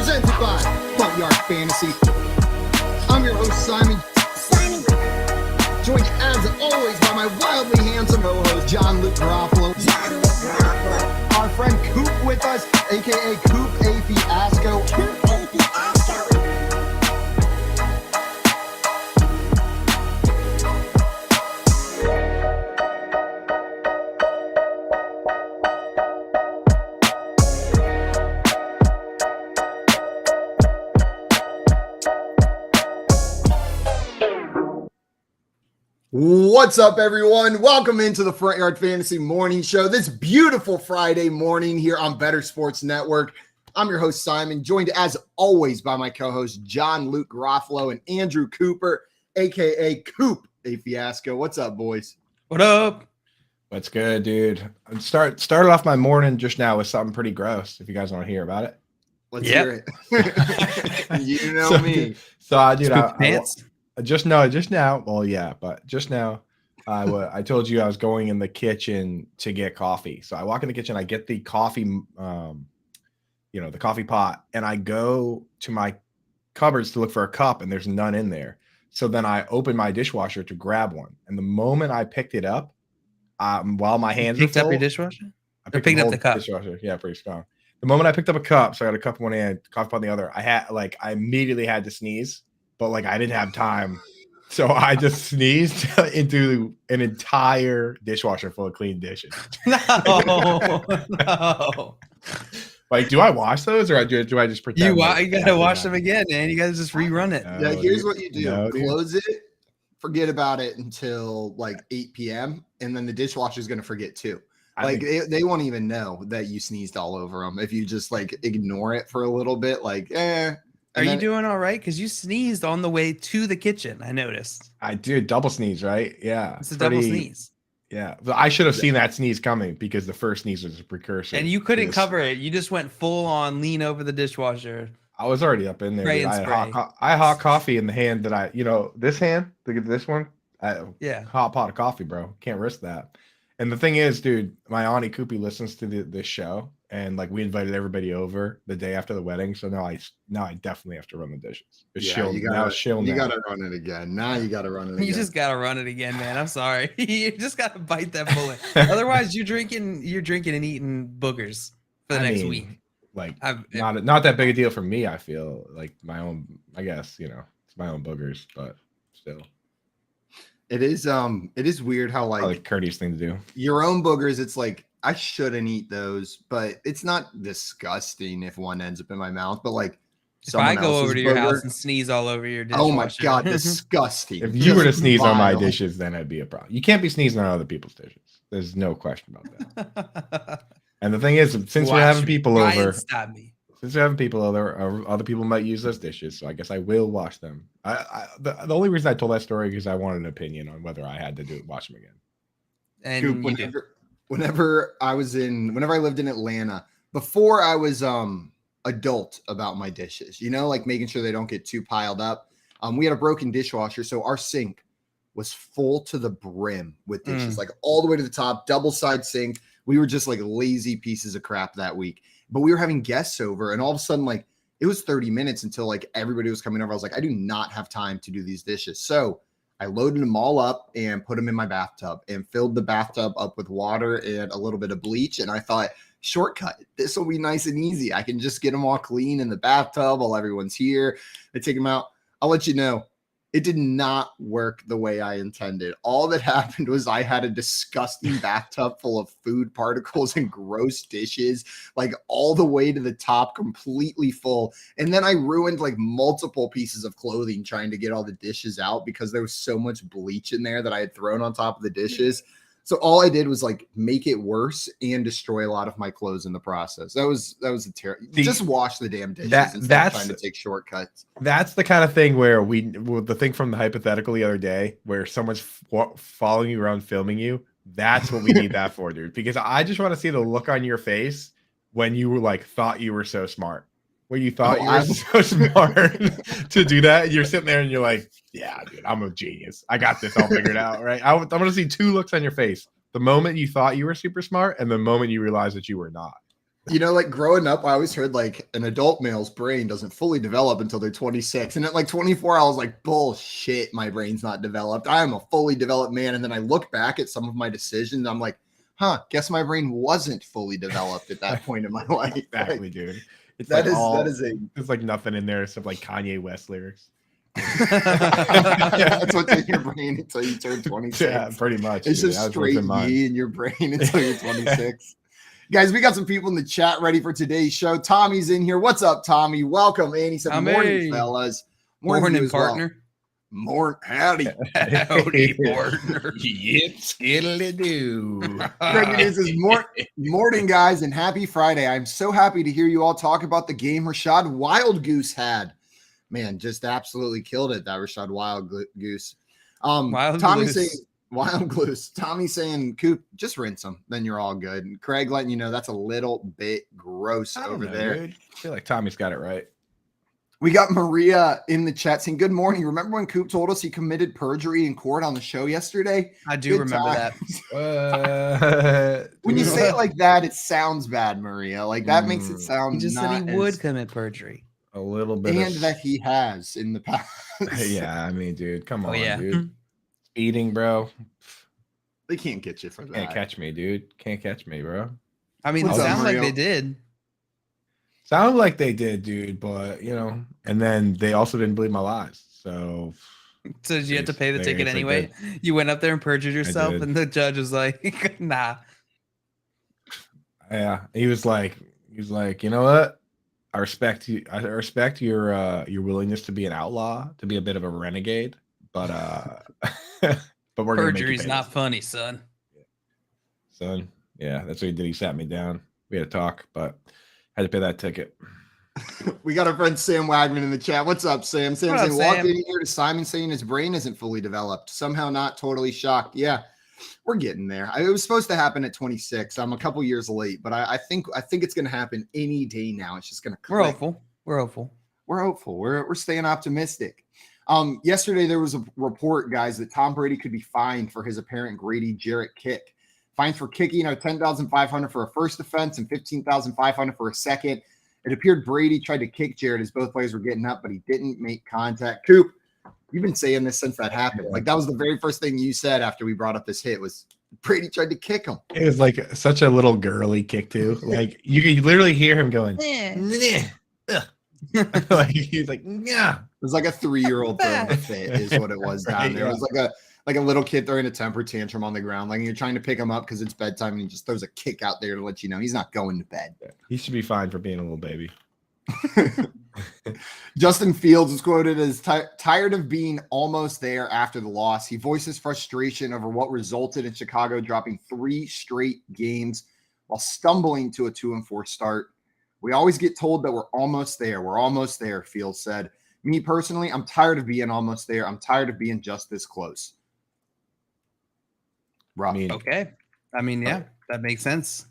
presented by Backyard Fantasy. I'm your host, Simon. Joined as always by my wildly handsome co-host, John Luke Garofalo. Our friend Coop with us, aka Coop A. Fiasco. What's up, everyone? Welcome into the Front Yard Fantasy Morning Show. This beautiful Friday morning here on Bettor Sports Network. I'm your host, Simon, joined as always by my co-hosts, John Luke Garofalo and Andrew Cooper, a.k.a. Coop A. Fiasco. What's up, boys? What up? What's good, dude? Started off my morning just now with something pretty gross, if you guys want to hear about it. Let's hear it. You know me. Just now. Well, yeah, but just now, I told you I was going in the kitchen to get coffee. So I walk in the kitchen, I get the coffee, the coffee pot, and I go to my cupboards to look for a cup, and there's none in there. So then I open my dishwasher to grab one, and the moment I picked it up, while my hands picked up your dishwasher, I picked up the cup. Dishwasher, yeah, pretty strong. The moment I picked up a cup, so I got a cup in one hand, coffee pot in the other. I immediately had to sneeze. But I didn't have time, so I just sneezed into an entire dishwasher full of clean dishes. No. Do I wash those or do I just pretend? You gotta wash them again, man. You gotta just rerun it. Yeah, here's what you do: close it, forget about it until 8 p.m., and then the dishwasher is gonna forget too. They won't even know that you sneezed all over them if you just ignore it for a little bit. Are you doing all right? Because you sneezed on the way to the kitchen. I noticed. I did double sneeze, right? Yeah, it's a double sneeze. Yeah, but I should have seen that sneeze coming because the first sneeze was a precursor. And you couldn't cover it. You just went full on lean over the dishwasher. I was already up in there. I had hot coffee in the hand that this hand. Look at this one. Hot pot of coffee, bro. Can't risk that. And the thing is, dude, my auntie Koopy listens to this show, and we invited everybody over the day after the wedding. So now I definitely have to run the dishes. You gotta run it again. Now you gotta run it again. You just gotta run it again, man. I'm sorry. You just gotta bite that bullet. Otherwise, you're drinking and eating boogers for the next week. Not that big a deal for me. I feel my own. I guess it's my own boogers, but still. It is weird how courteous thing to do. Your own boogers, it's I shouldn't eat those, but it's not disgusting if one ends up in my mouth. But if I go over to your house and sneeze all over your dishwasher. Oh my god, disgusting. If you were to sneeze on my dishes, then it'd be a problem. You can't be sneezing on other people's dishes. There's no question about that. And the thing is, since we're having people over, other people might use those dishes, so I guess I will wash them. The only reason I told that story is I wanted an opinion on whether I had to wash them again. And whenever I lived in Atlanta, before I was adult about my dishes, making sure they don't get too piled up. We had a broken dishwasher, so our sink was full to the brim with dishes, all the way to the top, double side sink. We were just lazy pieces of crap that week. But we were having guests over, and all of a sudden, it was 30 minutes until everybody was coming over. I was I do not have time to do these dishes. So I loaded them all up and put them in my bathtub and filled the bathtub up with water and a little bit of bleach. And I thought, shortcut, this will be nice and easy. I can just get them all clean in the bathtub while everyone's here. I take them out. I'll let you know. It did not work the way I intended. All that happened was I had a disgusting bathtub full of food particles and gross dishes, all the way to the top, completely full. And then I ruined multiple pieces of clothing trying to get all the dishes out because there was so much bleach in there that I had thrown on top of the dishes. So all I did was make it worse and destroy a lot of my clothes in the process. That was a terrible. Just wash the damn dishes instead of trying to take shortcuts. That's the kind of thing where the thing from the hypothetical the other day where someone's following you around filming you. That's what we need that for, dude. Because I just want to see the look on your face when you were thought you were so smart. Where you thought you were so smart to do that. You're sitting there and you're like, yeah, dude, I'm a genius. I got this all figured out, right? I'm going to see two looks on your face. The moment you thought you were super smart and the moment you realized that you were not. You know, like growing up, I always heard like an adult male's brain doesn't fully develop until they're 26. And at like 24, I was like, bullshit, my brain's not developed. I am a fully developed man. And then I look back at some of my decisions. I'm like, guess my brain wasn't fully developed at that point in my life. Exactly, Like, dude. It's that like is a there's like nothing in there except like Kanye West lyrics. that's what's in your brain until you turn 26. Yeah, pretty much. It's dude. just That's what's straight in mine. ye in your brain until you're 26. Guys, we got some people in the chat ready for today's show. Tommy's in here. What's up, Tommy? Welcome. And he said, Tommy. morning, fellas. Morning, to you Morning, as well. partner. Howdy. Howdy, partner. Yep, skiddly do. Greg News is morning, guys, and happy Friday. I'm so happy to hear you all talk about the game Rashad Wild Goose had. Man, just absolutely killed it, that Rashad Wild Goose. Wild Tommy Goose. saying Wild Goose. Tommy saying, Coop, just rinse them, then you're all good. And Craig letting you know that's a little bit gross over there. Dude. I feel like Tommy's got it right. We got Maria in the chat saying, good morning. Remember when Coop told us he committed perjury in court on the show yesterday? I do Good remember times. that. When you say it like that, it sounds bad, Maria. Like that makes it sound He just said not he would as- commit perjury. A little bit and that he has in the past. yeah, I mean, dude, come Oh, on, yeah. dude. Eating, bro. They can't get you for that. Can't catch me, dude. Can't catch me, bro. I mean, it What's up, sounds like Mario? they did. Sounded like they did, dude, but and then they also didn't believe my lies. So So did you have to pay the They ticket actually anyway? You went up there and perjured yourself, did. and the judge was like, nah. yeah, he was like, you know what? I respect you. I respect your willingness to be an outlaw, to be a bit of a renegade, but but we're gonna make you Perjury's pay not this, funny, son. son. Yeah, that's what he did. He sat me down. We had to talk, but had to pay that ticket. We got our friend Sam Wagman in the chat. What's up, Sam? Sam What up, saying, walked Sam? in here to Simon saying his brain isn't fully developed. Somehow not totally shocked. Yeah, we're getting there. It was supposed to happen at 26. I'm a couple years late, but I think it's going to happen any day now. It's just going to We're hopeful. We're hopeful. We're hopeful. We're staying optimistic. Yesterday there was a report, guys, that Tom Brady could be fined for his apparent Grady Jarrett kick. Fines for kicking are $10,500 for a first offense and $15,500 for a second. It appeared Brady tried to kick Jarrett as both players were getting up, but he didn't make contact. Coop, you've been saying this since that happened. Like that was the very first thing you said after we brought up this hit was Brady tried to kick him. It was like such a little girly kick too. Like you could literally hear him going. Like he's like, yeah. It was like a 3-year-old throwing a fit is what it was down Right, there. It yeah. was like a little kid throwing a temper tantrum on the ground. Like you're trying to pick him up because it's bedtime and he just throws a kick out there to let you know he's not going to bed. He should be fine for being a little baby. Justin Fields is quoted as tired of being almost there after the loss. He voices frustration over what resulted in Chicago dropping 3 straight games while stumbling to a 2-4 start. We always get told that we're almost there. We're almost there, Fields said. Me personally, I'm tired of being almost there. I'm tired of being just this close. Rough. I mean, Okay. I mean, yeah, that makes sense.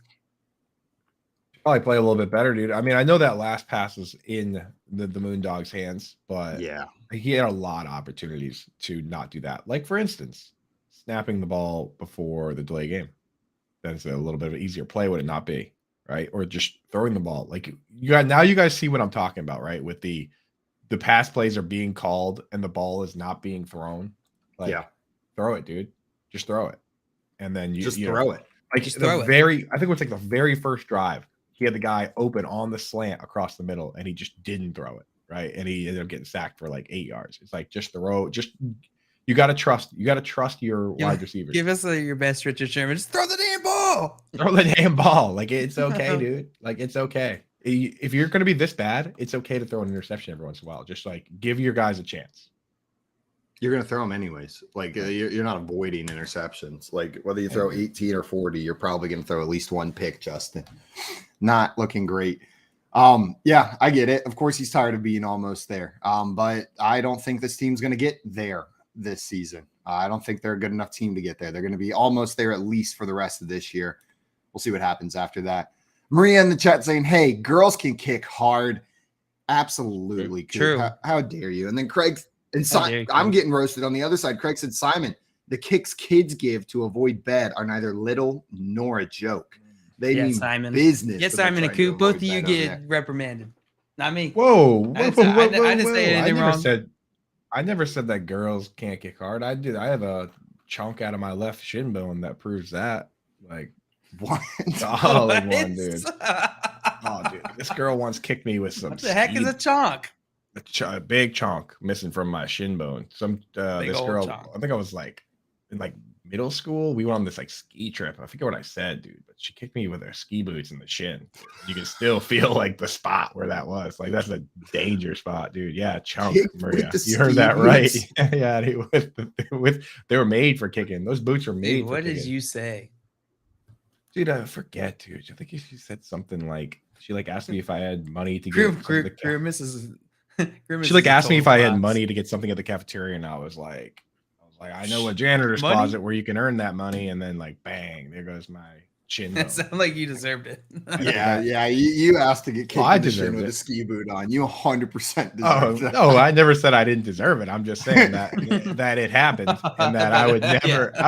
probably play a little bit better, dude. I mean, I know that last pass was in the Moondog's hands, but Yeah. he had a lot of opportunities to not do that. Like, for instance, snapping the ball before the delay game. That's a little bit of an easier play, would it not be? Right? Or just throwing the ball. Like you guys see what I'm talking about, right? With the pass plays are being called and the ball is not being thrown. Like, Yeah. throw it, dude. Just throw it. And then you Throw it. Like Just throw it. I think it was like the very first drive. He had the guy open on the slant across the middle, and he just didn't throw it, right? And he ended up getting sacked for like 8 yards. It's like just throw. You got to trust your wide receivers. Give us your best Richard Sherman. Just throw the damn ball. Throw the damn ball. Like it's okay, dude. Like it's okay. If you're going to be this bad, it's okay to throw an interception every once in a while. Just like give your guys a chance. You're going to throw them anyways. Like you're not avoiding interceptions. Like whether you throw 18 or 40, you're probably going to throw at least one pick, Justin. Not looking great. Yeah, I get it. Of course, he's tired of being almost there. But I don't think this team's going to get there this season. I don't think they're a good enough team to get there. They're going to be almost there at least for the rest of this year. We'll see what happens after that. Maria in the chat saying, hey, girls can kick hard. Absolutely. True. How dare you? And then Craig and How dare you. I'm getting roasted on the other side. Craig said, Simon, the kicks kids give to avoid bed are neither little nor a joke. They Yeah, mean Simon. business. Get if they're Simon and trying to Coop. Both avoid of you that on get there. reprimanded. Not me. Whoa, I didn't say anything wrong. I never said that girls can't kick hard. I did. I have a chunk out of my left shin bone that proves that. Like, What? solid one, dude. Oh, dude, this girl once kicked me with some. What the heck is a chonk? A big chunk missing from my shin bone. This girl, chonk. I think I was like in like middle school. We went on this like ski trip. I forget what I said, dude, but she kicked me with her ski boots in the shin. You can still feel like the spot where that was. Like, that's a danger spot, dude. Yeah, chunk, Kicked Maria. with the You heard ski that right. boots? Yeah, they were made for kicking. Those boots were made. Dude, for what did kicking. you say? Dude, I forget, dude. I think she said something like she like asked me if I had money to get Grimace is she like asked me if I had money to get something at the cafeteria, and I was like, I know a janitor's Money? closet where you can earn that money, and then like bang, there goes my chin. That sounded like you deserved it. Yeah. You asked to get kicked I in the shin deserved with it. a ski boot on. You 100% Oh deserve that. no, I never said I didn't deserve it. I'm just saying that that it happened, and that I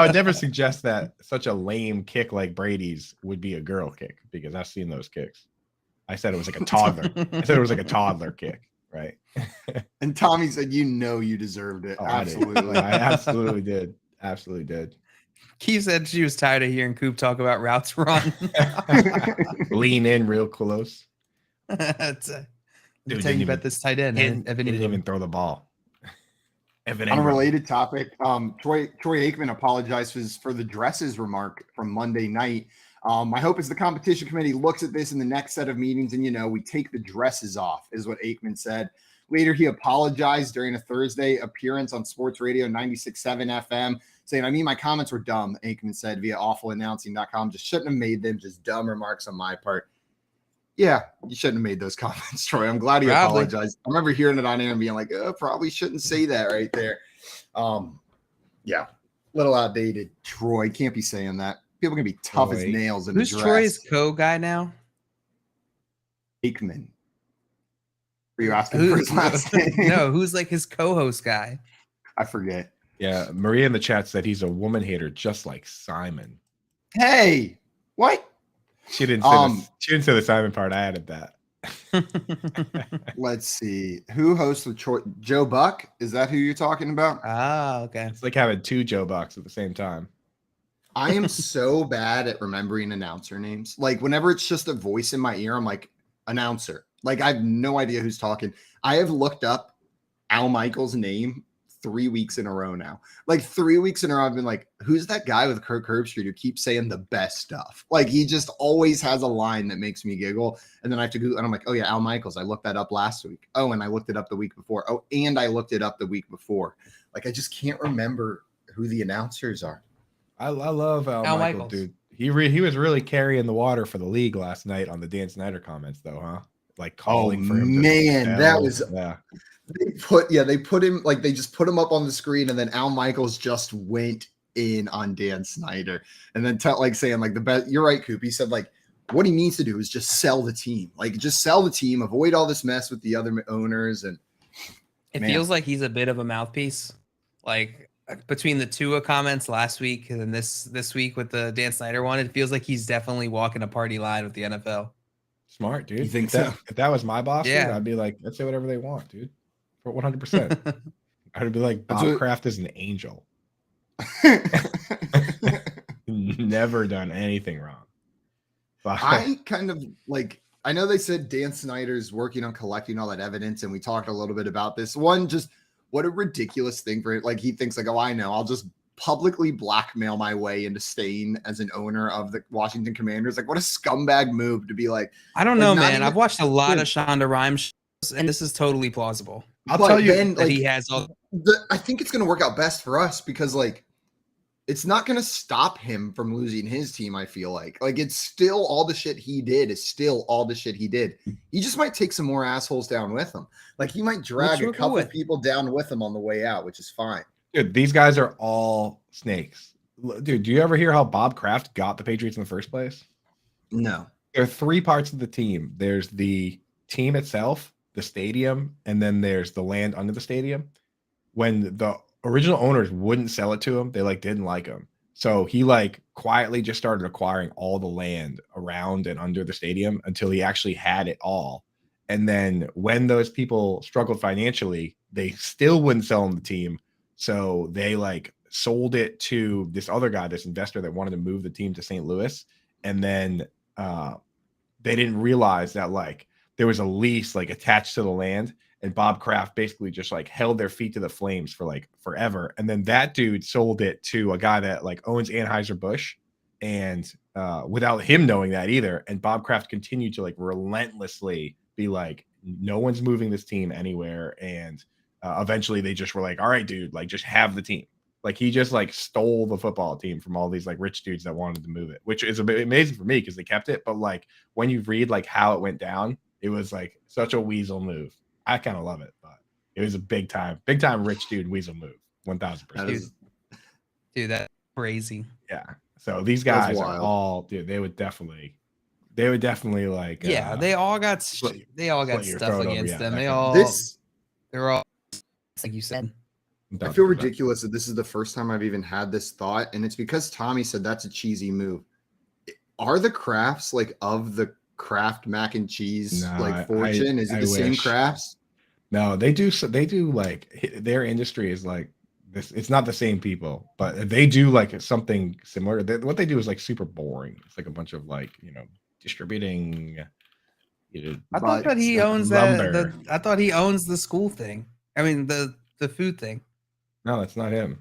would never suggest that such a lame kick like Brady's would be a girl kick, because I've seen those kicks. I said it was like a toddler. I said it was like a toddler kick, right? And Tommy said, you deserved it. Oh, Absolutely. I absolutely did. Absolutely did. Keith said she was tired of hearing Coop talk about routes run. Lean in real close. Dude, telling you about this tight end. He didn't even throw the ball. On a related topic, Troy Aikman apologized for the dresses remark from Monday night. My hope is the competition committee looks at this in the next set of meetings and, we take the dresses off, is what Aikman said. Later, he apologized during a Thursday appearance on Sports Radio 96.7 FM, saying, my comments were dumb, Aikman said via awfulannouncing.com. Just shouldn't have made them, just dumb remarks on my part. Yeah, you shouldn't have made those comments, Troy. I'm glad he apologized. I remember hearing it on air and being like, probably shouldn't say that right there. Yeah, little outdated. Troy, can't be saying that. People can be tough as nails in the dress. Who's Troy's co-guy now? Aikman. Were you asking for his last name? No, who's like his co-host guy? I forget. Yeah, Maria in the chat said he's a woman hater just like Simon. Hey, what? She didn't say the Simon part. I added that. Let's see. Who hosts the Joe Buck? Is that who you're talking about? Ah, okay. It's like having two Joe Bucks at the same time. I am so bad at remembering announcer names. Like, whenever it's just a voice in my ear, I'm like, announcer. Like, I have no idea who's talking. I have looked up Al Michaels' name 3 weeks in a row now. Like, 3 weeks in a row, I've been like, who's that guy with Kirk Herbstreit who keeps saying the best stuff? Like, he just always has a line that makes me giggle. And then I have to go, and I'm like, oh yeah, Al Michaels. I looked that up last week. Oh, and I looked it up the week before. Oh, and I looked it up the week before. Like, I just can't remember who the announcers are. I love Al Michaels, dude. He was really carrying the water for the league last night on the Dan Snyder comments, though, huh? Like calling for him. Man, that was They put him, like, they just put him up on the screen, and then Al Michaels just went in on Dan Snyder, and then saying like the best. You're right, Coop. He said like what he needs to do is just sell the team, avoid all this mess with the other owners, and it feels like he's a bit of a mouthpiece, like. Between the Tua comments last week and then this week with the Dan Snyder one, it feels like he's definitely walking a party line with the NFL. Smart, dude. You think so? If that was my boss, yeah, dude, I'd be like, let's say whatever they want, dude. For 100%. I'd be like, Bob Kraft is an angel. Never done anything wrong. But I kind of like, I know they said Dan Snyder's working on collecting all that evidence, and we talked a little bit about this. One, just what a ridiculous thing for it. Like, he thinks like, oh, I know, I'll just publicly blackmail my way into staying as an owner of the Washington Commanders. Like, what a scumbag move to be like. I don't know, man. I've watched a lot of Shonda Rhimes shows, and this is totally plausible. I'll tell you then, that he has all. I think it's going to work out best for us because like, it's not going to stop him from losing his team. I feel like it's still all the shit he did is still all the shit he did. He just might take some more assholes down with him. Like, he might drag a couple of people down with him on the way out, which is fine. Dude, these guys are all snakes. Dude, do you ever hear how Bob Kraft got the Patriots in the first place? No. There are three parts of the team. There's the team itself, the stadium, and then there's the land under the stadium. When the original owners wouldn't sell it to him, they didn't like him. So he like quietly just started acquiring all the land around and under the stadium until he actually had it all. And then when those people struggled financially, they still wouldn't sell him the team. So they like sold it to this other guy, this investor that wanted to move the team to St. Louis. And then they didn't realize that like there was a lease like attached to the land, and Bob Kraft basically just like held their feet to the flames for like forever. And then that dude sold it to a guy that like owns Anheuser-Busch, and without him knowing that either. And Bob Kraft continued to like relentlessly be like, no one's moving this team anywhere. And eventually they just were like, all right, dude, like just have the team. Like he just like stole the football team from all these like rich dudes that wanted to move it, which is a bit amazing for me because they kept it. But like when you read like how it went down, it was like such a weasel move. I kind of love it, but it was a big time rich dude weasel move. 1000%. Dude, that's crazy. Yeah. So these guys are all, dude, they would definitely like, they all got stuff against them. They're all, like you said. I feel ridiculous that this is the first time I've even had this thought, and it's because Tommy said that's a cheesy move. Are the Crafts like of the Kraft mac and cheese fortune? Is it the same Crafts? No, they do like their industry is like this. It's not the same people, but they do like something similar. What they do is like super boring. It's like a bunch of like, distributing. I thought that he owns that. I thought he owns the school thing. I mean the food thing. No, that's not him.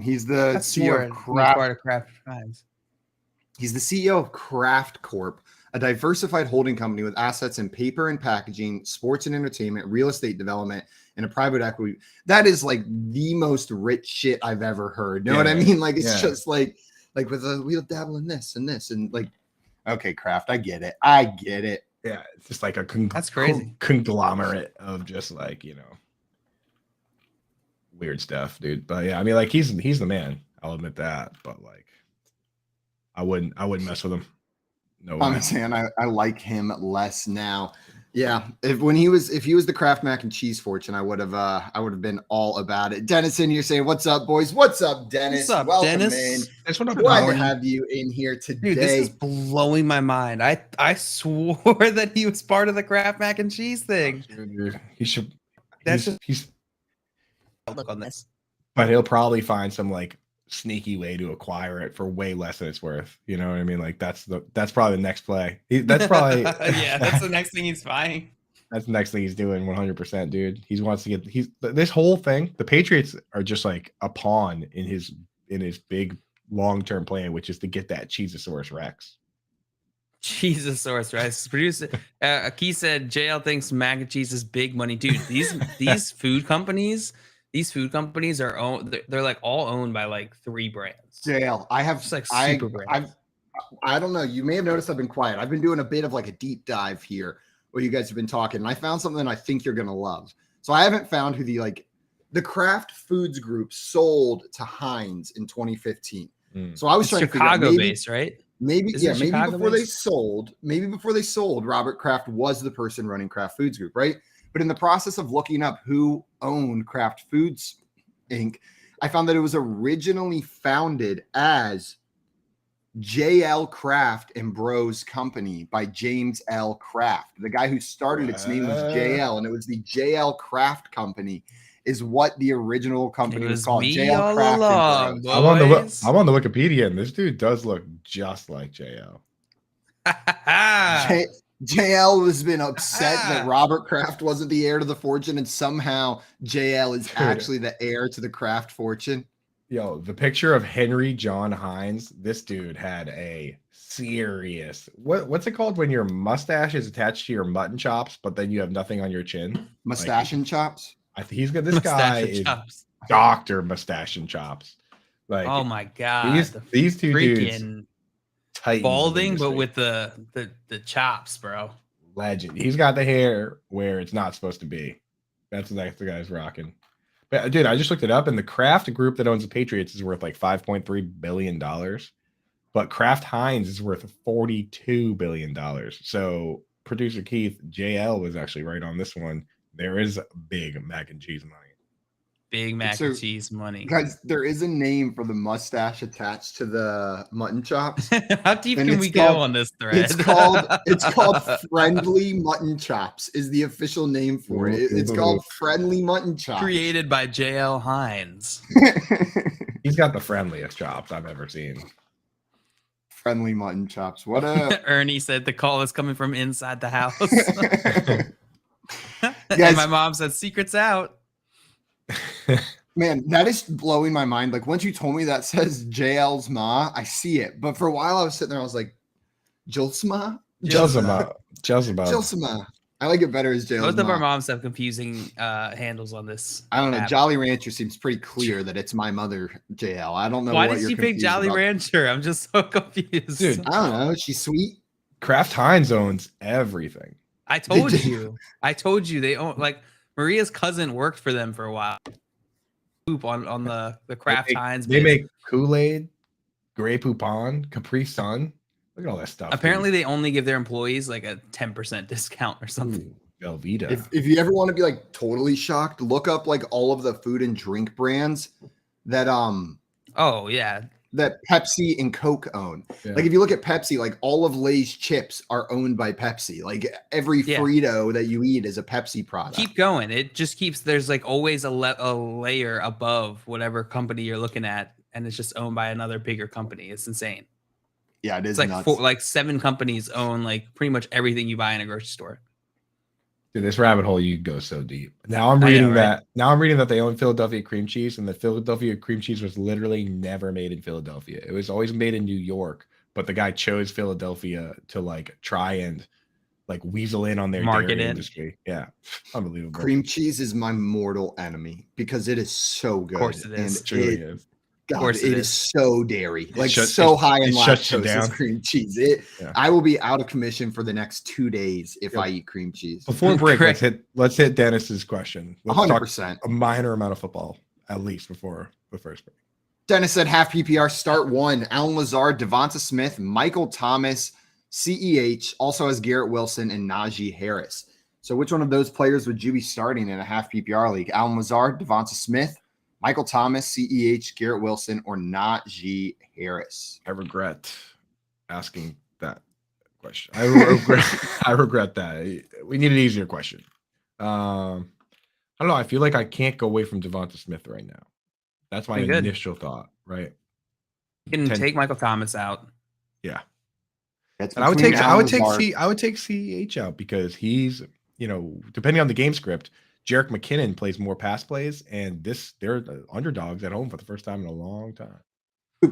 He's the CEO of Kraft. He's the CEO of Kraft Corp, a diversified holding company with assets in paper and packaging, sports and entertainment, real estate development, and a private equity. That is like the most rich shit I've ever heard. Know what I mean? Like it's just like with we'll dabble in this and this and like, okay, Kraft, I get it. Yeah, it's just like a that's crazy conglomerate of just like, weird stuff, dude. But yeah, I mean, like he's the man. I'll admit that. But like, I wouldn't mess with him. No way. I'm saying I like him less now. Yeah, if he was the Kraft mac and cheese fortune, I would have been all about it. Dennis in here saying, "What's up, boys? What's up, Dennis? What's up, welcome Dennis? In. That's what I'm glad to have you in here today." Dude, this is blowing my mind. I swore that he was part of the Kraft mac and cheese thing. Dude, he should. He's look on this, but he'll probably find some like sneaky way to acquire it for way less than it's worth. You know what I mean? Like that's probably the next play. That's probably yeah. That's the next thing he's buying. That's the next thing he's doing. 100%, dude. He wants to get. This whole thing. The Patriots are just like a pawn in his big long-term plan, which is to get that Cheezosaurus Rex. Cheezosaurus Rex. Producer Key said JL thinks mac and cheese is big money, dude. These food companies. These food companies are owned. They're like all owned by like 3 brands. JL, I have just like super brands. I don't know. You may have noticed I've been quiet. I've been doing a bit of like a deep dive here where you guys have been talking, and I found something I think you're gonna love. So I haven't found who the Kraft Foods Group sold to Heinz in 2015. So I was trying to figure out Chicago-based, right? Maybe before they sold, Robert Kraft was the person running Kraft Foods Group, right? But in the process of looking up who owned Kraft Foods Inc., I found that it was originally founded as J.L. Kraft and Bros Company by James L. Kraft. The guy who started its name was J.L., and it was the J.L. Kraft Company is what the original company was called. J.L. Kraft and Bros. I'm on the Wikipedia, and this dude does look just like J.L. JL has been upset that Robert Kraft wasn't the heir to the fortune, and somehow JL is actually the heir to the Kraft fortune. Yo, the picture of Henry John Heinz, this dude had a serious what's it called when your mustache is attached to your mutton chops, but then you have nothing on your chin? Mustache and chops. I think he's got this guy is Dr. Mustache and Chops. Like, oh my god, these two dudes. Balding, but with the chops, bro. Legend. He's got the hair where it's not supposed to be. That's the guy's rocking. But dude, I just looked it up, and the Kraft group that owns the Patriots is worth like $5.3 billion. But Kraft Heinz is worth $42 billion. So producer Keith, JL was actually right on this one. There is big mac and cheese money. Big mac So, and cheese money. Guys, there is a name for the mustache attached to the mutton chops. How deep And can it's we called- go on this thread? It's called friendly mutton chops is the official name for it. It's called friendly mutton chops. Created by J.L. Hines. He's got the friendliest chops I've ever seen. Friendly mutton chops. What a Ernie said the call is coming from inside the house. Guys- And my mom said secrets out. man, that is blowing my mind. Like once you told me that says JL's ma, I see it. But for a while I was sitting there, I was like, Jilsma? Jilsma. I like it better as JL's Both of our ma. moms have confusing handles on this. I don't know. app. Jolly Rancher seems pretty clear that it's my mother, JL. I don't know Why what did you're she pick confused Jolly about. Rancher? I'm just so confused. Dude. I don't know. She's sweet. Kraft Heinz owns everything. I told do. you. I told you they own like Maria's cousin worked for them for a while. Poop on the Kraft Heinz. They bits. make Kool-Aid, Grey Poupon, Capri Sun. Look at all that stuff. Apparently, they only give their employees like a 10% discount or something. Ooh, Velveeta. If you ever want to be like totally shocked, look up like all of the food and drink brands that Oh yeah, that Pepsi and Coke own. Yeah. Like if you look at Pepsi, like all of Lay's chips are owned by Pepsi. Like every Yeah. Frito that you eat is a Pepsi product. keep going. It just keeps. There's like always a layer above whatever company you're looking at, and it's just owned by another bigger company. It's insane. Yeah, it is It's like nuts. 7 companies own like pretty much everything you buy in a grocery store. Dude, this rabbit hole you go so deep. Now I'm I know, reading right? that. Now I'm reading that they own Philadelphia cream cheese, and the Philadelphia cream cheese was literally never made in Philadelphia. It was always made in New York, but the guy chose Philadelphia to like try and like weasel in on their Market dairy it. industry. Yeah, unbelievable. Cream cheese is my mortal enemy because it is so good. Of course it is. It truly is. God, course it it is so dairy, like shuts- so it- high in it shuts you lactose down. is cream cheese. Yeah. I will be out of commission for the next 2 days if Yep. I eat cream cheese. Before break, Correct. let's hit Dennis's question. Let's talk 100%. a minor amount of football at least before the first break. Dennis said half PPR start 1. Alan Lazard, Devonta Smith, Michael Thomas, CEH also has Garrett Wilson and Najee Harris. So which one of those players would you be starting in a half PPR league? Alan Lazard, Devonta Smith, Michael Thomas, CEH, Garrett Wilson, or Najee Harris? I regret asking that question. I regret that. We need an easier question. I don't know. I feel like I can't go away from Devonta Smith right now. That's my Pretty good. initial thought, right? You can 10 take Michael Thomas out. Yeah. That's And I would between take Alan Lazard- CEH out because he's, depending on the game script, Jerick McKinnon plays more pass plays, and they're the underdogs at home for the first time in a long time.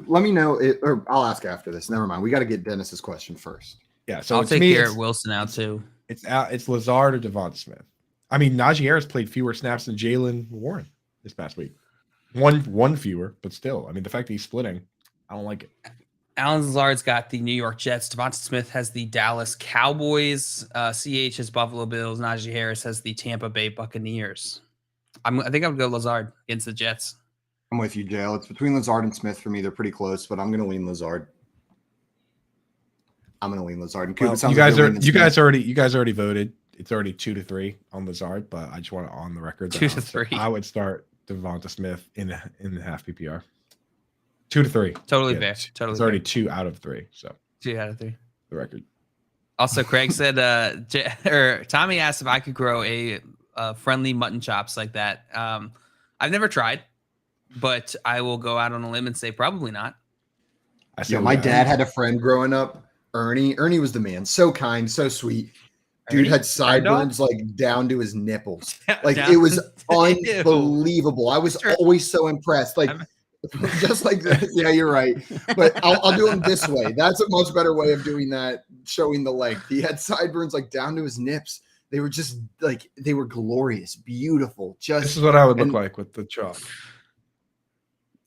Let me know, or I'll ask after this. Never mind. We got to get Dennis's question first. Yeah, so I'll to take me, Garrett Wilson out too. it's Lazard or Devonta Smith. I mean, Najee Harris played fewer snaps than Jalen Warren this past week. One fewer, but still. I mean, the fact that he's splitting, I don't like it. Alan Lazard's got the New York Jets. Devonta Smith has the Dallas Cowboys. CH has Buffalo Bills. Najee Harris has the Tampa Bay Buccaneers. I think I would go Lazard against the Jets. I'm with you, Jail. It's between Lazard and Smith for me. They're pretty close, but I'm going to lean Lazard. And Coop, Well, it sounds you like guys you're are leaning you guys Smith. already voted. It's already 2-3 on Lazard, but I just want it on the record. that 2-3. I would start Devonta Smith in the half PPR. 2-3. Totally Yeah, fair. It's Totally already fair. 2 out of 3. So 2 out of 3. the record. Also, Craig said, Tommy asked if I could grow a friendly mutton chops like that. I've never tried, but I will go out on a limb and say probably not. I said Yeah, my dad had a friend growing up, Ernie. Ernie was the man. So kind, so sweet. Dude Ernie? had Bird dog? sideburns like down to his nipples. Like Down- it was Ew. unbelievable. I was Sure. always so impressed. Like I'm- just like this. Yeah, you're right. But I'll do him this way. That's a much better way of doing that, showing the leg. He had sideburns like down to his nips. They were just like they were glorious, beautiful. This Just is what I would look and- like with the chop.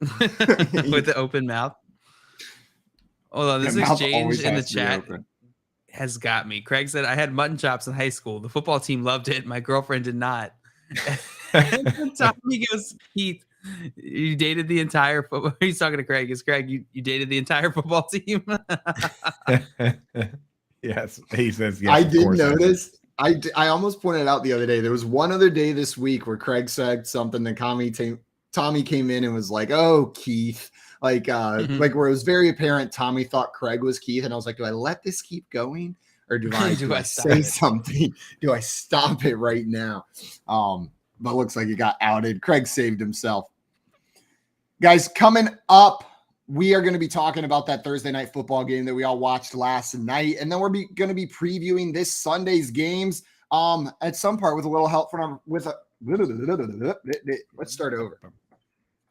with the open mouth. Hold on, this Your mouth exchange always in the has to be chat open. has got me. Craig said, I had mutton chops in high school. The football team loved it. My girlfriend did not. And Tommy goes, Keith, you dated the entire football. He's talking to Craig. Is Craig, you dated the entire football team? Yes, he says yes. I of did course notice I almost pointed out the other day. There was one other day this week where Craig said something that Tommy came in and was like, "Oh, Keith," like where it was very apparent Tommy thought Craig was Keith, and I was like, "Do I let this keep going, or do I say something? Do I stop it right now?" But looks like he got outed. Craig saved himself. Guys, coming up, we are going to be talking about that Thursday night football game that we all watched last night. And then we're going to be previewing this Sunday's games at some part with a little help from let's start over.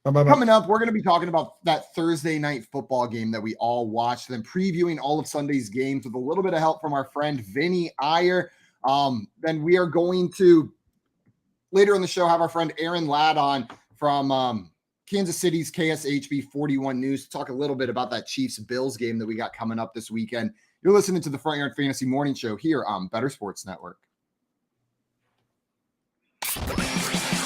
Coming up, we're going to be talking about that Thursday night football game that we all watched, then previewing all of Sunday's games with a little bit of help from our friend Vinny Iyer. Then we are going to, later in the show, have our friend Aaron Ladd on from Kansas City's KSHB 41 News to talk a little bit about that Chiefs-Bills game that we got coming up this weekend. You're listening to the Front Yard Fantasy Morning Show here on Bettor Sports Network.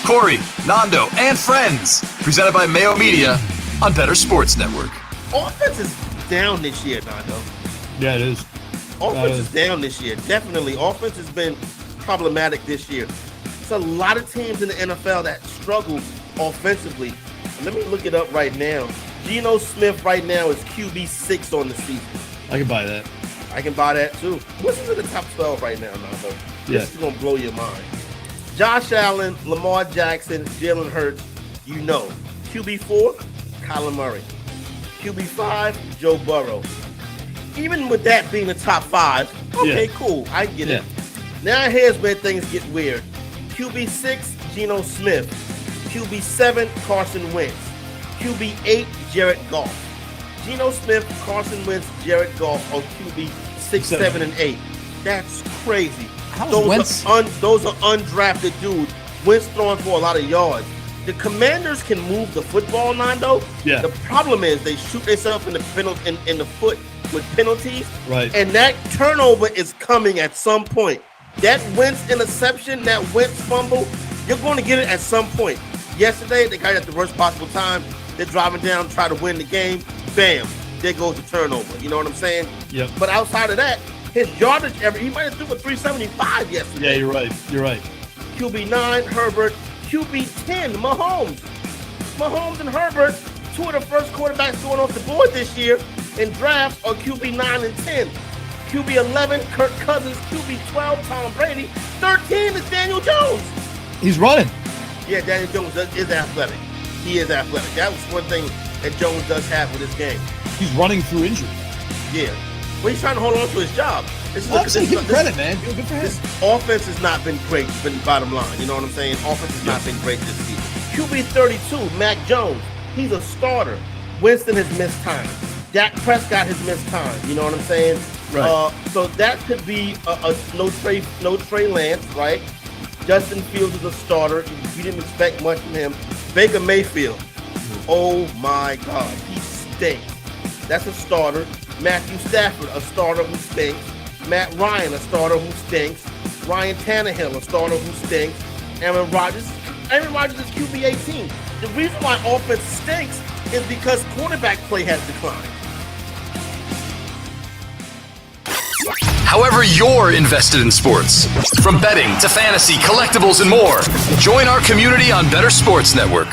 Corey, Nando, and friends, presented by Mayo Media on Bettor Sports Network. Offense is down this year, Nando. Yeah, it is. Offense is down this year. Definitely. Offense has been problematic this year. There's a lot of teams in the NFL that struggle offensively. Let me look it up right now. Geno Smith right now is QB 6 on the season. I can buy that. I can buy that too. What's in the top 12 right now, Nando? Yeah. This is going to blow your mind. Josh Allen, Lamar Jackson, Jalen Hurts, you know. QB 4, Kyler Murray. QB 5, Joe Burrow. Even with that being the top 5, okay, cool. I get it. Now here's where things get weird. QB 6, Geno Smith. QB 7, Carson Wentz. QB 8, Jared Goff. Geno Smith, Carson Wentz, Jared Goff on QB 6, 7, and 8. That's crazy. Those are undrafted dudes. Wentz throwing for a lot of yards. The Commanders can move the football, Nando. Yeah. The problem is they shoot themselves in the foot with penalties. Right. And that turnover is coming at some point. That Wentz interception, that Wentz fumble, you're going to get it at some point. Yesterday, they got it at the worst possible time. They're driving down, try to win the game. Bam, there goes the turnover. You know what I'm saying? Yep. But outside of that, his yardage he might have threw for 375 yesterday. Yeah, you're right. You're right. QB 9, Herbert. QB 10, Mahomes. Mahomes and Herbert, two of the first quarterbacks going off the board this year in drafts are QB 9 and 10. QB 11, Kirk Cousins. QB 12, Tom Brady. 13 is Daniel Jones. He's running. Yeah, Daniel Jones is athletic. He is athletic. That was one thing that Jones does have with his game. He's running through injury. Yeah. But he's trying to hold on to his job. Give him credit, man. Good for him. This offense has not been great, bottom line. You know what I'm saying? Offense has not been great this season. QB 32, Mac Jones. He's a starter. Winston has missed time. Dak Prescott has missed time. You know what I'm saying? Right. So that could be a no Trey Lance, right? Justin Fields is a starter. You didn't expect much from him. Baker Mayfield. Oh my God, he stinks. That's a starter. Matthew Stafford, a starter who stinks. Matt Ryan, a starter who stinks. Ryan Tannehill, a starter who stinks. Aaron Rodgers is QB 18. The reason why offense stinks is because quarterback play has declined. However you're invested in sports, from betting to fantasy, collectibles, and more, join our community on Bettor Sports Network.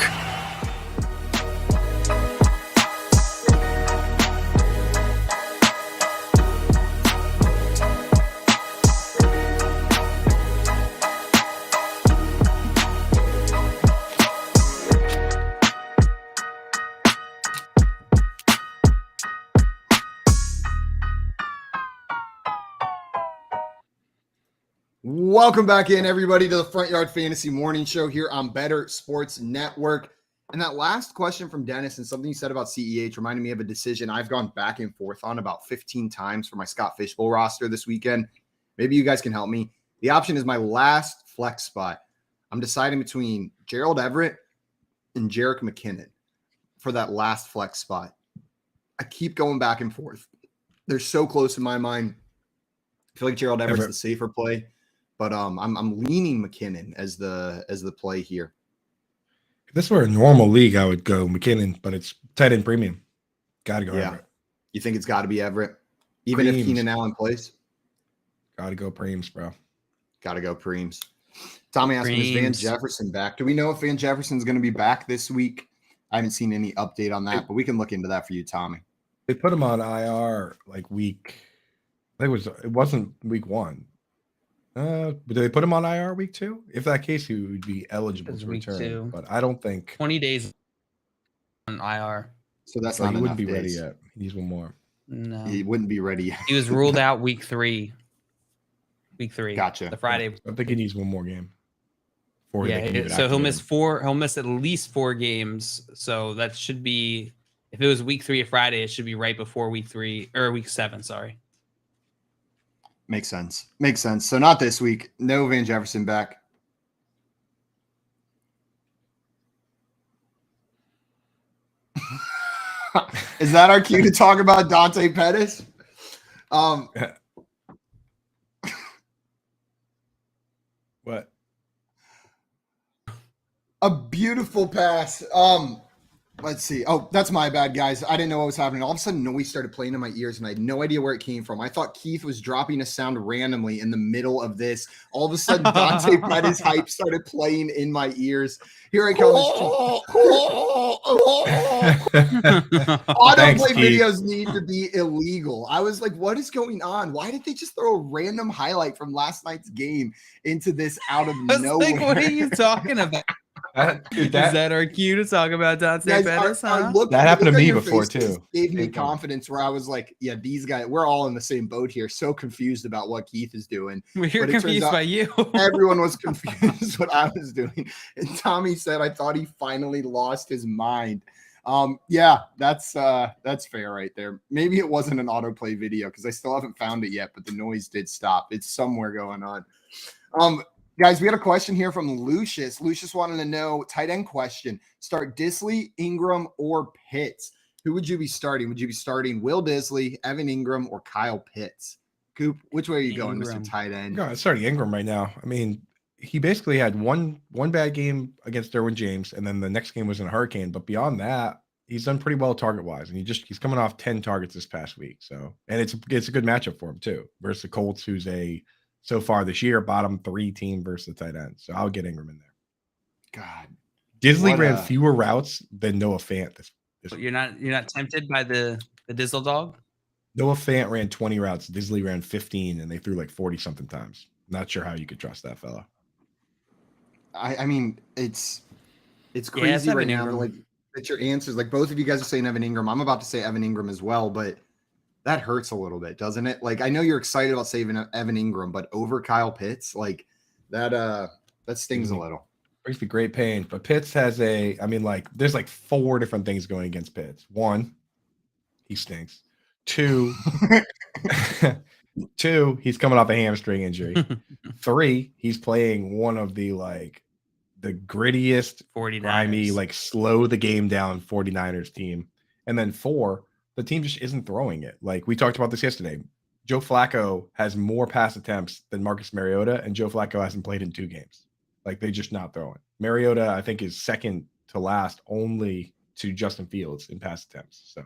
Welcome back in, everybody, to the Front Yard Fantasy Morning Show here on Bettor Sports Network. And that last question from Dennis and something you said about CEH reminded me of a decision I've gone back and forth on about 15 times for my Scott Fishbowl roster this weekend. Maybe you guys can help me. The option is my last flex spot. I'm deciding between Gerald Everett and Jerick McKinnon for that last flex spot. I keep going back and forth. They're so close in my mind. I feel like Gerald Everett's the safer play. But I'm leaning McKinnon as the play here. If this were a normal league, I would go McKinnon, but it's tight end premium. Got to go Everett. You think it's got to be Everett? Even if Keenan Allen plays? Got to go Preems, bro. Gotta go Preems. Tommy asked me, is Van Preems. Jefferson back? Do we know if Van Jefferson's going to be back this week? I haven't seen any update on that, but we can look into that for you, Tommy. They put him on IR like week. I think it wasn't week 1. But did they put him on IR week 2? If that case, he would be eligible It's to week return. 2. But I don't think 20 days on IR. So that's he not wouldn't enough be ready days. yet. He needs one more. No. He wouldn't be ready yet. He was ruled out week 3. Week 3. Gotcha. The Friday. I think he needs one more game. Yeah, so he'll miss 4. He'll miss at least 4 games. So that should be, if it was week 3 of Friday, it should be right before week 3 or week 7. Sorry. Makes sense. Makes sense. So not this week. No Van Jefferson back. Is that our cue to talk about Dante Pettis? What? A beautiful pass. Let's see. Oh, that's my bad, guys. I didn't know what was happening. All of a sudden, noise started playing in my ears, and I had no idea where it came from. I thought Keith was dropping a sound randomly in the middle of this. All of a sudden, Dante Pettis hype started playing in my ears. Here I come. Autoplay videos need to be illegal. I was like, what is going on? Why did they just throw a random highlight from last night's game into this out of nowhere? Like, what are you talking about? Dude, Is that our cue to talk about Dante Guys, Pettis? Huh? That happened to on me your before, faces too. Gave me Same thing. confidence where I was like, yeah, these guys, we're all in the same boat here. So confused about what Keith is doing. We're But it turns confused out by you. Everyone was confused what I was doing. And Tommy said, I thought he finally lost his mind. Yeah, that's fair right there. Maybe it wasn't an autoplay video because I still haven't found it yet, but the noise did stop. It's somewhere going on. Guys, we had a question here from Lucius. Lucius wanted to know, tight end question. Start Disley, Ingram, or Pitts? Who would you be starting? Would you be starting Will Disley, Evan Ingram, or Kyle Pitts? Coop, which way are you going, Ingram. Mr. Tight End? No, I'm starting Ingram right now. I mean, he basically had one bad game against Derwin James, and then the next game was in a hurricane. But beyond that, he's done pretty well target-wise, and he's coming off 10 targets this past week. So, and it's a good matchup for him too, versus the Colts, who's so far this year, bottom 3 team versus the tight end. So I'll get Ingram in there. God. Disley ran fewer routes than Noah Fant. This You're not tempted by the Dizzle dog? Noah Fant ran 20 routes. Disley ran 15, and they threw like 40 something times. Not sure how you could trust that fella. I mean, it's crazy right now. Like that your answers, like both of you guys are saying Evan Ingram. I'm about to say Evan Ingram as well, but that hurts a little bit, doesn't it? Like I know you're excited about saving Evan Ingram, but over Kyle Pitts, like that stings a little. Brings me great pain. But Pitts has there's like 4 different things going against Pitts. 1, he stinks. 2, he's coming off a hamstring injury. 3, he's playing one of the grittiest, 49ers. grimy, slow the game down 49ers team. And then 4, the team just isn't throwing it. Like we talked about this yesterday. Joe Flacco has more pass attempts than Marcus Mariota, and Joe Flacco hasn't played in 2 games. Like they're just not throwing. Mariota, I think, is second to last only to Justin Fields in pass attempts. So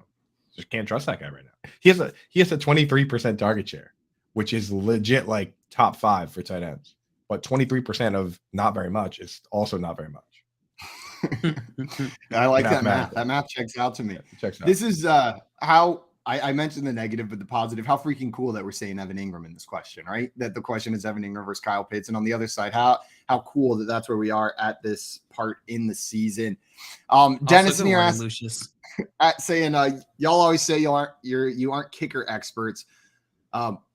just can't trust that guy right now. He has a 23% target share, which is legit like top 5 for tight ends. But 23% of not very much is also not very much. I like that math. That math checks out to me. Yeah, it checks out. This is how I mentioned the negative, but the positive. How freaking cool that we're saying Evan Ingram in this question, right? That the question is Evan Ingram versus Kyle Pitts, and on the other side, how cool that that's where we are at this part in the season. Dennis here asked, saying, y'all always say you aren't kicker experts.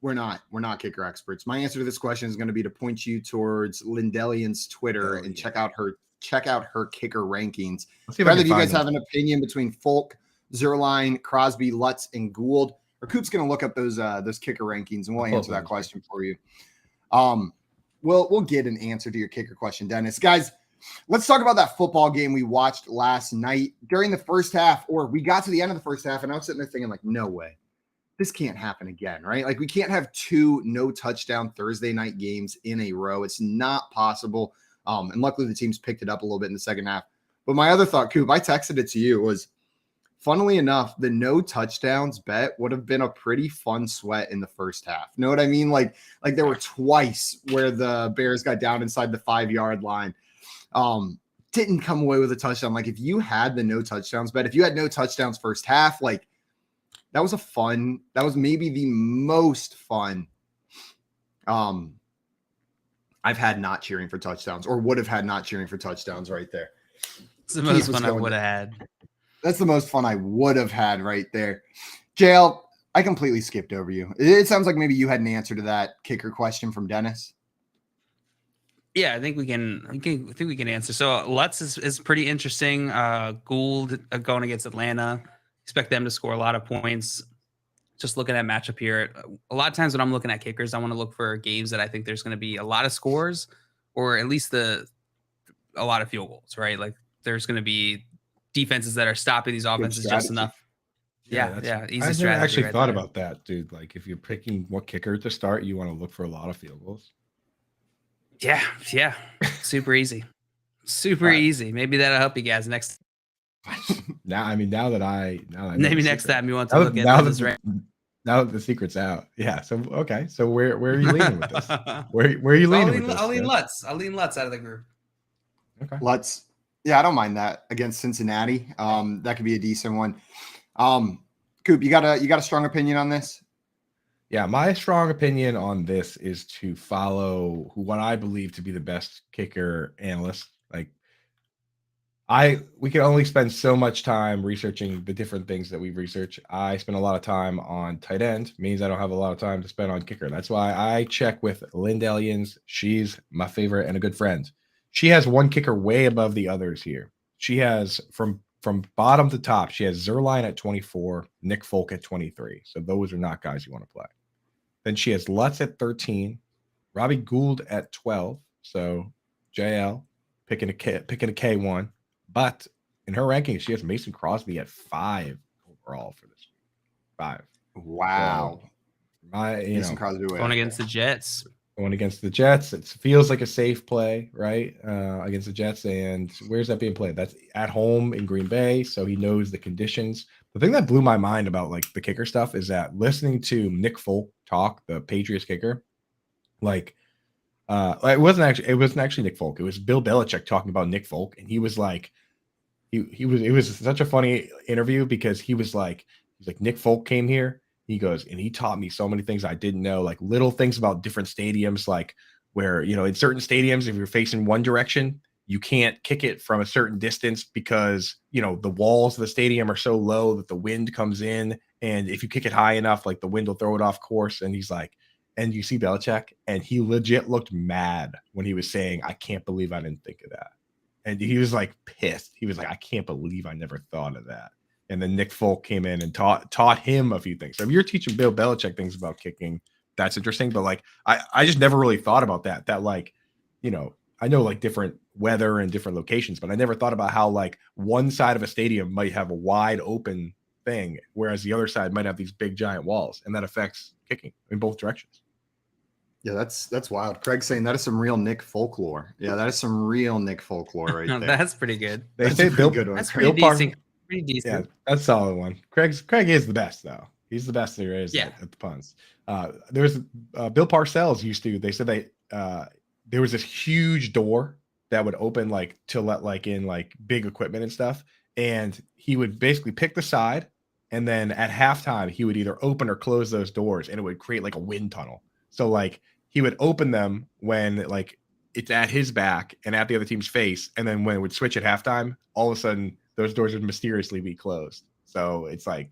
We're not kicker experts. My answer to this question is going to be to point you towards Lindelian's Twitter and check out her kicker rankings. Rather, do you guys have an opinion between Folk, Zerline, Crosby, Lutz, and Gould? Or Coop's going to look up those kicker rankings, and we'll answer that question for you. We'll get an answer to your kicker question, Dennis. Guys, let's talk about that football game we watched last night during the first half, or we got to the end of the first half, and I was sitting there thinking, like, no way. This can't happen again, right? Like, we can't have 2 no-touchdown Thursday night games in a row. It's not possible. And luckily, the teams picked it up a little bit in the second half. But my other thought, Coop, I texted it to you, was funnily enough, the no touchdowns bet would have been a pretty fun sweat in the first half. Know what I mean? Like there were twice where the Bears got down inside the 5-yard line. Didn't come away with a touchdown. Like if you had the no touchdowns bet, if you had no touchdowns first half, like that was maybe the most fun I've had not cheering for touchdowns, or would have had not cheering for touchdowns right there. It's the most fun I would have had. That's the most fun I would have had right there. JL, I completely skipped over you. It sounds like maybe you had an answer to that kicker question from Dennis. Yeah, I think we can answer. So Lutz is pretty interesting. Gould going against Atlanta. Expect them to score a lot of points. Just looking at matchup here. A lot of times when I'm looking at kickers, I want to look for games that I think there's going to be a lot of scores, or at least a lot of field goals, right? Like there's going to be defenses that are stopping these offenses just enough. Yeah. Easy I never strategy. actually right thought there. about that, dude. Like if you're picking what kicker to start, you want to look for a lot of field goals. Yeah. Super easy. Super easy. Maybe that'll help you guys next. Now that I know Maybe the next secret. time you want to look at this right. Now that the secret's out. Yeah. So okay. So where are you leaning with this? Where are you leaning with this? I'll lean Lutz. I'll lean Lutz out of the group. Okay. Lutz. Yeah, I don't mind that against Cincinnati. That could be a decent one. Coop, you got a strong opinion on this? Yeah, my strong opinion on this is to follow what I believe to be the best kicker analyst. Like we can only spend so much time researching the different things that we research. I spend a lot of time on tight end, means I don't have a lot of time to spend on kicker. That's why I check with Lynn Delians. She's my favorite and a good friend. She has one kicker way above the others here. She has from bottom to top, she has Zerline at 24, Nick Folk at 23. So those are not guys you want to play. Then she has Lutz at 13, Robbie Gould at 12. So JL picking a K1. But in her rankings, she has Mason Crosby at 5 overall for this week. 5. Wow. So Mason Crosby Going against the Jets. Going against the Jets, it feels like a safe play, right? Against the Jets. And where's that being played? That's at home in Green Bay, so he knows the conditions. The thing that blew my mind about like the kicker stuff is that listening to Nick Folk talk, the Patriots kicker, like it wasn't actually Nick Folk. It was Bill Belichick talking about Nick Folk, and he was like, it was such a funny interview because he's like Nick Folk came here. He goes, and he taught me so many things I didn't know, like little things about different stadiums, like where, in certain stadiums, if you're facing one direction, you can't kick it from a certain distance because, the walls of the stadium are so low that the wind comes in. And if you kick it high enough, like the wind will throw it off course. And he's like, and you see Belichick, and he legit looked mad when he was saying, I can't believe I didn't think of that. And he was like pissed. He was like, I can't believe I never thought of that. And then Nick Folk came in and taught him a few things. So if you're teaching Bill Belichick things about kicking, that's interesting. But like, I just never really thought about that. That like, I know like different weather and different locations, but I never thought about how like one side of a stadium might have a wide open thing, whereas the other side might have these big giant walls, and that affects kicking in both directions. Yeah, that's wild. Craig's saying that is some real Nick folklore. Yeah, that is some real Nick folklore right there. That's pretty good. They say Bill, good one. That's pretty decent. Pretty decent. Yeah, that's a solid one. Craig is the best though. He's the best there is at the puns. There was Bill Parcells they said there was this huge door that would open like to let like in like big equipment and stuff, and he would basically pick the side, and then at halftime he would either open or close those doors, and it would create like a wind tunnel. So like he would open them when like it's at his back and at the other team's face, and then when it would switch at halftime, all of a sudden those doors would mysteriously be closed. So it's like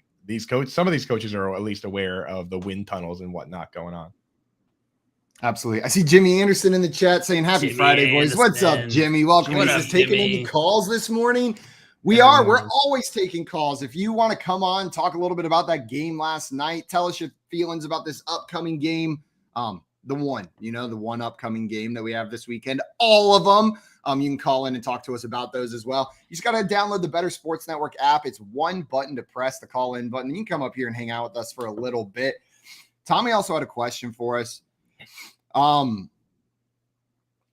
some of these coaches are at least aware of the wind tunnels and whatnot going on. Absolutely. I see Jimmy Anderson in the chat saying happy Jimmy Friday, boys. Anderson. What's up, Jimmy? Welcome. What He's up, taking Jimmy? any calls this morning. We're always taking calls. If you want to come on, talk a little bit about that game last night, tell us your feelings about this upcoming game. The one upcoming game that we have this weekend, all of them. You can call in and talk to us about those as well. You just got to download the Bettor Sports Network app. It's one button to press, the call in button. You can come up here and hang out with us for a little bit. Tommy also had a question for us.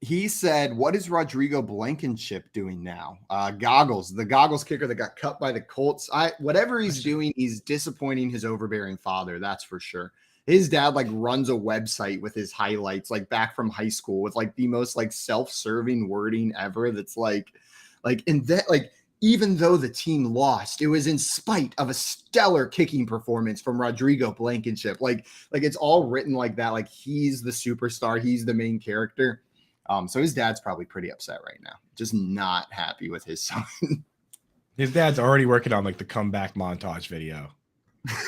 He said, "What is Rodrigo Blankenship doing now? Goggles, the goggles kicker that got cut by the Colts. Whatever he's doing, he's disappointing his overbearing father. That's for sure. His dad like runs a website with his highlights, like back from high school, with like the most like self-serving wording ever. That's and that like." Even though the team lost, it was in spite of a stellar kicking performance from Rodrigo Blankenship. Like it's all written like that. Like he's the superstar. He's the main character. So his dad's probably pretty upset right now. Just not happy with his son. His dad's already working on like the comeback montage video.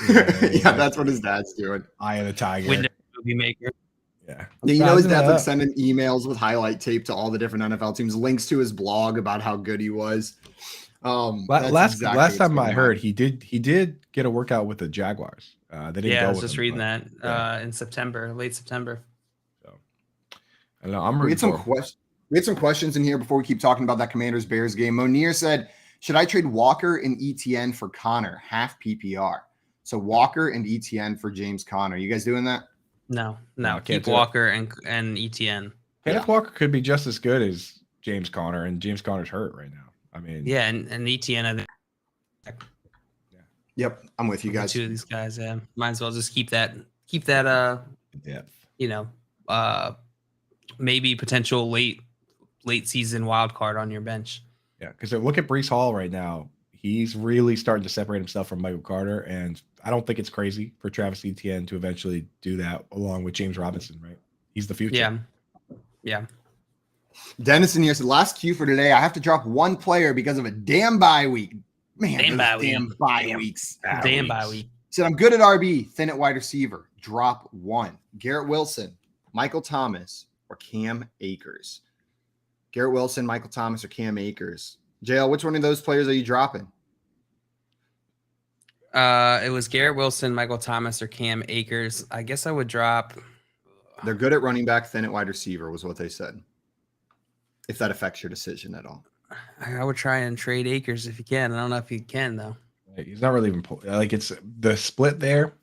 Yeah, that's what his dad's doing. Eye of the Tiger. Window movie maker. Yeah. You know his dad's like sending emails with highlight tape to all the different NFL teams, links to his blog about how good he was. Last time I heard, he did get a workout with the Jaguars. They didn't I go was with just him, reading but, that in September, late September. So I don't know. We had some questions in here before we keep talking about that Commanders Bears game. Monier said, "Should I trade Walker and ETN for Connor, half PPR?" So Walker and ETN for James Conner. You guys doing that? No, can't keep do it. Walker and ETN. Kenneth Walker could be just as good as James Conner, and James Conner's hurt right now. I mean, Yeah, and ETN. I think Yep, I'm with you guys. two of these guys. Yeah, might as well just keep that. depth. Maybe potential late season wild card on your bench. Yeah, because look at Breece Hall right now. He's really starting to separate himself from Michael Carter, and I don't think it's crazy for Travis Etienne to eventually do that along with James Robinson, right? He's the future. Yeah. Dennis in here said, "Last cue for today. I have to drop one player because of a damn bye week. Man, Damn bye week. damn bye weeks. Damn bye week. Said, I'm good at RB, thin at wide receiver. Drop one. Garrett Wilson, Michael Thomas, or Cam Akers. Garrett Wilson, Michael Thomas, or Cam Akers. JL, which one of those players are you dropping? It was Garrett Wilson, Michael Thomas, or Cam Akers. I guess I would drop. They're good at running back, thin at wide receiver, was what they said. If that affects your decision at all. I would try and trade Akers if you can. I don't know if you can though. He's not really even like it's the split there.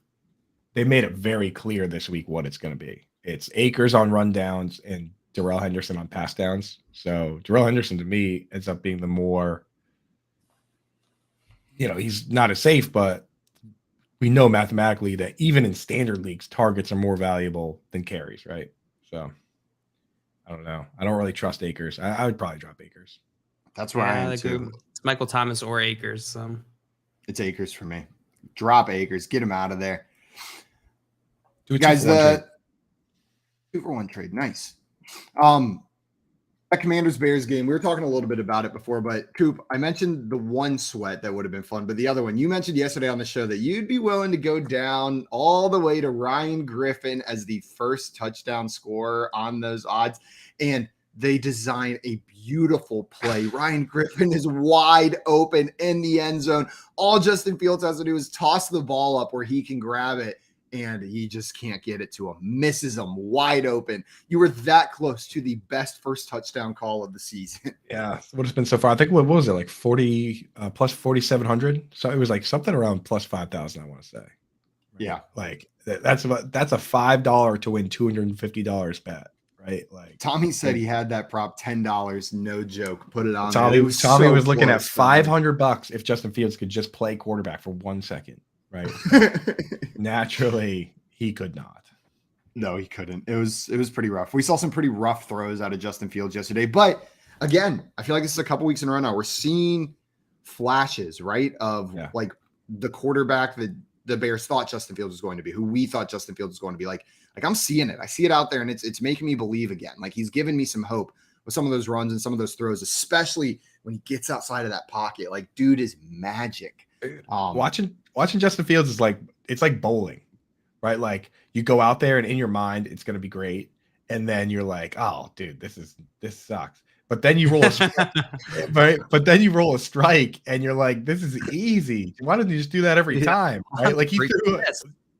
They made it very clear this week what it's going to be. It's Akers on rundowns and Darrell Henderson on pass downs. So Darrell Henderson to me ends up being the more, he's not as safe, but we know mathematically that even in standard leagues, targets are more valuable than carries, right? So I don't know. I don't really trust Akers. I would probably drop Akers. That's where I am too. It's Michael Thomas or Akers. So. It's Akers for me. Drop Akers. Get him out of there. Do a Guys, 2-for-1 trade. 2-for-1 trade. Nice. That Commanders Bears game, we were talking a little bit about it before, but Coop, I mentioned the one sweat that would have been fun, but the other one, you mentioned yesterday on the show that you'd be willing to go down all the way to Ryan Griffin as the first touchdown scorer on those odds. And they design a beautiful play. Ryan Griffin is wide open in the end zone. All Justin Fields has to do is toss the ball up where he can grab it, and he just can't get it to him. Misses him wide open. You were that close to the best first touchdown call of the season. Yeah, what it's been so far. I think what was it, like 40 plus 4,700? So it was like something around plus 5,000, I want to say. Right? Yeah. Like that's a $5 to win $250 bet. Right, like Tommy said he had that prop $10, no joke. Put it on. Tommy was looking at $500 if Justin Fields could just play quarterback for 1 second, right? Naturally, he could not. No, he couldn't. It was pretty rough. We saw some pretty rough throws out of Justin Fields yesterday, but again, I feel like this is a couple weeks in a row now. We're seeing flashes, right, of like the quarterback that the Bears thought Justin Fields was going to be, who we thought Justin Fields was going to be. Like I'm seeing it. I see it out there, and it's making me believe again. Like he's giving me some hope with some of those runs and some of those throws, especially when he gets outside of that pocket. Like, dude is magic. Watching Justin Fields is like, it's like bowling, right? Like you go out there and in your mind, it's going to be great. And then you're like, oh dude, this sucks. But then you roll a strike, right? But then you roll a strike and you're like, this is easy. Why don't you just do that every time? Right? Like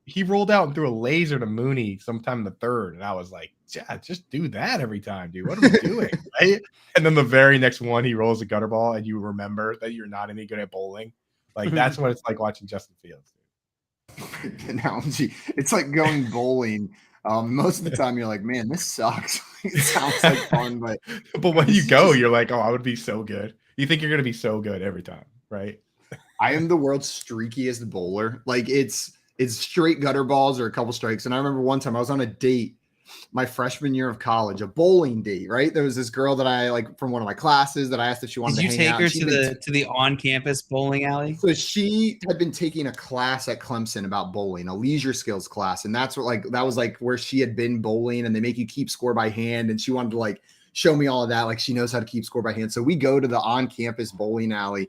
he rolled out and threw a laser to Mooney sometime in the third. And I was like, yeah, just do that every time, dude. What are we doing? Right? And then the very next one, he rolls a gutter ball and you remember that you're not any good at bowling. Like that's what it's like watching Justin Fields. Analogy. It's like going bowling Most of the time, you're like, man, this sucks. It sounds like fun, but when this you is go, just- you're like, oh, I would be so good. You think you're gonna be so good every time, right? I am the world's streakiest bowler. Like it's straight gutter balls or a couple strikes. And I remember one time I was on a date my freshman year of college, a bowling date, right? There was this girl that I like from one of my classes that I asked if she wanted Did you to hang take out. her She'd to been the on-campus bowling alley? So she had been taking a class at Clemson about bowling, a leisure skills class. And that's what that was where she had been bowling, and they make you keep score by hand. And she wanted to show me all of that. Like she knows how to keep score by hand. So we go to the on-campus bowling alley.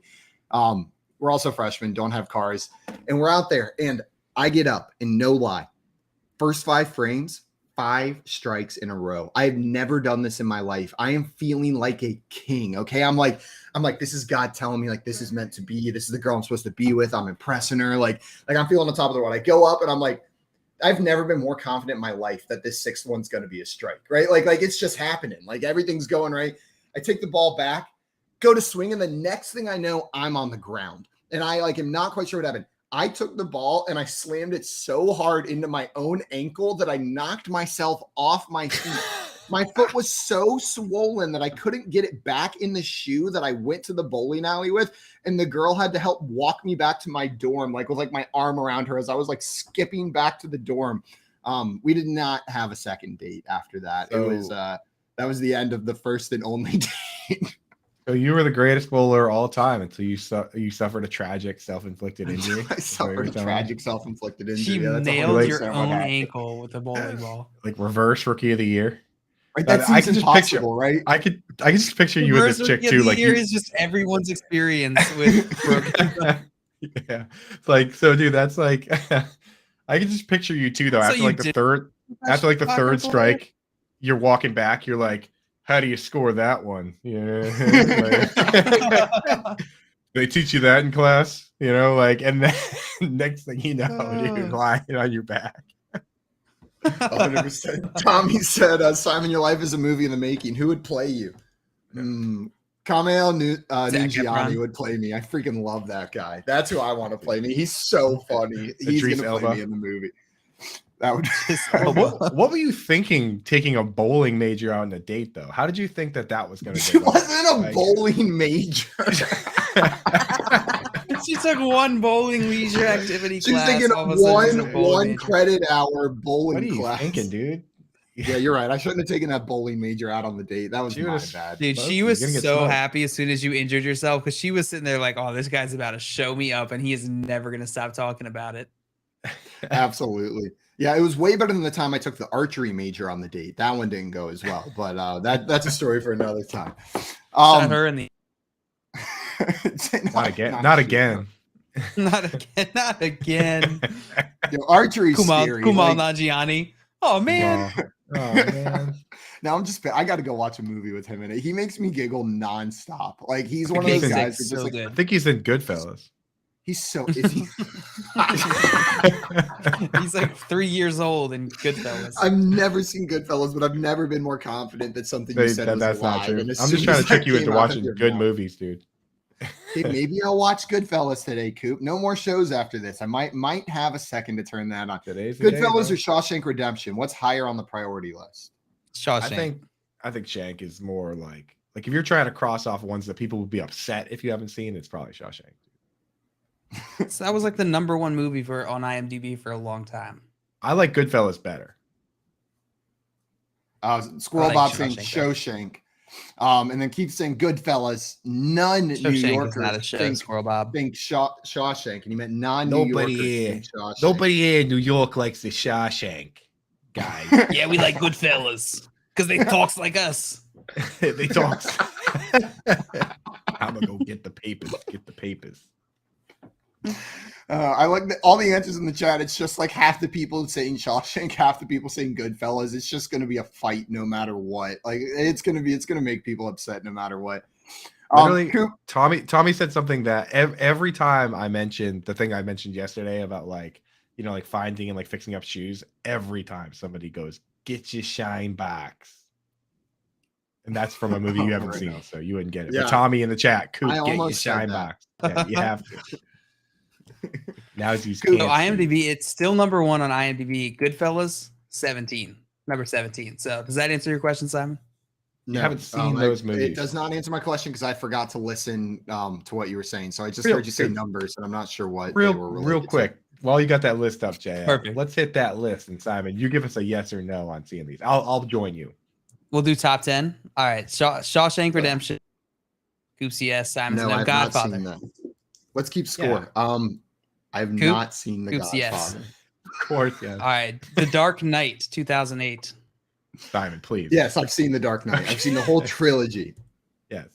We're also freshmen, don't have cars. And we're out there and I get up and no lie, first 5 frames, 5 strikes in a row. I've never done this in my life. I am feeling like a king. Okay. I'm like, this is God telling me this is meant to be. This is the girl I'm supposed to be with. I'm impressing her. Like I'm feeling on top of the world. I go up and I'm like, I've never been more confident in my life that this 6th one's going to be a strike, right? Like it's just happening. Like everything's going right. I take the ball back, go to swing. And the next thing I know, I'm on the ground and I am not quite sure what happened. I took the ball and I slammed it so hard into my own ankle that I knocked myself off my feet. My foot was so swollen that I couldn't get it back in the shoe that I went to the bowling alley with. And the girl had to help walk me back to my dorm, with my arm around her as I was skipping back to the dorm. We did not have a second date after that. So, it was, that was the end of the first and only date. So you were the greatest bowler all time until you suffered a tragic self-inflicted injury. I suffered a tragic self-inflicted injury. She Yeah, nailed your 100% what own happened. ankle with a bowling ball. Reverse rookie of the year. Right, that I seems can just impossible, right? I can just picture you with this chick too. Here is just everyone's experience with broken. Yeah, so dude, that's I can just picture you too though. So After you the did third, after the soccer third player? strike, you're walking back. You're like, how do you score that one? Yeah, they teach you that in class, and then next thing you know, you're lying on your back. 100%. Tommy said, Simon, your life is a movie in the making. Who would play you? Kamel Ninjiani would play me. I freaking love that guy. That's who I want to play me. He's so funny. He's going to play me in the movie. That would what were you thinking taking a bowling major out on a date though? How did you think that was going to She wasn't a bowling major. She took one bowling leisure activity She's class. taking all of a sudden she's a bowling one major. credit hour bowling What are you class. thinking, dude? Yeah, you're right. I shouldn't have taken that bowling major out on the date. That was my bad. Dude, Well, she you're was gonna get so smoked. happy as soon as you injured yourself because she was sitting there like, oh, this guy's about to show me up and he is never going to stop talking about it. Absolutely. Yeah, it was way better than the time I took the archery major on the date. That one didn't go as well, but that's a story for another time. Shot her in the Not again. Not again. not again. Archery's Kumail scary. Nanjiani. Oh man. Oh man. Now I got to go watch a movie with him in it. He makes me giggle nonstop. He's one of He's those guys who's so just good. I think he's in Goodfellas. he's so. Is he? He's 3 years old in Goodfellas. I've never seen Goodfellas, but I've never been more confident that something you said was That's a lie. not true. And as I'm soon just trying as to trick that you into came out of watching your good mouth- movies, dude. Hey, maybe I'll watch Goodfellas today, Coop. No more shows after this. I might have a second to turn that on. Today's the day, Goodfellas bro. or Shawshank Redemption? What's higher on the priority list? Shawshank. I think Shank is more like if you're trying to cross off ones that people would be upset if you haven't seen, it's probably Shawshank. So that was the number one movie on IMDb for a long time. I like Goodfellas better. Squirrel I like Bob saying Shawshank Shawshank. And then keep saying Goodfellas. None New Shawshank is Yorkers not a show, think Squirrel Bob. Shawshank, and he meant non-New Nobody Yorkers here. think Shawshank. Nobody here in New York likes the Shawshank guy. Yeah, we like Goodfellas because they talks like us. They talk. I'm gonna go get the papers. Get the papers. I like all the answers in the chat. It's just half the people saying Shawshank, half the people saying Goodfellas. It's just going to be a fight no matter what. It's going to make people upset no matter what. Literally, Coop, Tommy said something that every time I mentioned the thing I mentioned yesterday about finding and fixing up shoes, every time somebody goes, "Get your shine box." And that's from a movie you haven't seen, so you wouldn't get it. Yeah. But Tommy in the chat, Coop, I get your almost said shine that. box. Yeah, you have to. Now he's So IMDb, it's still number one on IMDb. Goodfellas, 17. Number 17. So does that answer your question, Simon? You haven't seen those movies. It does not answer my question because I forgot to listen to what you were saying. So I just Real- heard you say numbers, and I'm not sure what they Real, were real related to. quick. While you got that list up, Jay, Perfect. let's hit that list. And Simon, you give us a yes or no on seeing these. I'll join you. We'll do top 10. All right. Shawshank Redemption. Coops, yes. Simon's No, no. I've Godfather. not seen that. Let's keep score. I've Coop? not seen The Coops, Godfather. yes. Of course, yeah. All right. The Dark Knight, 2008. Simon, please. Yes, I've seen The Dark Knight. I've seen the whole trilogy. Yes.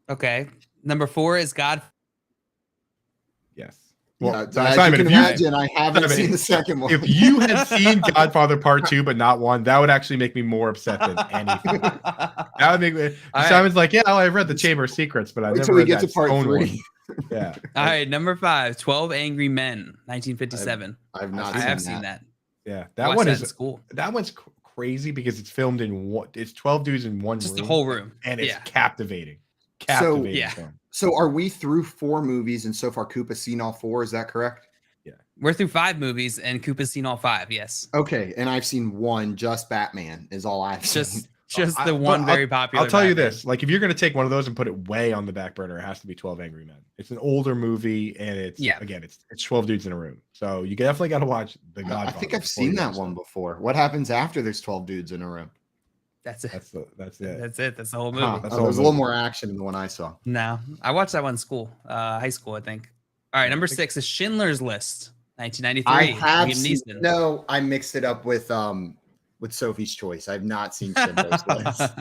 Okay. Number 4 is God. Yes. Well, Well, as Simon, you if can imagine, I haven't Simon, seen the second one. if you had seen Godfather Part 2 but not 1, that would actually make me more upset than anything. That would make me. All right. Simon's like, yeah, well, I've read the Chamber of Secrets, but I Wait never till we read get that to part Stone 3. one. Yeah. All right. Number 5, 12 Angry Men, 1957. I've not I seen have that. seen that. Yeah. I That watched one that is in school. that one's crazy because it's filmed in one. It's 12 dudes in one Just room. the whole room. and it's Yeah. captivating. Captivating. yeah. film. So are we through 4 movies, and so far Coop has seen all 4? Is that correct? We're through 5 movies, and Coop has seen all 5. Yes. Okay, and I've seen 1. Just Batman is all I've seen. Just the But one very popular. I'll tell you Batman. this: like, if you're going to take one of those and put it way on the back burner, it has to be 12 Angry Men. It's an older movie, and it's again, it's 12 dudes in a room. So you definitely got to watch The Godfather. I think I've before seen you that watch one it. before. What happens after there's 12 dudes in a room? That's it. That's it. That's it. That's the whole movie. Huh, That's there all was a little movie. more action in the one I saw. No, I watched that one in school, high school, I think. All right, number 6 is Schindler's List, 1993. I have Liam seen, Neeson. no, I mixed it up with Sophie's Choice. I've not seen Schindler's List.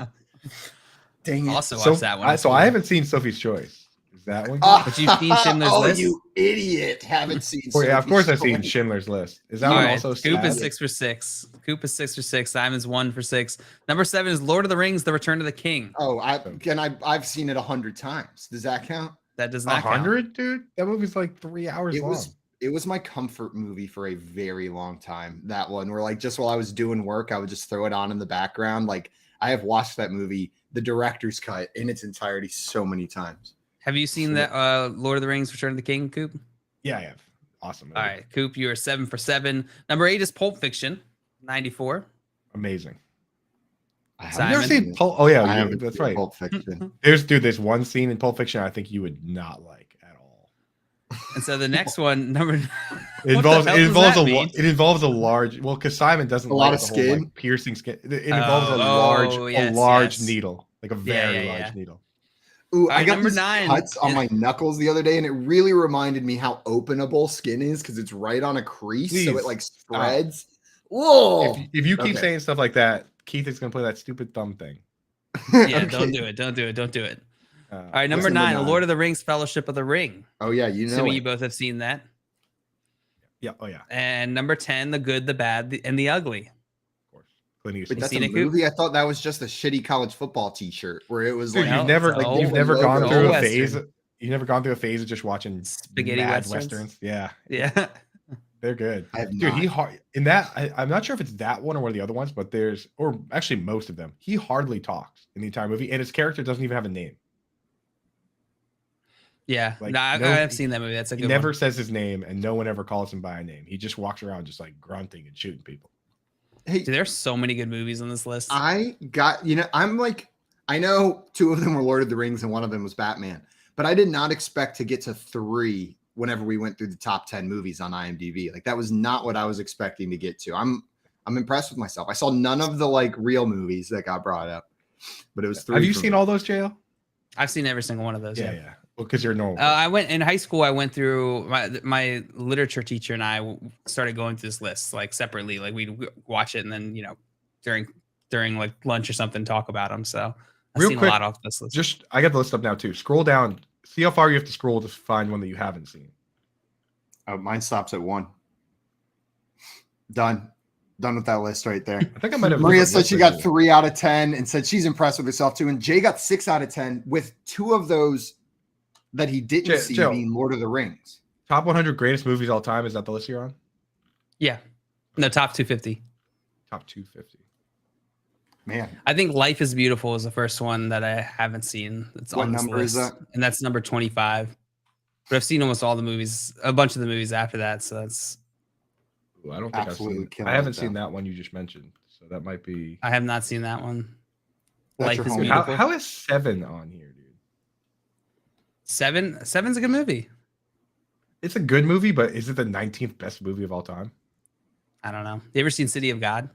Dang it. Also watched that one. So I haven't seen Sophie's Choice. Is that one? But you've seen Schindler's oh, List? you idiot! Haven't seen. Oh, yeah, of Sophie's course I've seen Choice. Schindler's List. Is that All one right, also Coop sad? is 6 for 6. Coop is 6 for 6. Simon's 1 for 6. Number 7 is Lord of the Rings: The Return of the King. Oh, I've seen it 100 times. Does that count? That does not count. 100, dude? That movie's like 3 hours long. It was my comfort movie for a very long time. That one, where like just while I was doing work, I would just throw it on in the background. Like I have watched that movie, the director's cut, in its entirety so many times. Have you seen that Lord of the Rings: Return of the King, Coop? Yeah, I have. Awesome. All right, Coop, you are 7 for 7. Number 8 is Pulp Fiction, 94. Amazing. I Simon? I've never seen Pulp. Oh, yeah, I haven't that's seen right. Pulp Fiction. There's one scene in Pulp Fiction I think you would not like at all. And so the next one, number It What the involves hell does that mean? it involves a large, well, because Simon doesn't A lot like of the whole, skin? like, piercing skin. It involves yes, a large yes. needle, like a Yeah, very yeah, large yeah. needle. Ooh, right, I got number these 9. cuts on my knuckles the other day, and it really reminded me how openable skin is because it's right on a crease, so Please. it like spreads. Whoa! If you keep Okay. saying stuff like that, Keith is gonna play that stupid thumb thing. Yeah, Okay. don't do it. Don't do it. Don't do it. Uh, All right, number What's number 9, 9? Lord of the Rings: Fellowship of the Ring. Oh yeah, you know Assuming it. you both have seen that. yeah. Oh yeah. And number 10, The Good, the Bad, and the Ugly. Of course. Clint Wait, Eastwood. that's seen a it, Coop? movie. I thought that was just a shitty college football T-shirt where it was Dude, like you've never it's you've old. never gone logo. through a Western. phase. You've never gone through a phase of just watching Spaghetti mad westerns? Yeah, Yeah. they're good. I have Dude, not. he hard in that. I'm not sure if it's that one or one of the other ones, but there's, or actually most of them. He hardly talks in the entire movie, and his character doesn't even have a name. Yeah. Like, no, I no- have seen that movie. That's a He good never one. says his name, and no one ever calls him by a name. He just walks around just like grunting and shooting people. Hey, Dude, there's so many good movies on this list. I got, I'm like, I know 2 of them were Lord of the Rings and 1 of them was Batman, but I did not expect to get to 3 whenever we went through the top 10 movies on IMDb. Like that was not what I was expecting to get to. I'm impressed with myself. I saw none of the like real movies that got brought up, but it was 3. Have you for seen me. all those, JL? I've seen every single one of those. Yeah, yeah. Well, because you're normal. I went in high school. I went through my literature teacher and I started going through this list like separately. Like we'd watch it and then during like lunch or something talk about them. So I've Real seen quick, a lot off this list. just I got the list up now too. Scroll down. See how far you have to scroll to find one that you haven't seen. Oh, mine stops at 1. Done with that list right there. I think I might have. Maria different said lists she than got you. 3 out of 10 and said she's impressed with herself too. And Jay got 6 out of 10 with 2 of those that he didn't see Joe. being Lord of the Rings. Top 100 greatest movies all time. Is that the list you're on? Yeah. No, top 250. Top 250. Man, I think Life is Beautiful is the first one that I haven't seen. It's What on this number is list, that? and that's number 25. But I've seen almost all the movies, a bunch of the movies after that. So that's Ooh, I don't think Absolutely I've seen. killing I haven't it, seen though. that one you just mentioned, so that might be. I have not seen that one. That's Life your is homework. Beautiful. How is 7 on here, dude? Seven's a good movie. It's a good movie, but is it the 19th best movie of all time? I don't know. You ever seen City of God?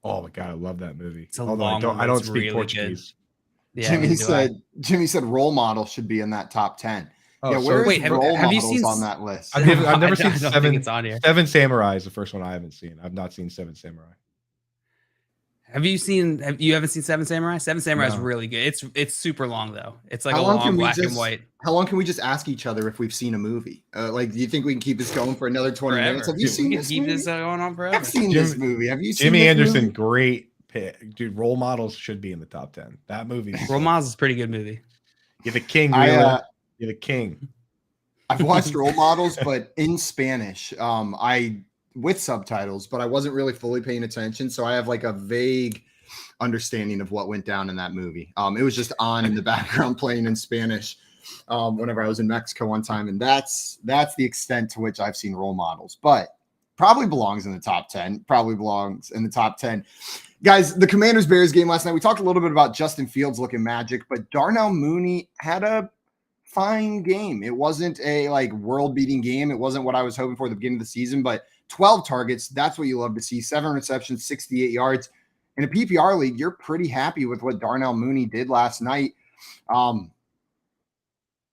Oh my god, I love that movie. It's a Although long one, I but don't it's speak really Portuguese. Yeah, Jimmy neither do I. said role model should be in that top 10. Oh, yeah, so- where is Wait, have role you models seen on that list? I've never I seen don't think Seven. it's on here. Seven Samurai is the first one I haven't seen. I've not seen Seven Samurai. You haven't seen Seven Samurai? Seven Samurai is No. really good. It's super long though. It's like How a long long can we black and just- white. How long can we just ask each other if we've seen a movie? Like, do you think we can keep this going for another 20 minutes? Forever. Have you seen We can this keep movie? this going on forever. I've seen this movie. Have you seen Jimmy this Anderson, movie? great pick, dude. Role models should be in the top 10. That movie. Role Models is a pretty good movie. You're the king. I, Wheeler. You're the king. I've watched Role Models, but in Spanish. I with subtitles, but I wasn't really fully paying attention, so I have like a vague understanding of what went down in that movie. It was just on in the background playing in Spanish whenever I was in Mexico one time, and that's the extent to which I've seen Role Models, but probably belongs in the top 10. Probably belongs in the top 10. Guys, the Commanders-Bears game last night, we talked a little bit about Justin Fields looking magic, but Darnell Mooney had a fine game. It wasn't a like world-beating game. It wasn't what I was hoping for at the beginning of the season, but 12 targets, that's what you love to see. 7 receptions, 68 yards. In a PPR league, you're pretty happy with what Darnell Mooney did last night.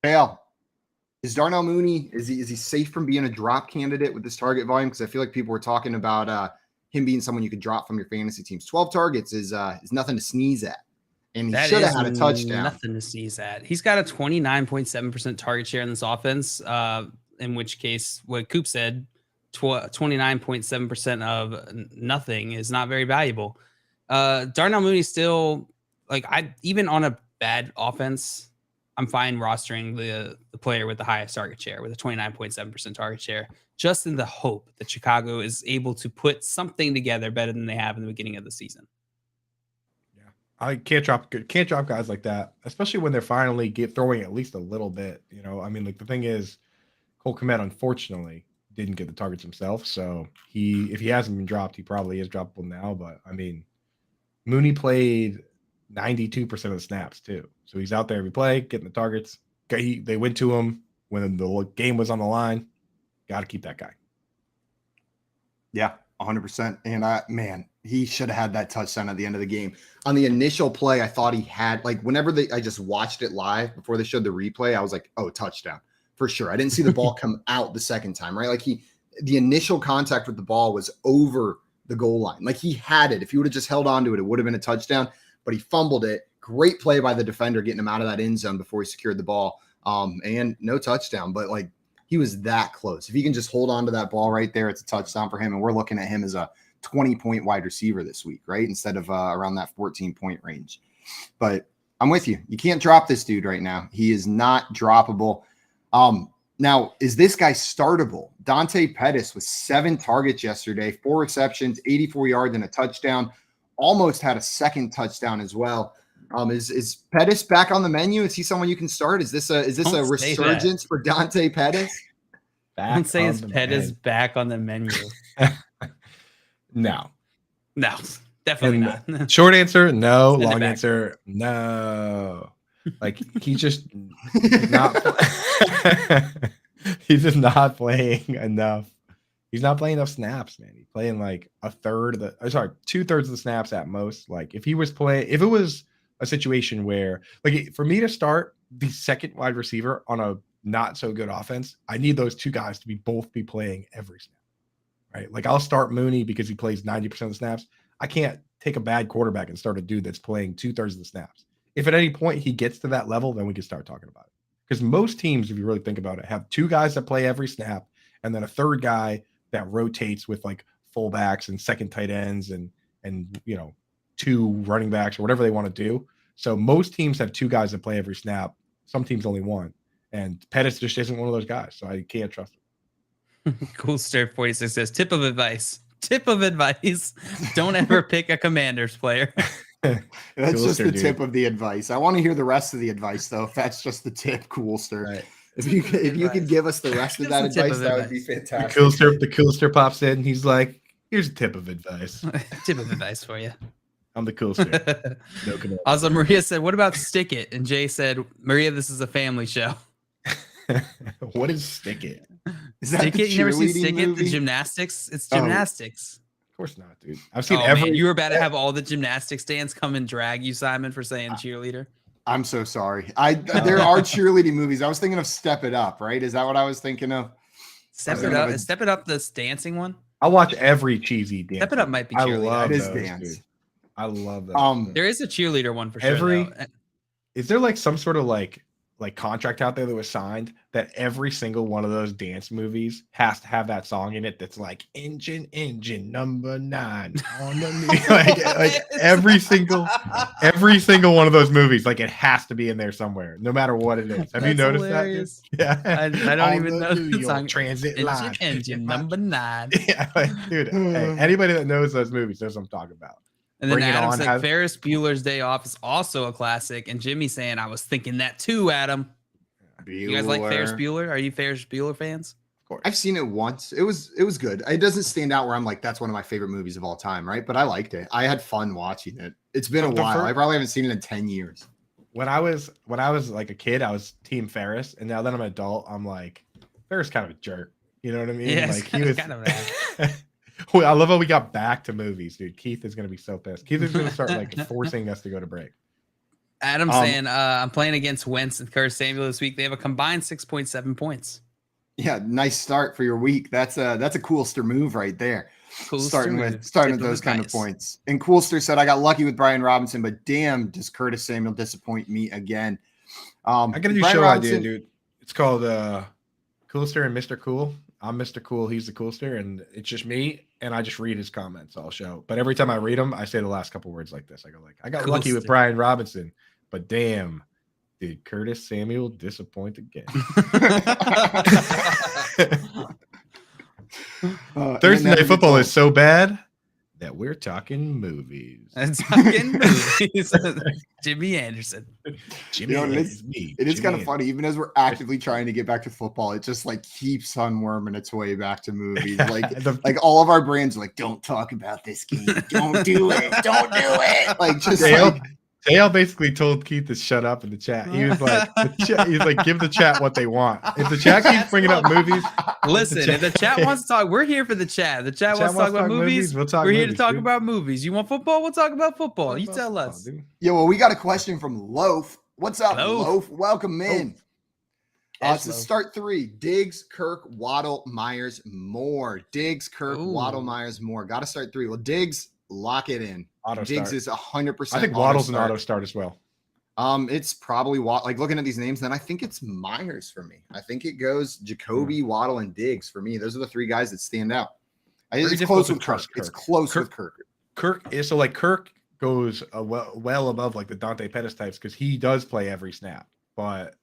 Dale, is Darnell Mooney, is he safe from being a drop candidate with this target volume? Because I feel like people were talking about him being someone you could drop from your fantasy teams. 12 targets is nothing to sneeze at. And he should have had a touchdown. Nothing to sneeze at. He's got a 29.7% target share in this offense, in which case, what Coop said, 29.7% of nothing is not very valuable. Darnell Mooney still, like, even on a bad offense, I'm fine rostering the player with the highest target share with a 29.7% target share, just in the hope that Chicago is able to put something together better than they have in the beginning of the season. Yeah, I can't drop guys like that, especially when they're finally throwing at least a little bit. You know, I mean, like the thing is, Cole Kmet unfortunately didn't get the targets himself, so if he hasn't been dropped, he probably is droppable now. But I mean, Mooney played 92% of the snaps too, so he's out there every play getting the targets. They went to him when the game was on the line. Got to keep that guy. Yeah, 100%. And man, he should have had that touchdown at the end of the game. On the initial play, I thought he had, like, whenever I just watched it live before they showed the replay, I was like, oh, touchdown for sure. I didn't see the ball come out the second time, right? Like the initial contact with the ball was over the goal line. Like he had it. If he would have just held on to it, it would have been a touchdown, but he fumbled it. Great play by the defender getting him out of that end zone before he secured the ball. And no touchdown, but like he was that close. If he can just hold on to that ball right there, it's a touchdown for him. And we're looking at him as a 20-point wide receiver this week, right? Instead of around that 14-point range. But I'm with you. You can't drop this dude right now. He is not droppable. Now, is this guy startable? Dante Pettis with 7 targets yesterday, 4 receptions, 84 yards, and a touchdown. Almost had a second touchdown as well. Is Pettis back on the menu? Is he someone you can start? Is this a resurgence for Dante Pettis? Don't say his Pettis back on the menu. No, definitely not. Short answer, no. Send it Long back. answer, no. Like he's just not. He's just not playing enough. He's not playing enough snaps, man. He's playing like 2/3 of the snaps at most. Like if it was a situation where, like, for me to start the second wide receiver on a not so good offense, I need those two guys to both be playing every snap, right? Like I'll start Mooney because he plays 90% of the snaps. I can't take a bad quarterback and start a dude that's playing 2/3 of the snaps. If at any point he gets to that level, then we can start talking about it. Because most teams, if you really think about it, have 2 guys that play every snap and then a third guy that rotates with like fullbacks and second tight ends and 2 running backs or whatever they want to do. So most teams have 2 guys that play every snap. Some teams only 1. And Pettis just isn't one of those guys. So I can't trust him. Cool Stir 46 says, tip of advice. Don't ever pick a Commanders player. That's just the tip of the advice. I want to hear the rest of the advice, though. If that's just the tip, Coolster. Right. If you could give us the rest of that Just a tip advice, of that would be advice. fantastic. The coolster pops in. He's like, "Here's a tip of advice. Tip of advice for you. I'm the coolster." No canola. Also, Maria said, "What about Stick It?" And Jay said, "Maria, this is a family show." What is Stick It? Is that Stick the It? You never seen cheerleading Stick It? movie? The gymnastics? It's Oh. gymnastics. Of course not, dude. I've seen Oh every. man, you were about to have all the gymnastics stands come and drag you, Simon, for saying cheerleader. I'm so sorry. There are cheerleading movies. I was thinking of Step It Up, right? Is that what I was thinking of? Step was It gonna Up. have a- Step It Up. This dancing one. I watch every cheesy dance. Step It Up might be I cheerleader. love It is those, dance. dude. I love that. There is a cheerleader one for sure. Every- though. Is there like some sort of like contract out there that was signed that every single one of those dance movies has to have that song in it that's like engine number 9 on the knee. like every single one of those movies, like it has to be in there somewhere, no matter what it is. Have you That's noticed hilarious. that? Yeah. I don't On even know New the York song. Transit line. Engine number 9. Yeah, like, dude. Hey, anybody that knows those movies knows what I'm talking about. And then Bring It Adam On said has- Ferris Bueller's Day Off is also a classic. And Jimmy saying, I was thinking that too, Adam. You guys like Ferris Bueller? Are you Ferris Bueller fans? I've seen it once. It was good. It doesn't stand out where I'm like, that's one of my favorite movies of all time, right? But I liked it. I had fun watching it. It's been a while. I probably haven't seen it in 10 years. When I was like a kid, I was Team Ferris, and now that I'm an adult, I'm like, Ferris kind of a jerk. You know what I mean? Yeah, like he was kind of bad. Well, I love how we got back to movies, dude. Keith is gonna be so pissed. Keith is gonna start like forcing us to go to break. Adam saying, I'm playing against Wentz and Curtis Samuel this week. They have a combined 6.7 points. Yeah, nice start for your week. That's a coolster move right there. Coolster starting move. with Tip of those kind of advice. points. And Coolster said, I got lucky with Brian Robinson, but damn, does Curtis Samuel disappoint me again? I got a new Brian show Robinson- idea, dude. It's called Coolster and Mr. Cool. I'm Mr. Cool. He's the Coolster, and it's just me, and I just read his comments all show. But every time I read them, I say the last couple words like this. I go like, I got lucky with Coolster. Brian Robinson, but damn, did Curtis Samuel disappoint again? Thursday Night Football is so bad that we're talking movies. And talking movies. Jimmy Anderson. Jimmy, You know, it is me. It is kind of Jimmy. funny, even as we're actively trying to get back to football, it just like keeps on worming its way back to movies. Like all of our brands are like, don't talk about this game. Don't do it. Don't do it. Like just Dale, Dale basically told Keith to shut up in the chat. He was like, he's like, give the chat what they want. If the chat keeps bringing up movies, Listen, if the chat wants to talk, we're here for the chat. If the chat wants to talk about movies. we'll talk We're here to movies, talk dude. about movies. You want football? We'll talk about football. You tell Oh, us. dude. Yeah, well, we got a question from Loaf. What's up, Loaf? Loaf? Welcome in. It's a Loaf. start 3. Diggs, Kirk, Waddle, Myers, Moore. Diggs, Kirk, Ooh. Waddle, Myers, Moore. Got to start 3. Well, Diggs, lock it in. Auto Diggs start. is 100%. I think Waddle's an auto start as well. It's probably like looking at these names, then I think it's Myers for me. I think it goes Jacoby, Waddle, and Diggs for me. Those are the 3 guys that stand out. It's difficult close to with Kirk. trust It's Kirk. close Kirk- with Kirk. Kirk is so like Kirk goes well above like the Dante Pettis types because he does play every snap, but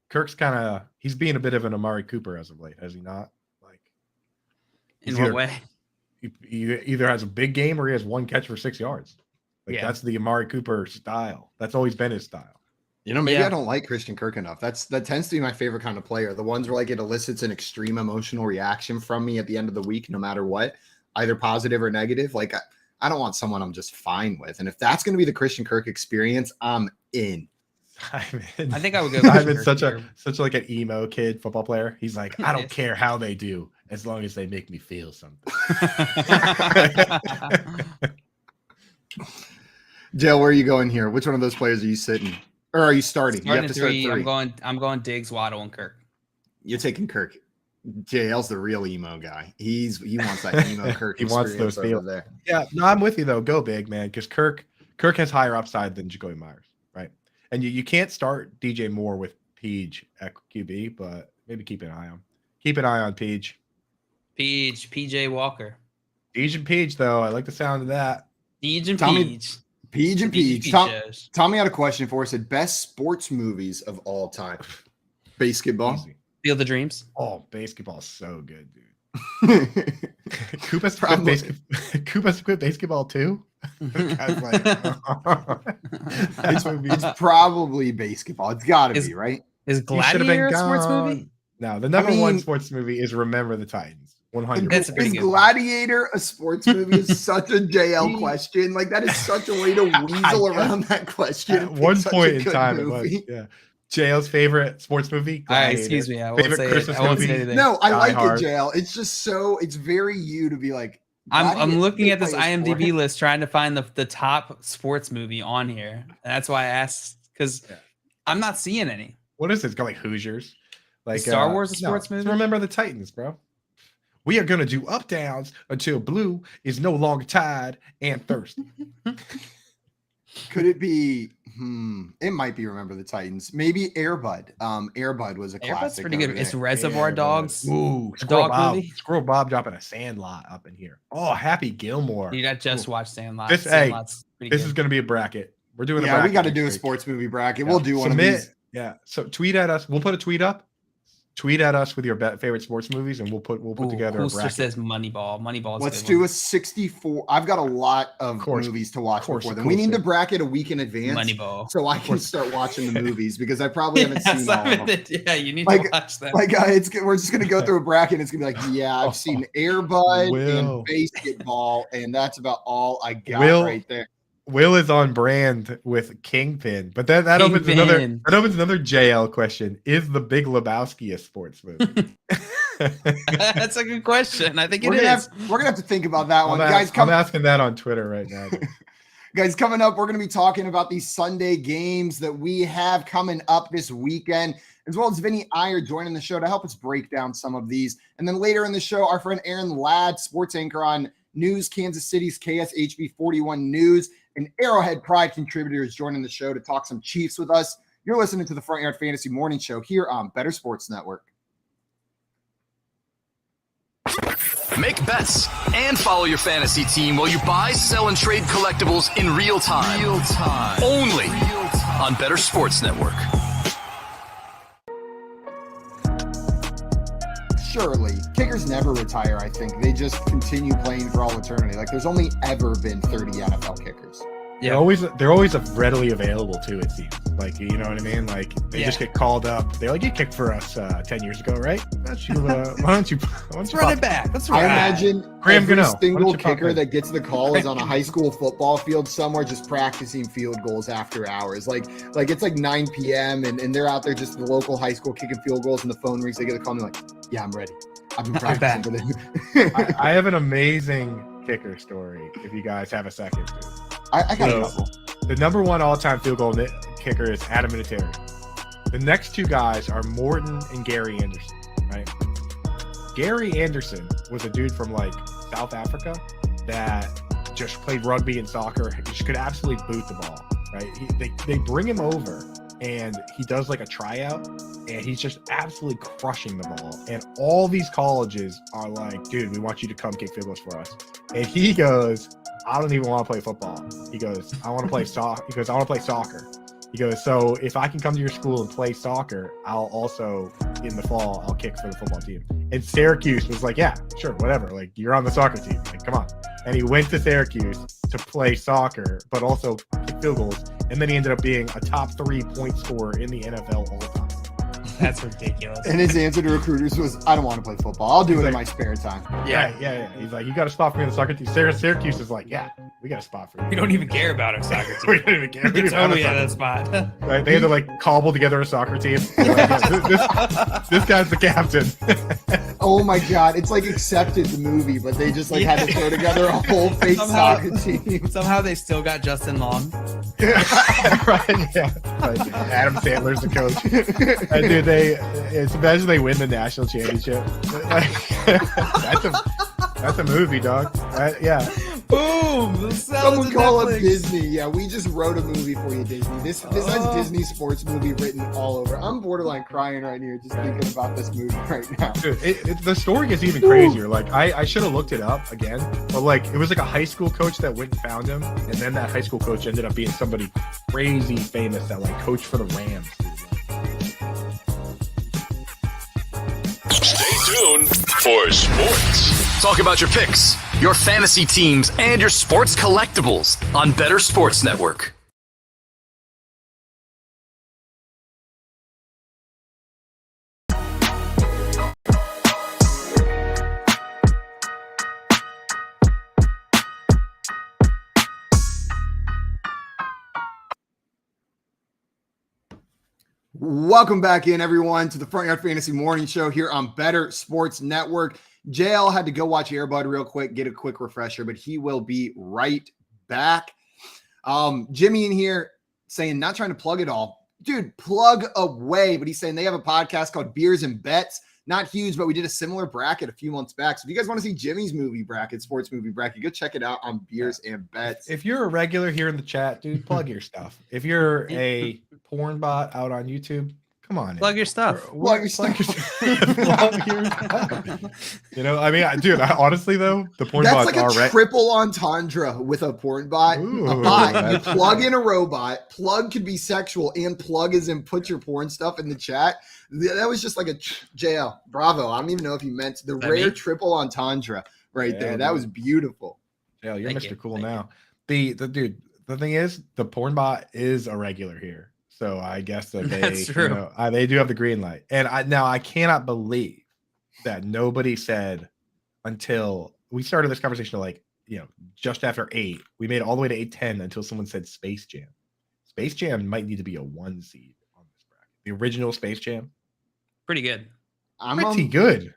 Kirk's kind of he's being a bit of an Amari Cooper as of late, has he not? Like In he's what either- way? he either has a big game or he has 1 catch for 6 yards. Like Yeah. that's the Amari Cooper style. That's always been his style. You know, maybe Yeah. I don't like Christian Kirk enough. That tends to be my favorite kind of player. The ones where like it elicits an extreme emotional reaction from me at the end of the week, no matter what, either positive or negative. Like I don't want someone I'm just fine with. And if that's going to be the Christian Kirk experience, I'm in. I think I would go. Simon's Kirk such like an emo kid football player. He's like, I don't Yes. care how they do, as long as they make me feel something. Jill, where are you going here? Which one of those players are you sitting? Or are you starting? You Starting have at to start 3. 3. I'm going Diggs, Waddle, and Kirk. You're taking Kirk. JL's the real emo guy. He wants that emo Kirk. He wants experience those over feels. there. Yeah, no, I'm with you though. Go big, man, because Kirk has higher upside than Jacoby Myers, right? And you can't start DJ Moore with Peach at QB, but maybe keep an eye on Peach. PJ Walker. Peach and Peach, though, I like the sound of that. Peach and Tommy- Peach. Peach and Peach Peach. shows. Tommy had a question for us. Said best sports movies of all time. Basketball. Easy. Field of Dreams. Oh, basketball's so good, dude. It's Koopa's quit basketball too. Guy's like, probably basketball. It's got to Is- be, right? Is You should have been Gladiator a sports gone. movie? No, the number one mean- sports movie is Remember the Titans. 100. That's a pretty Is good one. Gladiator a sports movie? Is such a JL He- question. Like that is such a way to weasel around that question. At and pick one such a point in good time, it was. movie. Yeah. JL's favorite sports movie. All right, Gladiator. excuse me. I won't Favorite say it. Christmas I won't say movie? anything. No, I Die like Hard. it, JL. It's just so it's very you to be like. I'm Gladiator looking at this play a sport. IMDb list trying to find the top sports movie on here. And that's why I asked because Yeah. I'm not seeing any. What is it? It's got like Hoosiers. Like Star Wars a no, sports it's movie? Remember the Titans, bro. We are gonna do up downs until blue is no longer tired and thirsty. Could it be? It might be Remember the Titans. Maybe Air Bud. Air Bud was a Airbud's classic. pretty good. over It's there. Reservoir Air Bud. Dogs. Ooh, A Squirrel dog Bob. movie? Squirrel Bob dropping a Sandlot up in here. Oh, Happy Gilmore. Dude, I just watched Sandlot. This- hey, Sandlot's pretty This good. is gonna be a bracket. We're doing a Yeah, bracket. we got to next do a week. sports movie bracket. Yeah. We'll do one Submit. of these. Yeah. So tweet at us. We'll put a tweet up. Tweet at us with your favorite sports movies, and we'll put together a Coolster bracket. says Moneyball. Moneyball's Let's a do good a 64. I've got a lot of course. movies to watch Course, before of then. We course, need to yeah. bracket a week in one. advance Moneyball. so I can start watching the movies because I probably haven't Yes, seen all of them. yeah, you need Like- to watch that. Like we're just gonna go through a bracket. And it's gonna be like, yeah, I've seen Air Bud Will. and basketball, and that's about all I got Will. right there. Will is on brand with Kingpin, but that opens Kingpin. another JL question. Is The Big Lebowski a sports movie? That's a good question. I think We're it is. gonna have to think about that one, guys. I'm asking that on Twitter right now. Guys, coming up, we're going to be talking about these Sunday games that we have coming up this weekend, as well as Vinny Iyer joining the show to help us break down some of these. And then later in the show, our friend Aaron Ladd, sports anchor on News Kansas City's KSHB 41 News, and Arrowhead Pride contributor is joining the show to talk some Chiefs with us. You're listening to the Front Yard Fantasy Morning Show here on Better Sports Network. Make bets and follow your fantasy team while you buy, sell, and trade collectibles in real time. Only on Better Sports Network. Surely, kickers never retire, I think. They just continue playing for all eternity. Like, there's only ever been 30 NFL kickers. They're always readily available too. It seems like, you know what I mean. Like they just get called up. They're like, you kicked for us 10 years ago, right? Why don't you Let's run it back. Let's run I it back. imagine Graham every Gano, why don't single you pop kicker in? that gets the call is on a high school football field somewhere just practicing field goals after hours. Like it's like 9 p.m. and they're out there just at the local high school kicking field goals, and the phone rings. They get a call and they're like, yeah, I'm ready. I've been practicing for this. I have an amazing kicker story. If you guys have a second. I got a So, couple. The number one all-time field goal kicker is Adam Vinatieri. The next two guys are Morton and Gary Anderson, right? Gary Anderson was a dude from like South Africa that just played rugby and soccer. He just could absolutely boot the ball, right? They bring him over and he does like a tryout and he's just absolutely crushing the ball. And all these colleges are like, dude, we want you to come kick field goals for us. And he goes, I don't even want to play football. He goes, I want to play soccer. He goes, I want to play soccer. He goes, so if I can come to your school and play soccer, I'll also, in the fall, I'll kick for the football team. And Syracuse was like, yeah, sure, whatever. Like, you're on the soccer team. Like, come on. And he went to Syracuse to play soccer, but also kick field goals. And then he ended up being a top 3 point scorer in the NFL all the time. That's ridiculous. And his answer to recruiters was, I don't want to play football. I'll do it in my spare time. Yeah. He's like, you got a spot for me on the soccer team. Syracuse is like, yeah, we got a spot for you. We don't even care about our soccer We team. don't even care. We We don't have a totally at soccer that spot. Right? They had to like cobble together a soccer team. They're like, yeah, this guy's the captain. Oh my God. It's like Accepted, the movie, but they just like had to throw together a whole fake Somehow- soccer team. Somehow they still got Justin Long. Right? Yeah. Like, Adam Sandler's the coach. And dude, imagine they win the national championship. That's a movie, dog. Yeah. Boom! Someone call up Disney. Yeah, we just wrote a movie for you, Disney. This has Disney sports movie written all over. I'm borderline crying right here just thinking about this movie right now. Dude, the story is even crazier. Like I should have looked it up again, but like it was like a high school coach that went and found him, and then that high school coach ended up being somebody crazy famous that like coached for the Rams. Stay tuned for sports. Talk about your picks, your fantasy teams, and your sports collectibles on Better Sports Network. Welcome back in, everyone, to the Front Yard Fantasy Morning Show here on Bettor Sports Network. JL had to go watch Airbud real quick, get a quick refresher, but he will be right back. Jimmy in here saying, not trying to plug it all. Dude, plug away. But he's saying they have a podcast called Beers and Bets. Not huge, but we did a similar bracket a few months back. So if you guys want to see Jimmy's movie bracket, sports movie bracket, go check it out on Beers and Bets. If you're a regular here in the chat, dude, plug your stuff. If you're a porn bot out on YouTube, come on. Plug your stuff. Plug your stuff. Plug your stuff. You know, I mean, dude, honestly, though, the porn That's bots like are a triple entendre with a porn bot. Ooh, a bot. You that's- plug in a robot. Plug could be sexual, and plug is in put your porn stuff in the chat. That was just like a JL. Bravo. I don't even know if you meant the rare triple entendre right there. That was beautiful. Yeah, you're Thank Mr. you. Cool Thank now. The dude, the thing is, the porn bot is a regular here. So I guess that That's true. You know, they do have the green light. And I cannot believe that nobody said until we started this conversation like, you know, just after 8. We made it all the way to 8:10 until someone said Space Jam. Space Jam might need to be a 1 seed on this bracket. The original Space Jam. Pretty good. I'm Pretty good.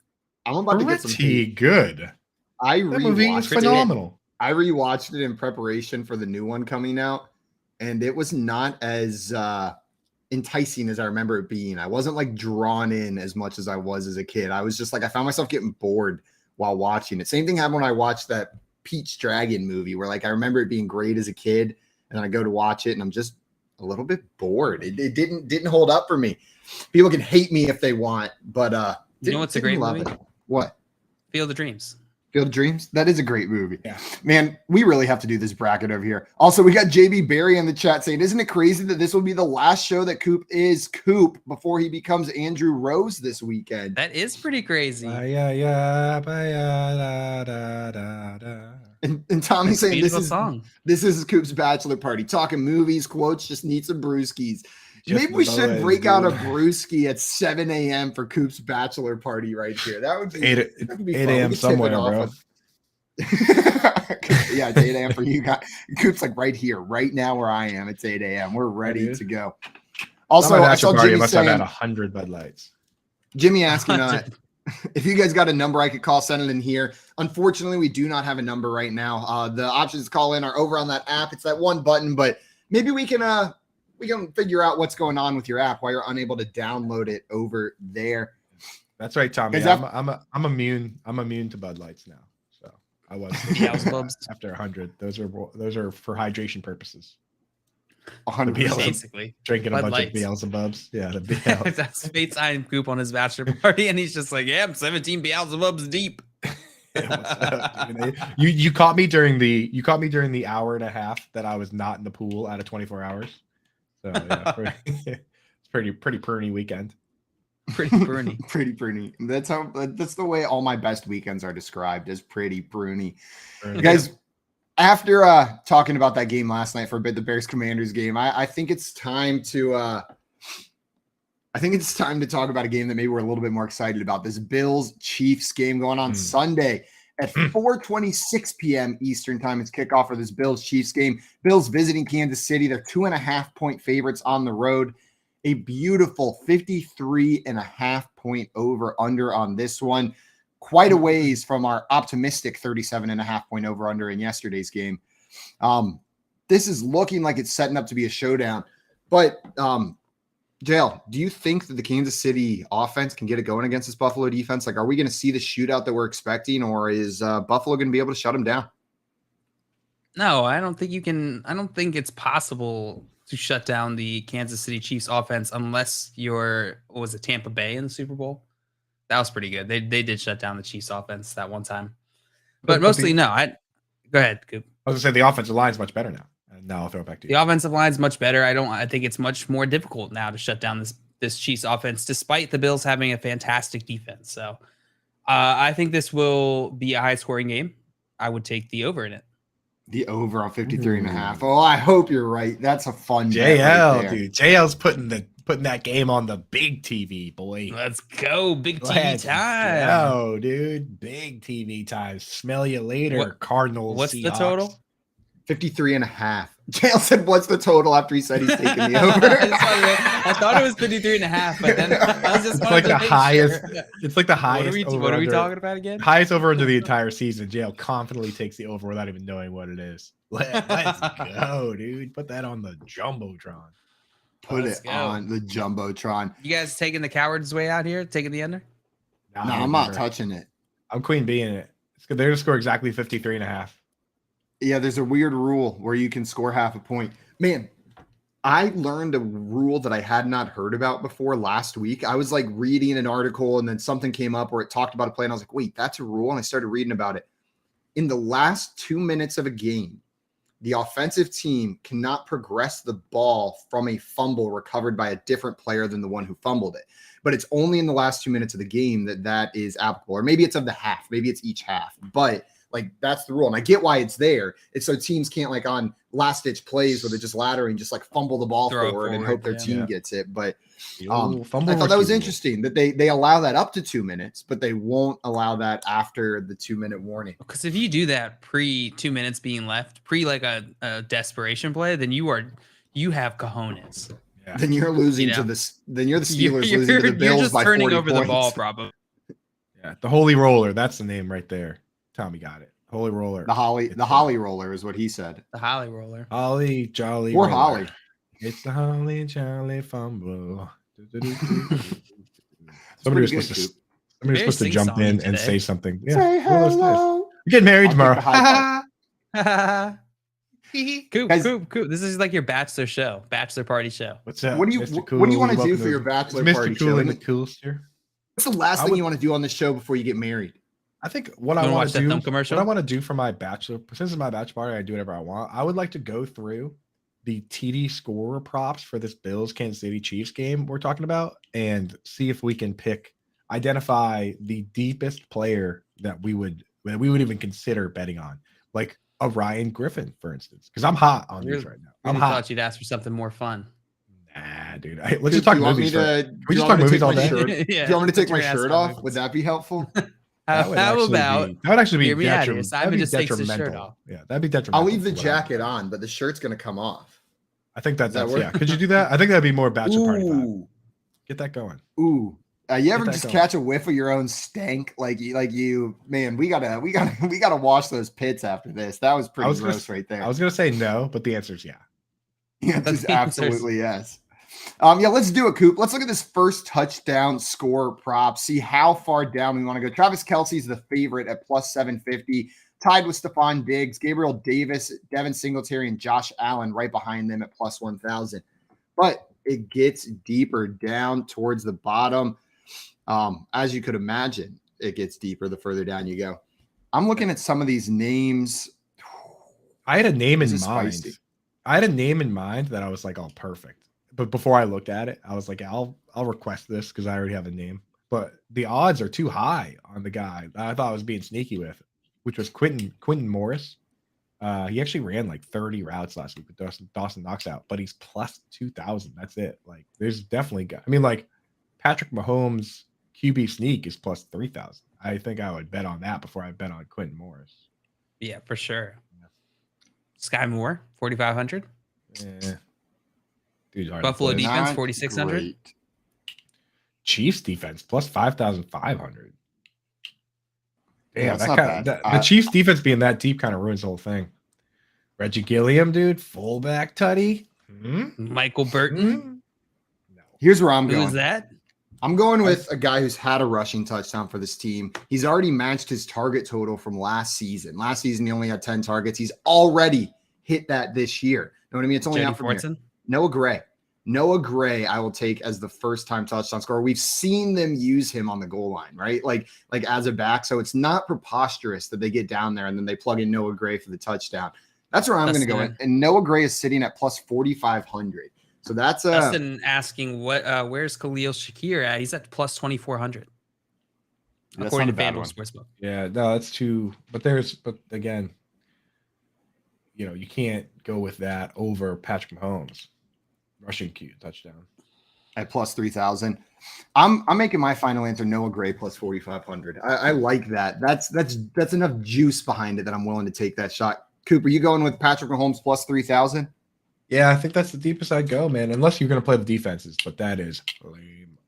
I'm about to get some Pretty hate. good. I That movie is rewatched it. phenomenal. I rewatched it in preparation for the new one coming out, and it was not as enticing as I remember it being. I wasn't like drawn in as much as I was as a kid. I was just like, I found myself getting bored while watching it. Same thing happened when I watched that Peach Dragon movie, where like I remember it being great as a kid, and I go to watch it, and I'm just a little bit bored. It didn't hold up for me. People can hate me if they want, but You know what's a great love movie? it. What? Field of Dreams. Field of Dreams? That is a great movie. Yeah. Man, we really have to do this bracket over here. Also, we got JB Barry in the chat saying, isn't it crazy that this will be the last show that Coop is Coop before he becomes Andrew Rose this weekend? That is pretty crazy. And Tommy's saying Beautiful this is Coop's bachelor party. Talking movies, quotes, just need some brewskis. Just Maybe we the should boys, break out a dude. brewski at 7 a.m. for Coop's bachelor party right here. That would be 8 that would be 8 fun. We a.m. could tip it somewhere, off bro. with- yeah, it's 8 a.m. for you guys. Coop's like right here, right now where I am. It's 8 a.m. We're ready dude. to go. Also, I saw party Jimmy must have had saying, 100 Bud Lights. Jimmy asking if you guys got a number I could call, send it in here. Unfortunately, we do not have a number right now. The options to call in are over on that app. It's that one button, but maybe we can figure out what's going on with your app while you're unable to download it over there. That's right, Tommy. Is I'm immune. I'm immune to Bud Lights now. So I was Beelzebubs. after 100. Those are for hydration purposes. 100%. Basically. Drinking Bud a bunch Lights. of Beelzebubs. Yeah, the Beelzebubs. That's Fate's Iron Coop on his bachelor party, and he's just like, yeah, I'm 17 Beelzebubs deep. What's up, dude? You caught me during the hour and a half that I was not in the pool out of 24 hours. So yeah, it's pretty pruny weekend. Pretty pruny. Pretty pruny. That's the way all my best weekends are described, as pretty pruny. You guys, after talking about that game last night for a bit, the Bears Commanders game, I think it's time to talk about a game that maybe we're a little bit more excited about. This Bills Chiefs game going on Sunday at 4:26 p.m. Eastern time. It's kickoff for this Bills Chiefs game. Bills visiting Kansas City. They're 2.5-point favorites on the road. A beautiful 53.5 point over under on this one. Quite a ways from our optimistic 37.5 point over under in yesterday's game. This is looking like it's setting up to be a showdown. But JL, do you think that the Kansas City offense can get it going against this Buffalo defense? Like, are we going to see the shootout that we're expecting, or is Buffalo going to be able to shut them down? No, I don't think you can. I don't think it's possible to shut down the Kansas City Chiefs offense unless you're, what was it, Tampa Bay in the Super Bowl? That was pretty good. They did shut down the Chiefs offense that one time. But mostly, no. Go ahead, Coop. I was gonna say the offensive line is much better now. And now I'll throw it back to you. The offensive line is much better. I think it's much more difficult now to shut down this Chiefs offense, despite the Bills having a fantastic defense. So I think this will be a high scoring game. I would take the over in it. The over on 53.5. Oh, I hope you're right. That's a fun bet JL, right there. dude. JL's putting that game on the big TV, boy. Let's go. Big TV Let's time. go, dude. Big TV time. Smell you later, Cardinals. What's Seahawks. the total? 53.5. Jail said, what's the total after he said he's taking the over? I thought it was 53.5, but then I was just It's like the highest. It's like the What highest. are we talking about again? Highest over under the entire season. Jail confidently takes the over without even knowing what it is. Let's go, dude. Put that on the jumbotron. Put Let's it go. on the Jumbotron. You guys taking the coward's way out here? Taking the under? No, I'm not touching it. I'm queen bee in it. They're going to score exactly 53.5. Yeah, there's a weird rule where you can score half a point. Man, I learned a rule that I had not heard about before last week. I was like reading an article and then something came up where it talked about a play and I was like, wait, that's a rule. And I started reading about it. In the last 2 minutes of a game, the offensive team cannot progress the ball from a fumble recovered by a different player than the one who fumbled it. But it's only in the last 2 minutes of the game that is applicable. Or maybe it's of the half. Maybe it's each half. But like that's the rule. And I get why it's there. It's so teams can't like on last ditch plays where they're just laddering, just like fumble the ball forward and hope their team gets it. But I thought that was interesting that they allow that up to 2 minutes, but they won't allow that after the 2 minute warning. Because if you do that pre 2 minutes being left, pre like a desperation play, then you have cojones. Yeah. Then you're losing to this. Then you're the Steelers losing to the Bills you're just by turning 40 over points. the ball, probably. Yeah, the Holy Roller. That's the name right there. Tommy got it. Holy Roller. The Holly Roller is what he said. The Holly Roller. Holly Jolly. Or Roller. Holly. It's the Holly Jolly Fumble. Somebody pretty was good, supposed to, Coop. somebody was supposed to jump in and say something. Yeah. Say What was this? hello. We're getting married I'll tomorrow. take the Coop, Guys- Coop. This is like your bachelor party show. What's up? What do you Mr. what do you Cool? want to do Welcome for your bachelor It's party Mr. Cool show? and the Coolster. What's the last thing you want to do on the show before you get married? I think what You I wanna want watch to that do, thumb commercial? what I want to do for my bachelor, since it's my bachelor party, I do whatever I want. I would like to go through the TD scorer props for this Bills Kansas City Chiefs game we're talking about, and see if we can identify the deepest player that we would even consider betting on, like a Ryan Griffin, for instance. Because I'm hot on these right now. I'm I hot. thought you'd ask for something more fun. Nah, dude. Let's just talk Do you want me movies. to? We do just you want talk me to movies take all my day. shirt? Yeah, Do you want me to take my put your ass shirt on off? it. Would that be helpful? That would How actually about be, that would actually be hear me out here? detrimental. Simon That'd be just takes his shirt detrimental. off. Yeah, that'd be detrimental. I'll leave the to what I'm jacket doing. on, but the shirt's gonna come off. I think that's Does that yeah. work? Could you do that? I think that'd be more bachelor party vibe. Ooh, Get that going. ooh. You ever that just going. catch a whiff of your own stank? Like you, man. We gotta wash those pits after this. That was pretty was gonna gross right there. I was gonna say no, but the answer is yeah. Yeah, That's just the answer. absolutely yes. Yeah, let's do it, Coop. Let's look at this first touchdown score prop. See how far down we want to go. Travis Kelce's the favorite at plus 750, tied with Stephon Diggs, Gabriel Davis, Devon Singletary, and Josh Allen right behind them at plus 1,000. But it gets deeper down towards the bottom. As you could imagine, it gets deeper the further down you go. I'm looking at some of these names. I had a name in This is mind. spicy. I had a name in mind that I was like, oh, perfect. But before I looked at it, I was like, I'll request this because I already have a name. But the odds are too high on the guy that I thought I was being sneaky with, which was Quentin Morris. He actually ran like 30 routes last week with Dawson Knox out, but he's plus 2,000. That's it. Like, there's definitely I mean, like Patrick Mahomes QB sneak is plus 3,000. I think I would bet on that before I bet on Quentin Morris. Yeah, for sure. Sky Moore, 4,500. Yeah. Dude's hard to Buffalo play. defense, Not 4,600. great. Chiefs defense plus 5,500. Yeah, Yeah, that's not bad. the Chiefs defense being that deep kind of ruins the whole thing. Reggie Gilliam, dude, fullback tutty. Michael Burton. No. Here's where I'm Who going. is that? I'm going with a guy who's had a rushing touchdown for this team. He's already matched his target total from last season. Last season, he only had 10 targets. He's already hit that this year. Know what I mean? It's only Jenny out from here. Fortson? Noah Gray. Noah Gray, I will take as the first-time touchdown scorer. We've seen them use him on the goal line, right? Like as a back. So it's not preposterous that they get down there and then they plug in Noah Gray for the touchdown. That's where I'm going to go. Dustin. And Noah Gray is sitting at plus 4,500. So that's Dustin asking where's Khalil Shakir at? He's at plus 2,400. That's According to not a bad FanDuel one. Sportsbook. Yeah, no, that's too. But again, you can't go with that over Patrick Mahomes rushing touchdown. At plus 3,000. I'm making my final answer Noah Gray plus 4,500. I like that. That's enough juice behind it that I'm willing to take that shot. Cooper, you going with Patrick Mahomes plus 3,000? Yeah, I think that's the deepest I'd go, man. Unless you're going to play the defenses, but that is lame.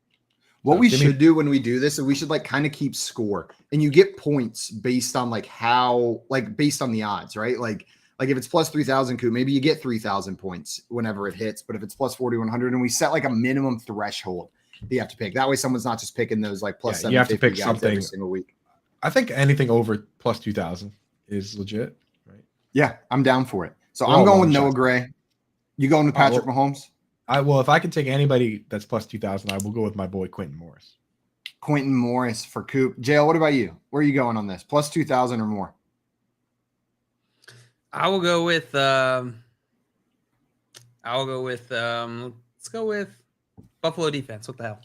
What So we give me- should do when we do this is we should like kind of keep score, and you get points based on like how, like based on the odds, right? Like if it's plus 3,000, Coop, maybe you get 3,000 points whenever it hits. But if it's plus 4,100, and we set like a minimum threshold that you have to pick, that way someone's not just picking those like plus Yeah, you have to 750 pick guys every something. single week. I think anything over plus 2,000 is legit, right? Yeah, I'm down for it. So We're I'm all going with long Noah shots. Gray. You going with Oh, Patrick well- Mahomes? Well, if I can take anybody that's plus 2,000, I will go with my boy Quentin Morris. Quentin Morris for Coop. JL, what about you? Where are you going on this? Plus 2,000 or more? I will go with let's go with Buffalo defense. What the hell?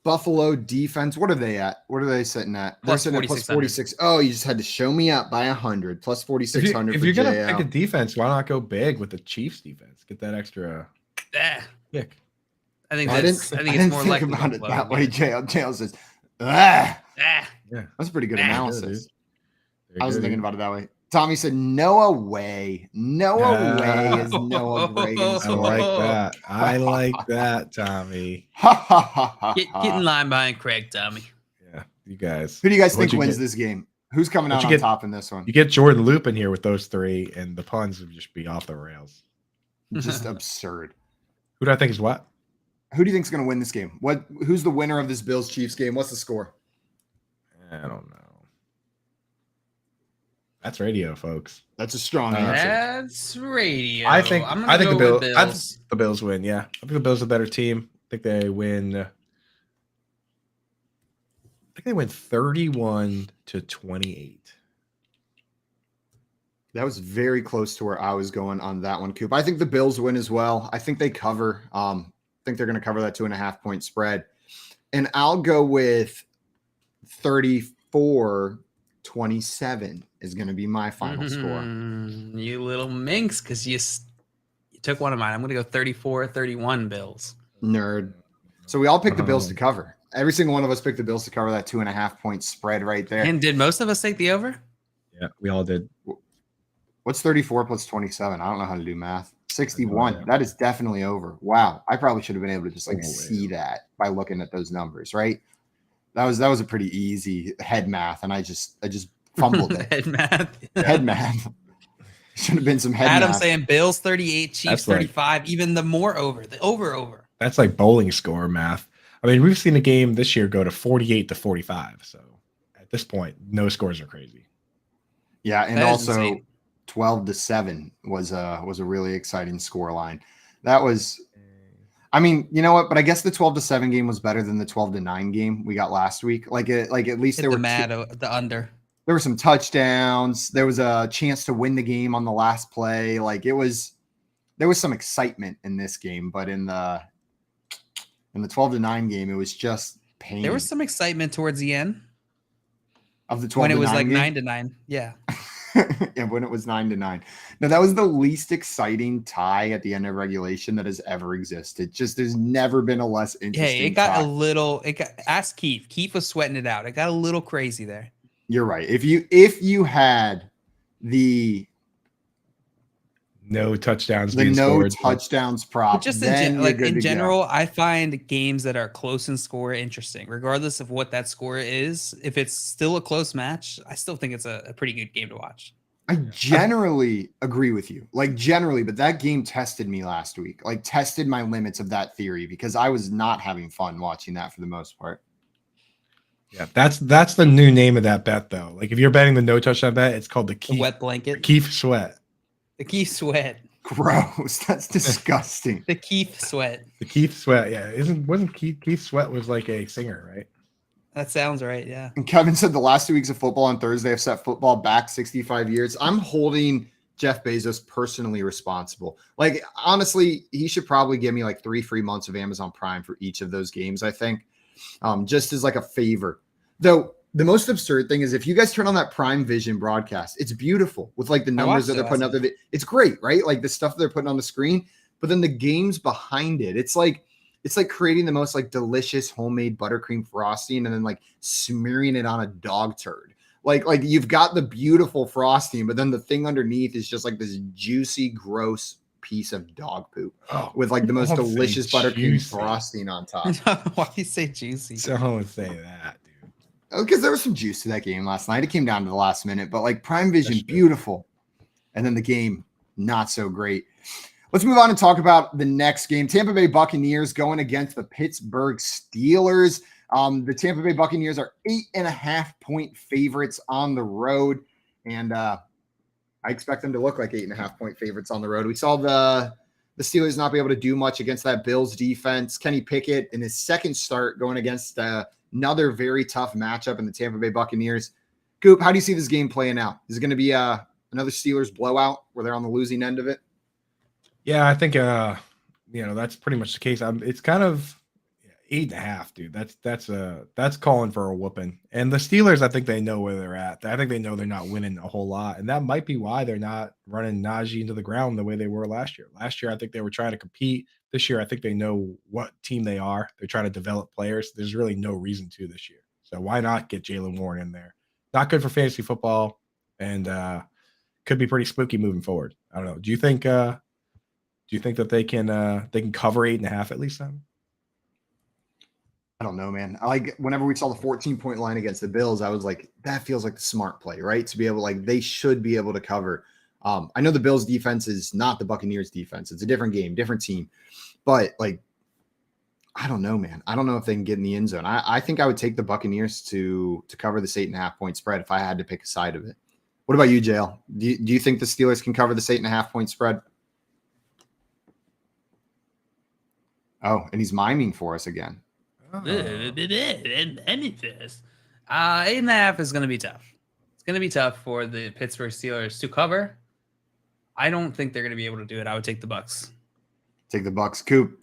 Buffalo defense. What are they at? What are they sitting at? They're Plus sitting at plus 4,600. 46. Oh, you just had to show me up by 100. Plus 4,600 If for you're going to JL. pick a defense, why not go big with the Chiefs defense? Get that extra kick. I think I that's. didn't, I think I it's didn't more think likely about it Buffalo that to way. get it. JL says, ah. Ah, Yeah. That's a pretty good Ah. analysis. Very I wasn't good, thinking dude. about it that way. Tommy said, Noah way. Noah way is Noah Gray. I like that. I like that, Tommy. Ha ha ha ha. get in line behind Craig, Tommy. Yeah, you guys. Who do you guys What'd think wins get? this game? Who's coming What'd out you on get? top in this one? You get Jordan Loop in here with those three, and the puns would just be off the rails. Just absurd. Who do I think is what? Who do you think is going to win this game? Who's the winner of this Bills Chiefs game? What's the score? I don't know. That's radio, folks. That's a strong answer. That's radio. I think I'm I gonna think go the with Bills. I Bills. think the Bills win. Yeah, I think the Bills are a better team. I think they win. I think they win 31-28. That was very close to where I was going on that one, Coop. I think the Bills win as well. I think they cover. I think they're going to cover that 2.5-point spread. And I'll go with 34-27 is going to be my final score. You little minx, because you took one of mine. I'm going to go 34-31 Bills. Nerd. So we all picked the Bills to cover. Every single one of us picked the Bills to cover that 2.5-point spread right there. And did most of us take the over? Yeah, we all did. What's 34 plus 27? I don't know how to do math. 61. Yeah. That is definitely over. Wow. I probably should have been able to just like Oh, see yeah. that by looking at those numbers, right? That was a pretty easy head math, and I just fumbled it. Head math. Head math. Should have been some head Adam math. saying Bills 38, Chiefs That's like- 35, even the more over. The over. That's like bowling score math. I mean, we've seen a game this year go to 48-45. So at this point, no scores are crazy. Yeah, and That is also insane. 12-7 was a really exciting score line. That was, I mean, you know what? But I guess the 12-7 game was better than the 12-9 game we got last week. Like at least Hit there the were the under. there were some touchdowns. There was a chance to win the game on the last play. Like there was some excitement in this game, but in the 12-9 game, it was just pain. There was some excitement towards the end of the 12-9 when it was like game. 9-9. Yeah. Yeah, when it was 9-9. No, that was the least exciting tie at the end of regulation that has ever existed. Just there's never been a less interesting. Hey, it got tie. ask Keith. Keith was sweating it out. It got a little crazy there. You're right. If you had the No touchdowns. the being no scored. touchdowns prop, But just then you're good in to go. general, I find games that are close in score interesting, regardless of what that score is. If it's still a close match, I still think it's a pretty good game to watch. I generally agree with you, like generally, but that game tested me last week, like tested my limits of that theory because I was not having fun watching that for the most part. Yeah, that's the new name of that bet though. Like if you're betting the no touchdown bet, it's called the The Keith, wet blanket, Keith Sweat. the Keith sweat, Gross. That's disgusting. the Keith sweat. The Keith Sweat. Yeah, wasn't Keith Sweat was like a singer, right? That sounds right. Yeah. And Kevin said the last 2 weeks of football on Thursday have set football back 65 years. I'm holding Jeff Bezos personally responsible. Like, honestly, he should probably give me like 3 free months of Amazon Prime for each of those games, I think, just as like a favor. Though the most absurd thing is if you guys turn on that Prime Vision broadcast, it's beautiful with like the numbers that they're putting up there. It's great, right? Like the stuff they're putting on the screen, but then the games behind it, it's like creating the most like delicious homemade buttercream frosting and then like smearing it on a dog turd. Like you've got the beautiful frosting, but then the thing underneath is just like this juicy, gross piece of dog poop with like the most don't say delicious buttercream juicy. frosting on top. Why do you say juicy? Someone say that, dude. Because there was some juice to that game last night. It came down to the last minute, but like Prime Vision, That's true. beautiful. And then the game, not so great. Let's move on and talk about the next game. Tampa Bay Buccaneers going against the Pittsburgh Steelers. The Tampa Bay Buccaneers are 8.5-point favorites on the road. And I expect them to look like 8.5-point favorites on the road. We saw the Steelers not be able to do much against that Bills defense. Kenny Pickett in his second start going against another very tough matchup in the Tampa Bay Buccaneers. Goop, how do you see this game playing out? Is it going to be another Steelers blowout where they're on the losing end of it? Yeah, I think that's pretty much the case. It's kind of 8.5, dude. That's calling for a whooping. And the Steelers, I think they know where they're at. I think they know they're not winning a whole lot, and that might be why they're not running Najee into the ground the way they were last year. Last year, I think they were trying to compete. This year, I think they know what team they are. They're trying to develop players. There's really no reason to this year. So why not get Jaylen Warren in there? Not good for fantasy football, and could be pretty spooky moving forward. I don't know. Do you think that they can cover 8.5 at least then? I don't know, man. Whenever we saw the 14-point line against the Bills, I was like, that feels like the smart play, right? To be able, they should be able to cover. I know the Bills defense is not the Buccaneers defense. It's a different game, different team. But I don't know, man. I don't know if they can get in the end zone. I think I would take the Buccaneers to cover this 8.5-point spread if I had to pick a side of it. What about you, JL? Do you think the Steelers can cover this 8.5-point spread? Oh, and he's miming for us again. 8.5 is going to be tough. It's going to be tough for the Pittsburgh Steelers to cover. I don't think they're going to be able to do it. I would take the Bucs. Take the Bucs. Coop,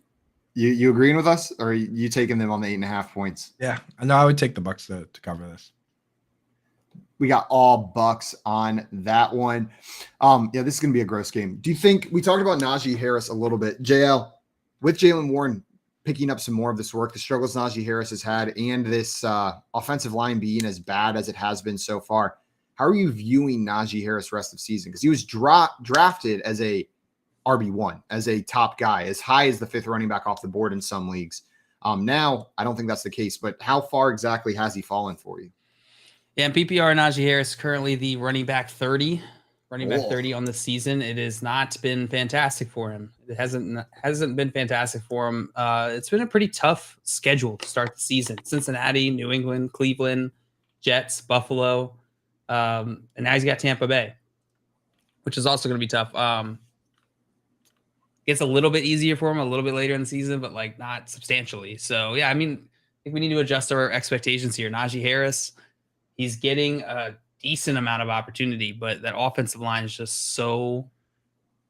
you agreeing with us, or are you taking them on the 8.5 points? Yeah, no, I would take the Bucs to cover this. We got all Bucs on that one. Yeah, this is going to be a gross game. Do you think we talked about Najee Harris a little bit, JL, with Jaylen Warren picking up some more of this work, the struggles Najee Harris has had, and this offensive line being as bad as it has been so far? How are you viewing Najee Harris rest of season? Because he was drafted as a RB1, as a top guy, as high as the 5th running back off the board in some leagues. Now, I don't think that's the case, but how far exactly has he fallen for you? Yeah, in PPR, Najee Harris currently the running back 30 on the season. It has not been fantastic for him. It hasn't been fantastic for him. It's been a pretty tough schedule to start the season. Cincinnati, New England, Cleveland, Jets, Buffalo, and now he's got Tampa Bay, which is also going to be tough. Gets a little bit easier for him a little bit later in the season, but not substantially. So yeah, I think we need to adjust our expectations here. Najee Harris, he's getting a decent amount of opportunity, but that offensive line is just so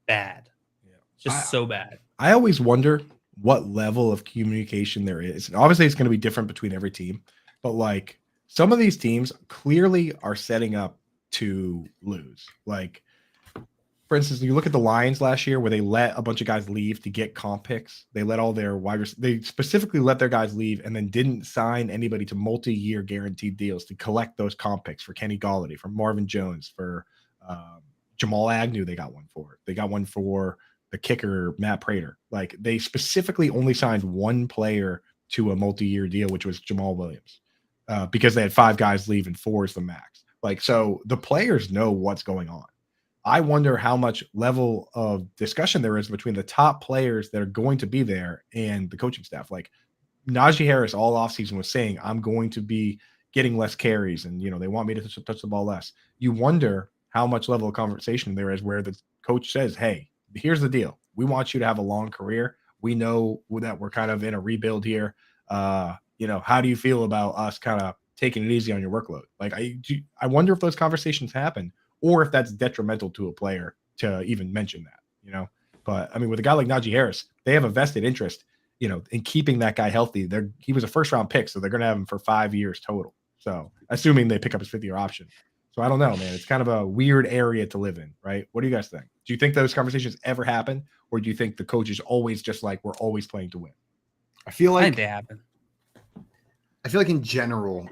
bad. Yeah. So bad. I always wonder what level of communication there is. And obviously it's going to be different between every team, but some of these teams clearly are setting up to lose. For instance, you look at the Lions last year where they let a bunch of guys leave to get comp picks. They let all their they specifically let their guys leave and then didn't sign anybody to multi-year guaranteed deals to collect those comp picks for Kenny Golladay, for Marvin Jones, for Jamal Agnew. They got one for. They got one for the kicker, Matt Prater. They specifically only signed one player to a multi-year deal, which was Jamal Williams, because they had 5 guys leave and 4 is the max. So the players know what's going on. I wonder how much level of discussion there is between the top players that are going to be there and the coaching staff. Najee Harris all offseason was saying, I'm going to be getting less carries and, they want me to touch the ball less. You wonder how much level of conversation there is where the coach says, hey, here's the deal. We want you to have a long career. We know that we're kind of in a rebuild here. How do you feel about us kind of taking it easy on your workload? I wonder if those conversations happen, or if that's detrimental to a player to even mention that, But with a guy like Najee Harris, they have a vested interest, in keeping that guy healthy. He was a 1st-round pick, so they're going to have him for 5 years total. So assuming they pick up his 5th-year option. So I don't know, man. It's kind of a weird area to live in, right? What do you guys think? Do you think those conversations ever happen, or do you think the coach is always just we're always playing to win? I feel I think they happen. I feel in general,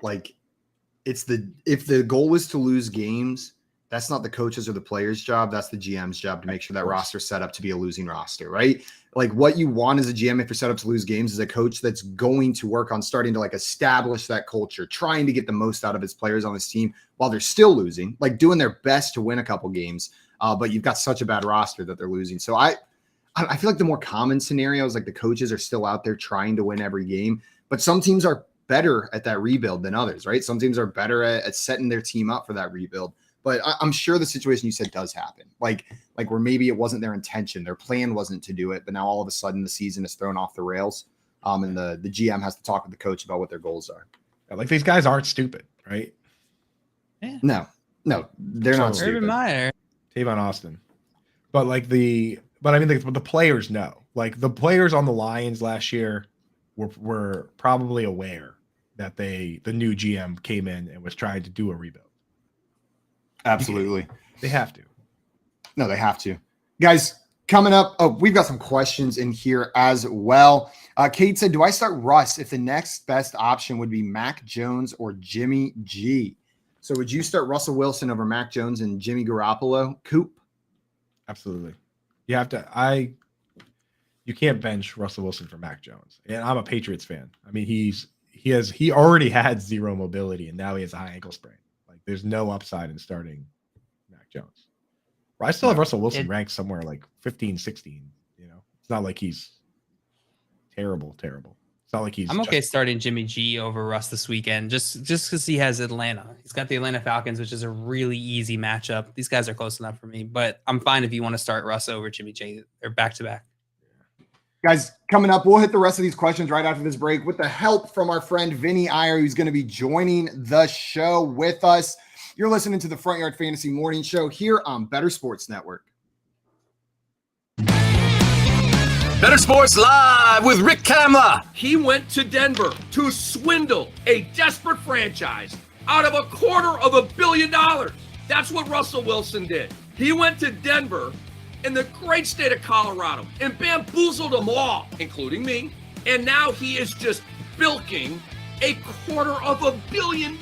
if the goal was to lose games, that's not the coaches or the players' job. That's the GM's job to make sure that roster's set up to be a losing roster, right? Like what you want as a GM, if you're set up to lose games, is a coach that's going to work on starting to like establish that culture, trying to get the most out of his players on his team while they're still losing, like doing their best to win a couple games. But you've got such a bad roster that they're losing. So I feel like the more common scenario is like the coaches are still out there trying to win every game, but some teams are better at that rebuild than others, right? Some teams are better at setting their team up for that rebuild. But I'm sure the situation you said does happen, like where maybe it wasn't their intention, their plan wasn't to do it, but now all of a sudden the season is thrown off the rails, and the GM has to talk with the coach about what their goals are. Like these guys aren't stupid, right? Yeah. No, they're not stupid. Urban Meyer. Tavon Austin, but I mean the players know. Like the players on the Lions last year were probably aware that the new GM came in and was trying to do a rebuild. Absolutely. They have to. No, they have to. Guys, coming up, we've got some questions in here as well. Kate said, do I start Russ if the next best option would be Mac Jones or Jimmy G? So would you start Russell Wilson over Mac Jones and Jimmy Garoppolo? Coop? Absolutely. You have to. You can't bench Russell Wilson for Mac Jones. And I'm a Patriots fan. I mean, he already had zero mobility and now he has a high ankle sprain. Like there's no upside in starting Mac Jones. I still have Russell Wilson ranked somewhere like 15, 16. You know, it's not like he's terrible. It's not like he's. I'm okay starting Jimmy G over Russ this weekend, just because he has Atlanta. He's got the Atlanta Falcons, which is a really easy matchup. These guys are close enough for me, but I'm fine if you want to start Russ over Jimmy G or back to back. Guys, coming up, we'll hit the rest of these questions right after this break with the help from our friend Vinny Iyer, who's going to be joining the show with us. You're listening to the Front Yard Fantasy Morning Show here on Bettor Sports Network. Bettor Sports Live with Rick Kamla. He went to Denver to swindle a desperate franchise out of $250 million. That's what Russell Wilson did. He went to Denver in the great state of Colorado and bamboozled them all, including me. And now he is just bilking $250 million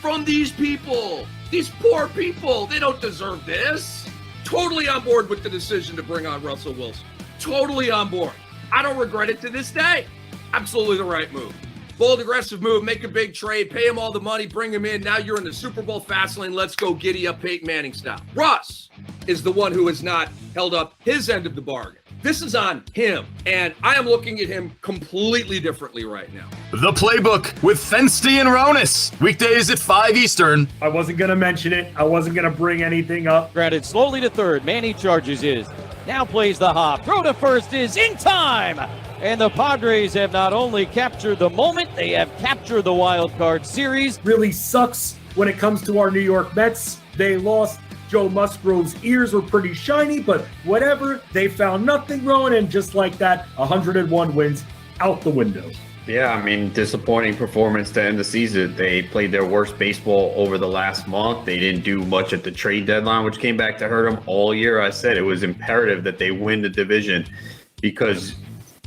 from these people. These poor people, they don't deserve this. Totally on board with the decision to bring on Russell Wilson. Totally on board. I don't regret it to this day. Absolutely the right move. Bold, aggressive move, make a big trade, pay him all the money, bring him in. Now you're in the Super Bowl fast lane. Let's go giddy up Peyton Manning style. Russ is the one who has not held up his end of the bargain. This is on him, and I am looking at him completely differently right now. The Playbook with Fensty and Ronis. Weekdays at 5 Eastern. I wasn't going to mention it. I wasn't going to bring anything up. Grounded slowly to third. Manny charges his. Now plays the hop. Throw to first is in time. And the Padres have not only captured the moment, they have captured the wild card series. Really sucks when it comes to our New York Mets. They lost. Joe Musgrove's ears were pretty shiny, but whatever. They found nothing growing, and just like that, 101 wins out the window. Yeah, I mean, disappointing performance to end the season. They played their worst baseball over the last month. They didn't do much at the trade deadline, which came back to hurt them all year. I said it was imperative that they win the division because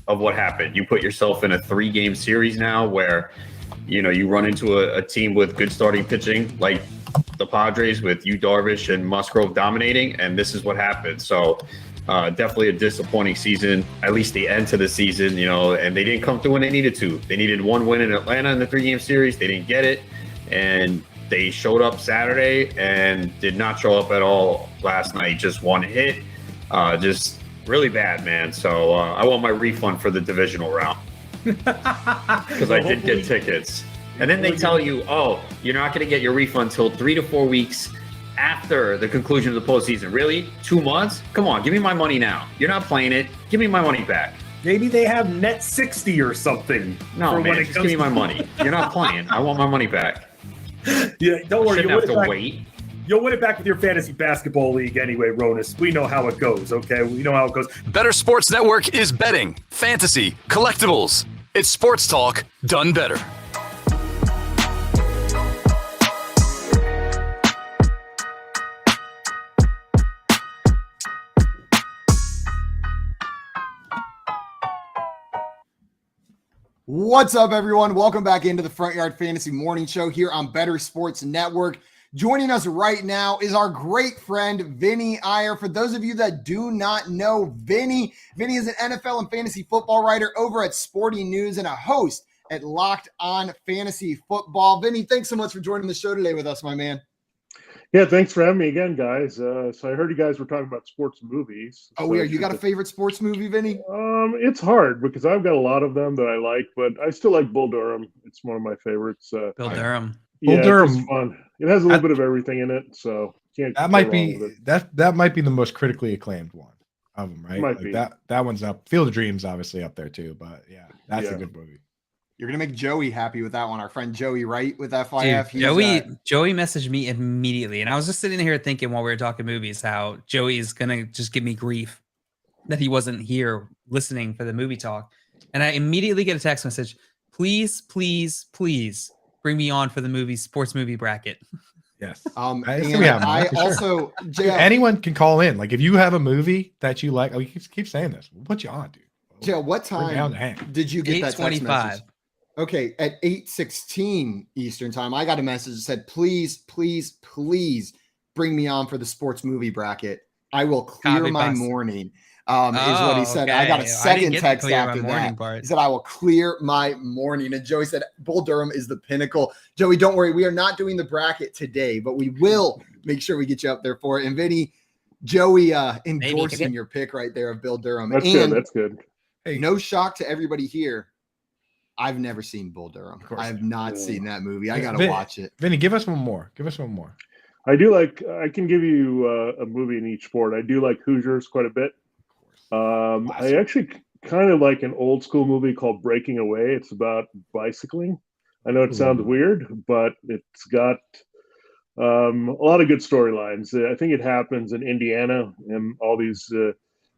of what happened. You put yourself in a 3-game series now where, you run into a team with good starting pitching like the Padres with Yu Darvish and Musgrove dominating, and this is what happened. So definitely a disappointing season, at least the end to the season, and they didn't come through when they needed to. They needed one win in Atlanta in the 3-game series. They didn't get it, and they showed up Saturday and did not show up at all last night. Just one hit, just really bad, man. So I want my refund for the divisional round because I did get tickets. And then they tell you, you're not going to get your refund until 3 to 4 weeks after the conclusion of the postseason. Really? 2 months? Come on, give me my money now. You're not playing it. Give me my money back. Maybe they have net 60 or something. No, man, just give me my money. You're not playing. I want my money back. Yeah, don't worry. Shouldn't have to wait. You'll win it back with your fantasy basketball league anyway, Ronis. We know how it goes, okay? We know how it goes. Bettor Sports Network is betting, fantasy, collectibles. It's sports talk done better. What's up, everyone? Welcome back into the Front Yard Fantasy Morning Show here on Bettor Sports Network. Joining us right now is our great friend, Vinny Iyer. For those of you that do not know Vinny is an NFL and fantasy football writer over at Sporting News and a host at Locked On Fantasy Football. Vinny, thanks so much for joining the show today with us, my man. Yeah, thanks for having me again, guys. So I heard you guys were talking about sports movies. Oh, yeah. You got a favorite sports movie, Vinny? It's hard because I've got a lot of them that I like, but I still like Bull Durham. It's one of my favorites. Bill Durham. Yeah, Bull Durham. it's fun. It has a little bit of everything in it, so can't. That might be that might be the most critically acclaimed one of them, right? Might like be. that one's up. Field of Dreams obviously up there too, but yeah, that's a good movie. You're gonna make Joey happy with that one. Our friend Joey Wright with FIF. Dude, Joey messaged me immediately, and I was just sitting here thinking while we were talking movies how Joey's gonna just give me grief that he wasn't here listening for the movie talk, and I immediately get a text message: please bring me on for the sports movie bracket. Yes. I also anyone can call in. Like if you have a movie that you like, we keep saying this. We'll put you on, dude. Joe, what time did you get that text message? Okay, at 8:16 Eastern time, I got a message that said, please bring me on for the sports movie bracket. I will clear my morning, is what he said. Okay. I got a second text after that. He said, I will clear my morning. And Joey said, Bull Durham is the pinnacle. Joey, don't worry. We are not doing the bracket today, but we will make sure we get you up there for it. And Vinny, Joey endorsing your pick right there of Bill Durham. That's good. Hey, no shock to everybody here. I've never seen Bull Durham. I have not seen that movie. I got to watch it. Vinny, give us one more. I do like, I can give you a movie in each sport. I do like Hoosiers quite a bit. I actually kind of like an old school movie called Breaking Away. It's about bicycling. I know it sounds weird, but it's got a lot of good storylines. I think it happens in Indiana, and all these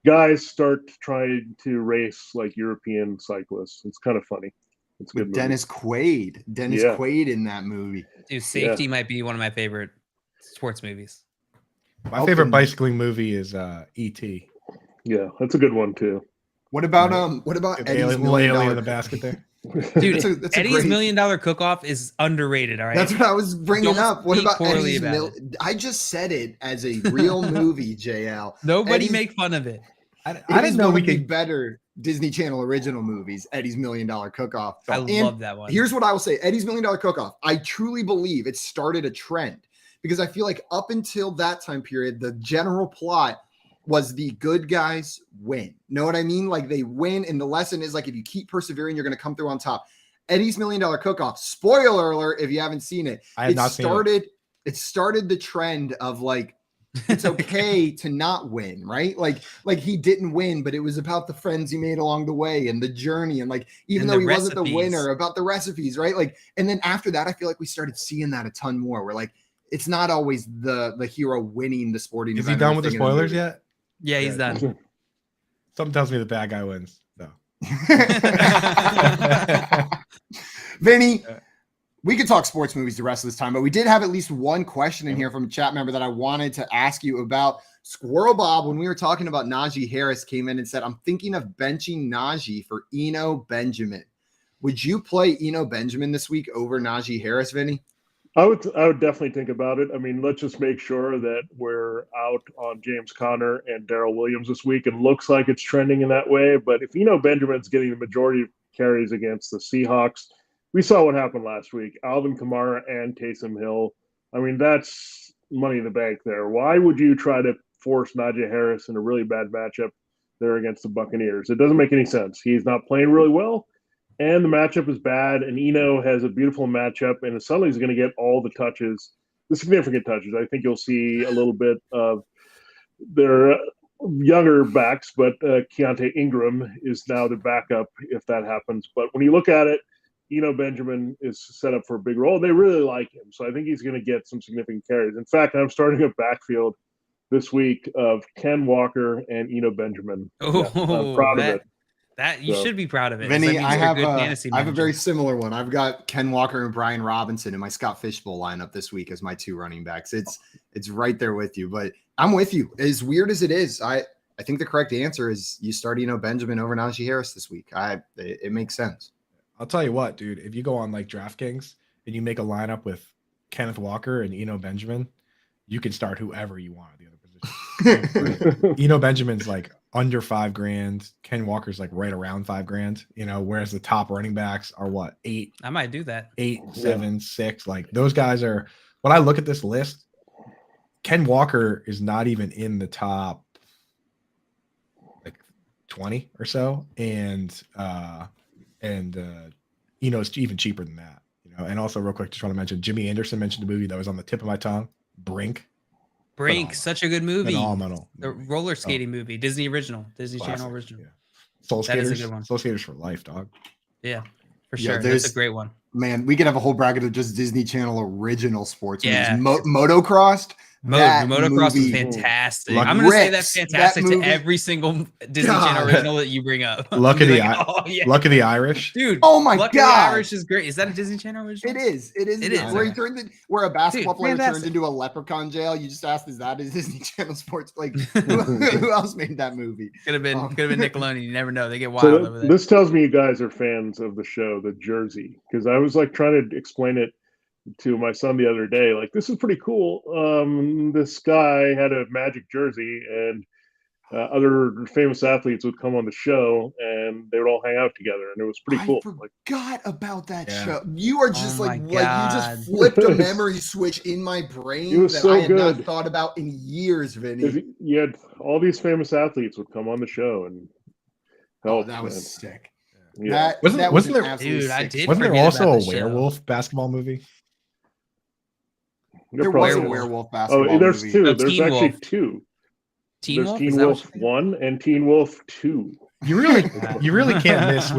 guys start trying to race like European cyclists. It's kind of funny. It's good. Dennis Quaid. Quaid in that movie. Dude, Safety might be one of my favorite sports movies. My favorite bicycling movie is E.T. Yeah, that's a good one too. What about Eddie's $1 million in the basket there? Dude, Eddie's $1 million cook-off is underrated. All right, that's what I was bringing up. What about Eddie's I just said it as a real movie, JL. Nobody make fun of it. I didn't know we could better Disney Channel original movies. Eddie's $1 million cook-off. I love that one. Here's what I will say: Eddie's $1 million cook-off. I truly believe it started a trend because I feel like up until that time period, the general plot was the good guys win. Know what I mean? Like they win, and the lesson is like if you keep persevering, you're going to come through on top. Eddie's $1 million cook-off. Spoiler alert! If you haven't seen it, it started the trend of like it's okay to not win, right? Like he didn't win, but it was about the friends he made along the way and the journey, and like even though he wasn't the winner, about the recipes, right? Like, and then after that, I feel like we started seeing that a ton more. Where like it's not always the hero winning the sporting event. Is he done with the spoilers yet? Yeah, he's done. Something tells me the bad guy wins. No. Vinny, we could talk sports movies the rest of this time, but we did have at least one question in here from a chat member that I wanted to ask you about. Squirrel Bob, when we were talking about Najee Harris, came in and said, I'm thinking of benching Najee for Eno Benjamin. Would you play Eno Benjamin this week over Najee Harris, Vinny? I would definitely think about it. I mean, let's just make sure that we're out on James Conner and Darrell Williams this week. It looks like it's trending in that way. But if Eno Benjamin's getting the majority of carries against the Seahawks, we saw what happened last week. Alvin Kamara and Taysom Hill. I mean, that's money in the bank there. Why would you try to force Najee Harris in a really bad matchup there against the Buccaneers? It doesn't make any sense. He's not playing really well. And the matchup is bad, and Eno has a beautiful matchup, and suddenly he's going to get all the touches, the significant touches. I think you'll see a little bit of their younger backs, but Keontae Ingram is now the backup if that happens. But when you look at it, Eno Benjamin is set up for a big role. They really like him, so I think he's going to get some significant carries. In fact, I'm starting a backfield this week of Ken Walker and Eno Benjamin. Oh, I'm proud of it. That you should be proud of it. Vinny, I have a very similar one. I've got Ken Walker and Brian Robinson in my Scott Fishbowl lineup this week as my two running backs. It's right there with you, but I'm with you. As weird as it is, I think the correct answer is you start Eno Benjamin over Najee Harris this week. It makes sense. I'll tell you what, dude. If you go on like DraftKings and you make a lineup with Kenneth Walker and Eno Benjamin, you can start whoever you want at the other position. Eno Benjamin's like under $5,000. Ken Walker's like right around $5,000. Whereas the top running backs are what, 8? I might do that. 8, 7, 6. Like those guys are. When I look at this list, Ken Walker is not even in the top like 20 or so, and Eno's even cheaper than that. And also real quick, just want to mention Jimmy Anderson mentioned a movie that was on the tip of my tongue, Brink. Phenomenal. Such a good movie. Phenomenal. The roller skating movie, Disney original, Disney Classic. Channel original. Yeah. Soul That is Skaters. a good one. Soul Skaters for life, dog. Yeah, for Yeah, sure. That's a great one. Man, we could have a whole bracket of just Disney Channel original sports. Yeah. Motocross. Motocross was movie- fantastic. Lucky I'm going to say Rips, that's that fantastic to movie- every single Disney Channel original that you bring up. Luck of Be the like, I- oh, yeah. Luck of the Irish. Dude, Oh my Luck of the God. Irish is great. Is that a Disney Channel original? It is. It is. It is, Where, okay. where a basketball Dude, player turns fantastic. into a leprechaun jail. You just asked, is that a Disney Channel sports? Like, who else made that movie? Could have been Nickelodeon. You never know. They get wild So over there. this tells me you guys are fans of the show, The Jersey, because I was like trying to explain it to my son the other day. Like, this is pretty cool. This guy had a Magic jersey, and other famous athletes would come on the show, and they would all hang out together, and it was pretty cool. Like, Forgot about that Yeah. show. You are just Oh like my you God. just flipped a memory switch in my brain It was that so I had not good. thought about in years, 'cause Vinny. you had all these famous athletes would come on the show and Oh, help. that was man. sick. Yeah. That Wasn't- that wasn't was an there- absolutely Dude, I sick did Wasn't there forget also about a the show. werewolf basketball movie? There probably was a is. werewolf basketball Oh, there's movie. two. No, There's Teen actually Wolf. two. Teen There's Wolf? Teen Is that what Wolf you're thinking? 1 and Teen Wolf 2. You really can't miss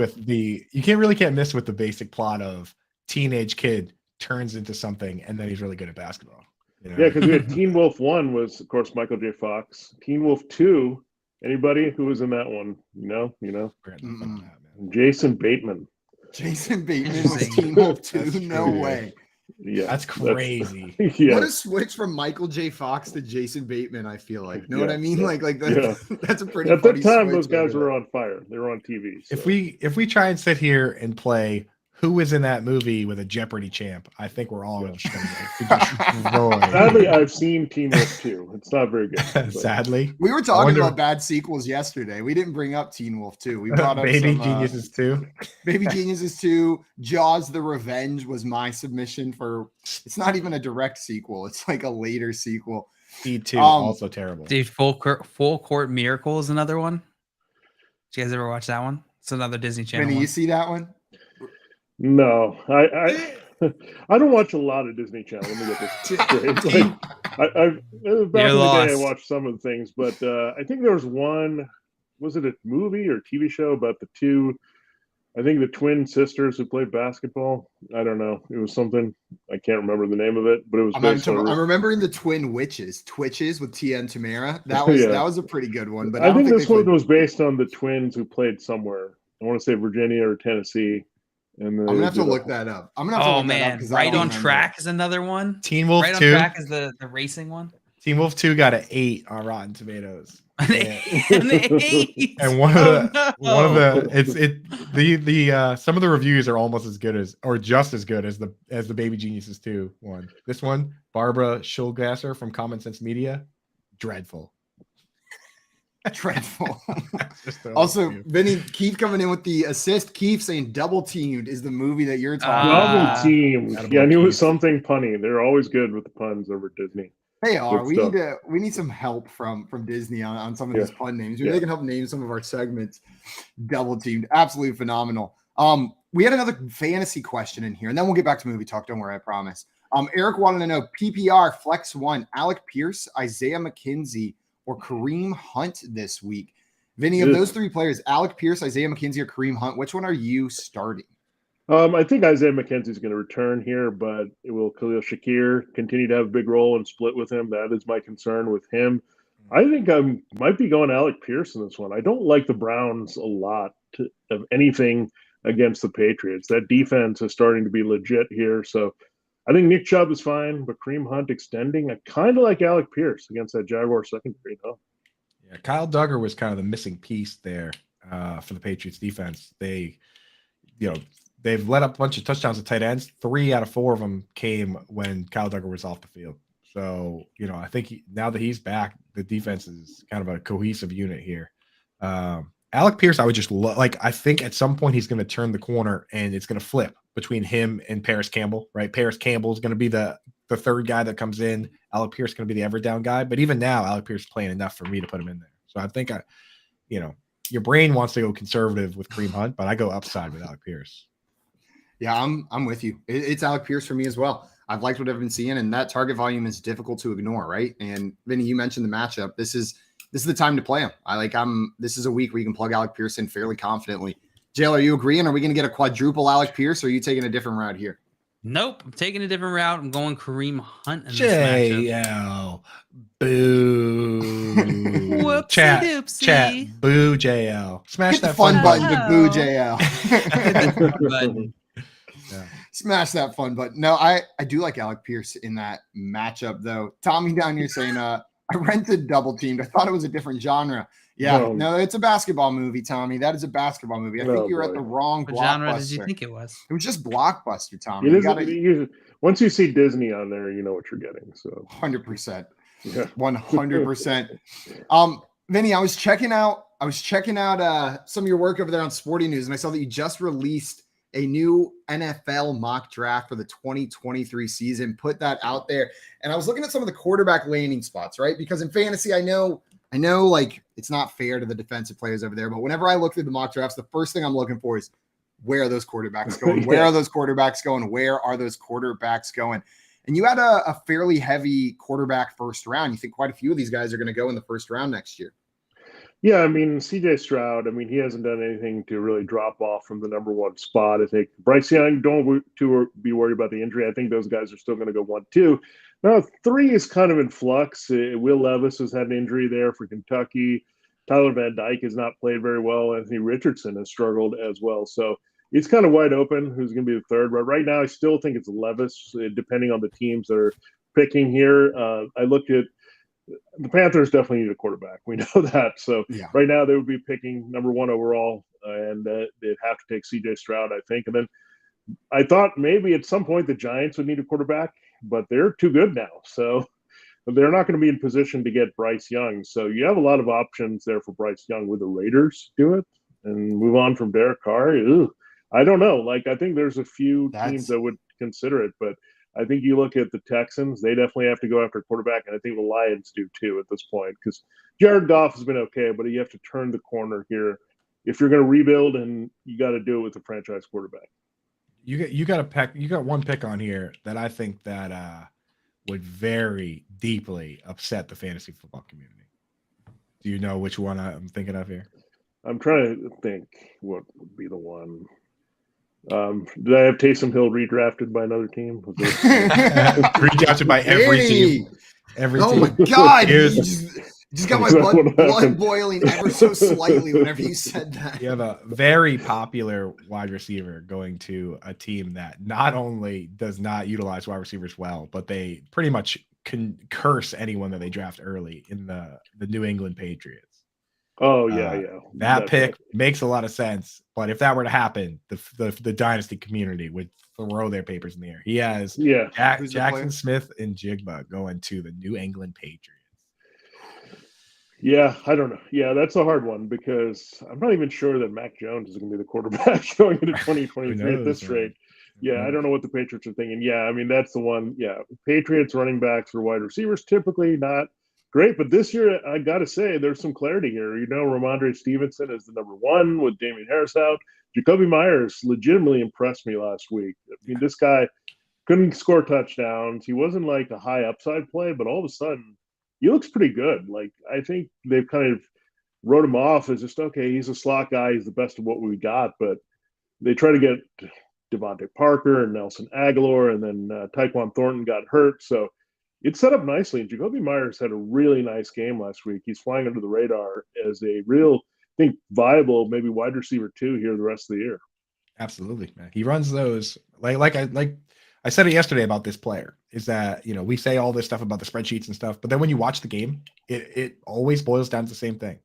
with the basic plot of teenage kid turns into something and then he's really good at basketball. Yeah, because we had Teen Wolf 1 was, of course, Michael J. Fox. Teen Wolf 2, anybody who was in that one? Mm-mm. Jason Bateman. Jason Bateman was Interesting. Teen Wolf 2. That's No crazy. way. Yeah, That's crazy. Yeah. What a switch from Michael J. Fox to Jason Bateman, I feel like. Know what Yeah, I mean? yeah, Like that, that's a pretty At funny that time, switch those guys right were on fire. They were on TV. So. If we try and sit here and play who was in that movie with a Jeopardy champ, I think we're all just going to destroy. Sadly, I've seen Teen Wolf 2. It's not very good. but- Sadly, We were I talking wonder- about bad sequels yesterday. We didn't bring up Teen Wolf 2. We brought up Baby some, Geniuses too. Baby Geniuses 2. Jaws the Revenge was my submission for. It's not even a direct sequel. It's like a later sequel. Speed 2, Um, also terrible. Dude, Full Court Miracle is another one. Did you guys ever watch that one? It's another Disney Channel Vinny, one. you see that one? No, I don't watch a lot of Disney Channel. Let me get this straight. Like, I've back You're in the day, I lost. watched some of the things, but I think there was one. Was it a movie or TV show about the two? I think the twin sisters who played basketball. I don't know. It was something. I can't remember the name of it, but it was based on. I'm remembering the Twin Twitches with Tia and Tamara. That was Yeah. that was a pretty good one. But I think don't this they one played- was based on the twins who played somewhere. I want to say Virginia or Tennessee. And then I'm gonna have to they did look that up. I'm gonna have to Oh look that up man, because I Right don't on remember. Track is another one. Teen Wolf Right on 2. Track is the racing one. Teen Wolf 2 got an 8 on Rotten Tomatoes. An 8. And one of the Oh, the some of the reviews are almost as good as or just as good as the Baby Geniuses 2 one. This one, Barbara Schulgasser from Common Sense Media, dreadful. Dreadful. Just an Also, overview. Vinny, Keith coming in with the assist. Keith saying Double Teamed is the movie that you're talking Double about. team. Attaboy, Yeah, I knew it Keith. was something punny. They're always good with the puns over Disney. They are. Good We need some help from Disney on some of Yeah. these pun names. Maybe Yeah. they can help name some of our segments. Double Teamed. Absolutely phenomenal. We had another fantasy question in here, and then we'll get back to movie talk. Don't worry, I promise. Eric wanted to know PPR Flex 1, Alec Pierce, Isaiah McKenzie, or Kareem Hunt this week. Vinny, of Ugh. those three players, Alec Pierce, Isaiah McKenzie, or Kareem Hunt, which one are you starting? I think Isaiah McKenzie's going to return here, but will Khalil Shakir continue to have a big role and split with him? That is my concern with him. I think I might be going Alec Pierce in this one. I don't like the Browns a lot of anything against the Patriots. That defense is starting to be legit here. So I think Nick Chubb is fine, but Kareem Hunt extending. I kind of like Alec Pierce against that Jaguar secondary. No? Yeah, Kyle Duggar was kind of the missing piece there for the Patriots defense. They, they've let up a bunch of touchdowns at tight ends. 3 out of 4 of them came when Kyle Duggar was off the field. So, I think now that he's back, the defense is kind of a cohesive unit here. Alec Pierce, I would just I think at some point he's going to turn the corner and it's going to flip between him and Paris Campbell, right? Paris Campbell is going to be the third guy that comes in. Alec Pierce is going to be the ever down guy. But even now, Alec Pierce is playing enough for me to put him in there. So I think, your brain wants to go conservative with Kareem Hunt, but I go upside with Alec Pierce. Yeah, I'm with you. It's Alec Pierce for me as well. I've liked what I've been seeing, and that target volume is difficult to ignore, right? And Vinny, you mentioned the matchup. This is the time to play him. This is a week where you can plug Alec Pierce in fairly confidently. Jail, are you agreeing? Are we going to get a quadruple Alec Pierce, or are you taking a different route here? Nope, I'm taking a different route. I'm going Kareem Hunt in this matchup. JL, boo. Whoopsie Chat, doopsie. boo JL. Smash Hit the that fun button to boo Hit JL. the button. Yeah. Smash that fun button. No, I do like Alec Pierce in that matchup, though. Tommy down here saying, I rented Double Teamed. I thought it was a different genre. Yeah, no, it's a basketball movie, Tommy. That is a basketball movie. I think you're at the wrong What Blockbuster. genre did you think it was? It was just Blockbuster, Tommy. Once you see Disney on there, you know what you're getting. So 100%. Yeah. 100%. Vinny, I was checking out some of your work over there on Sporting News, and I saw that you just released a new NFL mock draft for the 2023 season. Put that out there. And I was looking at some of the quarterback landing spots, right? Because in fantasy, I know like it's not fair to the defensive players over there, but whenever I look through the mock drafts, the first thing I'm looking for is where are those quarterbacks going? Yeah. Where are those quarterbacks going? Where are those quarterbacks going? And you had a fairly heavy quarterback first round. You think quite a few of these guys are going to go in the first round next year. Yeah, I mean, CJ Stroud, he hasn't done anything to really drop off from the number 1 spot. I think Bryce Young, don't be worried about the injury. I think those guys are still going to go 1, 2. Now, 3 is kind of in flux. Will Levis has had an injury there for Kentucky. Tyler Van Dyke has not played very well. Anthony Richardson has struggled as well. So it's kind of wide open who's going to be the third. But right now, I still think it's Levis, depending on the teams that are picking here. I looked at the Panthers definitely need a quarterback. We know that. So right now they would be picking number 1 overall, and they'd have to take CJ Stroud, I think. And then I thought maybe at some point the Giants would need a quarterback, but they're too good now. So they're not going to be in position to get Bryce Young. So you have a lot of options there for Bryce Young. Would the Raiders do it and move on from Derek Carr? I don't know. I think there's a few teams that would consider it, but I think you look at the Texans, they definitely have to go after a quarterback, and I think the Lions do too at this point, because Jared Goff has been okay, but you have to turn the corner here if you're going to rebuild, and you got to do it with a franchise quarterback. You got one pick on here that I think that would very deeply upset the fantasy football community. Do you know which one I'm thinking of here? I'm trying to think what would be the one. Did I have Taysom Hill redrafted by another team? Redrafted by every team. Every team. My God. You just got my blood boiling ever so slightly whenever you said that. You have a very popular wide receiver going to a team that not only does not utilize wide receivers well, but they pretty much can curse anyone that they draft early in the New England Patriots. Oh, yeah. That pick makes a lot of sense. But if that were to happen, the dynasty community would throw their papers in the air. He has Jackson Smith and Jigba going to the New England Patriots. Yeah, I don't know. Yeah, that's a hard one because I'm not even sure that Mac Jones is going to be the quarterback going into 2023 at this rate. Yeah, I don't know what the Patriots are thinking. Yeah, that's the one. Yeah, Patriots running backs or wide receivers typically not great, but this year I got to say there's some clarity here. Ramondre Stevenson is the number 1 with Damian Harris out. Jacoby Myers legitimately impressed me last week. This guy couldn't score touchdowns. He wasn't like a high upside play, but all of a sudden he looks pretty good. I think they've kind of wrote him off as just, okay, he's a slot guy. He's the best of what we got, but they try to get Devontae Parker and Nelson Aguilar, and then Tyquan Thornton got hurt. So it's set up nicely. And Jacoby Myers had a really nice game last week. He's flying under the radar as a real, I think, viable, maybe wide receiver 2 here the rest of the year. Absolutely, man. He runs those like I said it yesterday about this player is that, we say all this stuff about the spreadsheets and stuff, but then when you watch the game, it always boils down to the same thing,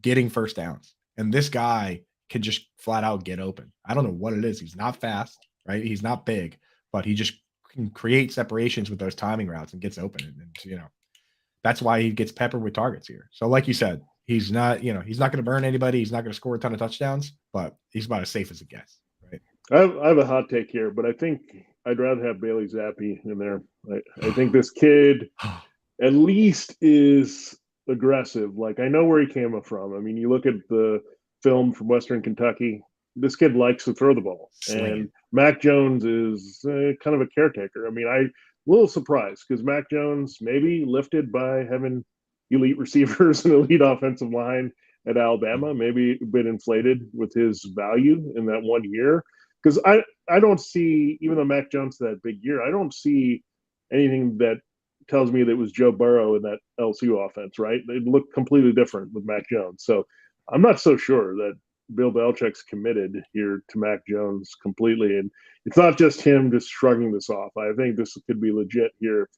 getting first downs. And this guy can just flat out get open. I don't know what it is. He's not fast, right? He's not big, but he just can create separations with those timing routes and gets open. And that's why he gets peppered with targets here. So like you said, he's not going to burn anybody. He's not going to score a ton of touchdowns, but he's about as safe as it gets, right? I have a hot take here, but I think I'd rather have Bailey Zappi in there. I think this kid at least is aggressive. Like, I know where he came from. I mean, you look at the film from Western Kentucky, this kid likes to throw the ball. And Mac Jones is kind of a caretaker. I mean, I'm a little surprised because Mac Jones maybe lifted by having elite receivers and elite offensive line at Alabama, maybe a bit inflated with his value in that 1 year. Because I don't see, even though Mac Jones had that big year, I don't see anything that tells me that it was Joe Burrow in that LSU offense, right? They look completely different with Mac Jones. So I'm not so sure that Bill Belichick's committed here to Mac Jones completely. And it's not just him just shrugging this off. I think this could be legit here. If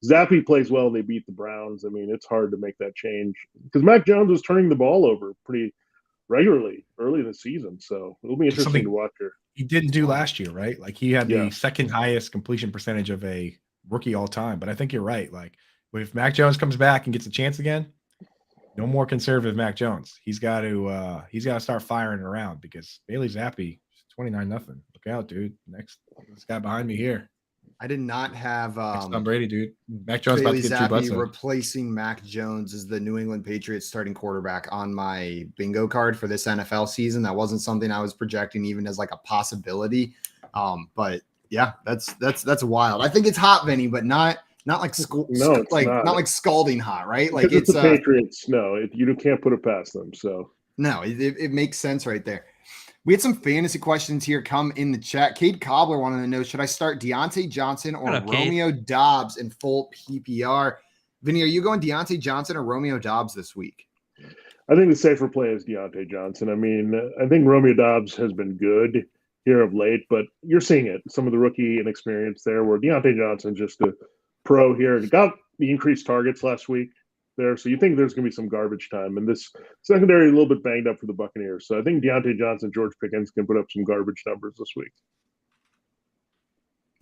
Zappi plays well and they beat the Browns, I mean, it's hard to make that change because Mac Jones was turning the ball over pretty regularly early in the season. So it'll be interesting to watch here. He didn't do last year, right? Like he had the second highest completion percentage of a rookie all time. But I think you're right. Like if Mac Jones comes back and gets a chance again, no more conservative Mac Jones. He's got to start firing around because Bailey Zappi, 29-0. Look out, dude. Next, this guy behind me here. I did not have Tom Brady, dude. Mac Jones Bailey about to get Zappi 2 butts replacing Mac Jones as the New England Patriots starting quarterback on my bingo card for this NFL season. That wasn't something I was projecting even as like a possibility. But yeah, that's wild. I think it's hot, Vinny, but not like not like scalding hot, right? Like it's the Patriots. No, you can't put it past them. So no, it makes sense right there. We had some fantasy questions here come in the chat. Cade Cobbler wanted to know, should I start Deontay Johnson or Romeo Dobbs in full PPR? Vinny, are you going Deontay Johnson or Romeo Dobbs this week? I think the safer play is Deontay Johnson. I mean, I think Romeo Dobbs has been good here of late, but you're seeing it. Some of the rookie inexperience there where Deontay Johnson's just a pro here and got the increased targets last week there. So you think there's going to be some garbage time. And this secondary a little bit banged up for the Buccaneers. So I think Deontay Johnson, George Pickens can put up some garbage numbers this week.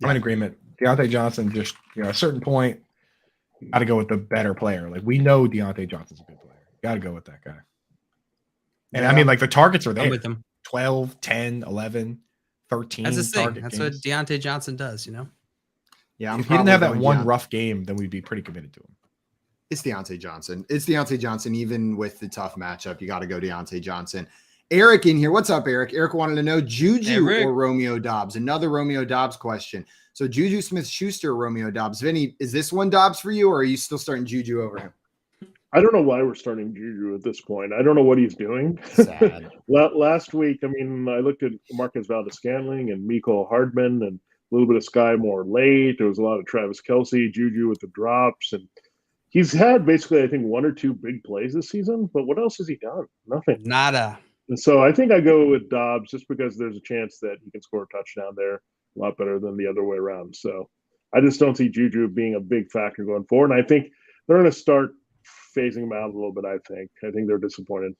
I'm in agreement. Deontay Johnson, just at a certain point, got to go with the better player. Like we know Deontay Johnson's a good player. Got to go with that guy. And I mean, like the targets are there. I'm with him. 12, 10, 11, 13. That's his thing. That's what Deontay Johnson does, Yeah. If he didn't have that one rough game, then we'd be pretty committed to him. It's Deontay Johnson. It's Deontay Johnson. Even with the tough matchup, you got to go Deontay Johnson. Eric in here. What's up, Eric? Eric wanted to know Juju or Romeo Dobbs. Another Romeo Dobbs question. So Juju Smith-Schuster or Romeo Dobbs. Vinny, is this one Dobbs for you, or are you still starting Juju over him? I don't know why we're starting Juju at this point. I don't know what he's doing. Sad. Last week, I mean, I looked at Marcus Valdes-Scantling and Mecole Hardman and a little bit of Sky Moore late. There was a lot of Travis Kelce, Juju with the drops, and he's had basically, I think, 1 or 2 big plays this season, but what else has he done? Nothing. Nada. And so I think I go with Dobbs just because there's a chance that he can score a touchdown there a lot better than the other way around. So I just don't see Juju being a big factor going forward. And I think they're going to start phasing him out a little bit, I think they're disappointed.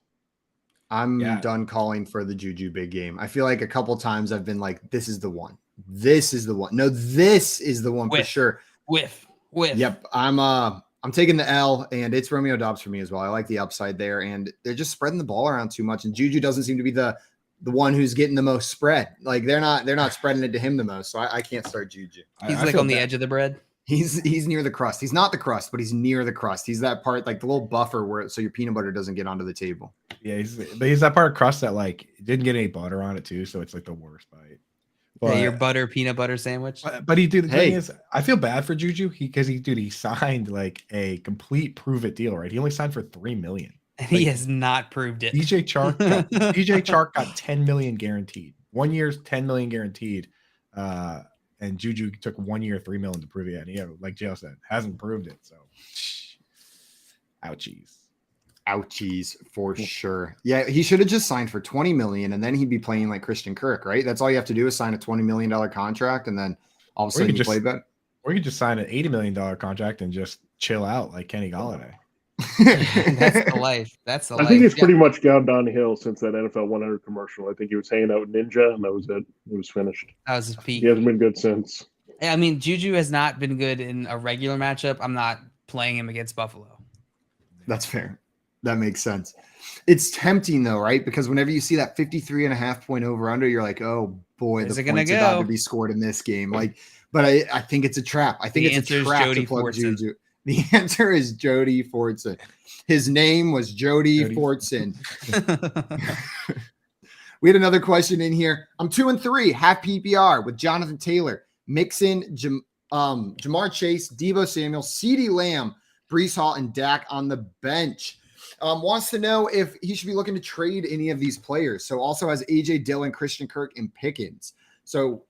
I'm done calling for the Juju big game. I feel like a couple times I've been like, this is the one. This is the one. No, this is the one for sure. With. Yep. I'm taking the L, and it's Romeo Dobbs for me as well. I like the upside there, and they're just spreading the ball around too much. And Juju doesn't seem to be the one who's getting the most spread. Like they're not spreading it to him the most. So I can't start Juju. He's like on the edge of the bread. He's near the crust. He's not the crust, but he's near the crust. He's that part, like the little buffer where so your peanut butter doesn't get onto the table. Yeah, he's that part of crust that like didn't get any butter on it too, so it's like the worst bite. But, your peanut butter sandwich. But he the thing is, I feel bad for Juju because he signed like a complete prove it deal, right? He only signed for $3 million. And he has not proved it. DJ Chark got $10 million guaranteed. 1 year's $10 million guaranteed. And Juju took 1 year, $3 million to prove it. And he, like Jail said, hasn't proved it. So, ouchies for sure. Yeah, he should have just signed for $20 million, and then he'd be playing like Christian Kirk, right? That's all you have to do is sign a $20 million contract, and then all of a sudden you play better. Or you could just sign an $80 million contract and just chill out like Kenny Galladay. That's the life. That's the I life. think it's Yeah. pretty much gone downhill since that NFL 100 commercial. I think he was hanging out with Ninja, and that was it. He was finished. That was his peak. He hasn't been good since. I mean, Juju has not been good in a regular matchup. I'm not playing him against Buffalo. That's fair. That makes sense. It's tempting though, right? Because whenever you see that 53.5 point over under, you're like, oh boy, Where's the it gonna points are about go? to be scored in this game. Like, but I think it's a trap. I think The it's a answer is trap Jody to plug Fortson. Juju. The answer is Jody Fortson. His name was Jody Fortson. We had another question in here. I'm 2-3, half PPR with Jonathan Taylor, Mixon, Jamar Chase, Deebo Samuel, CeeDee Lamb, Brees Hall, and Dak on the bench. Wants to know if he should be looking to trade any of these players. So also has AJ Dillon, Christian Kirk, and Pickens. So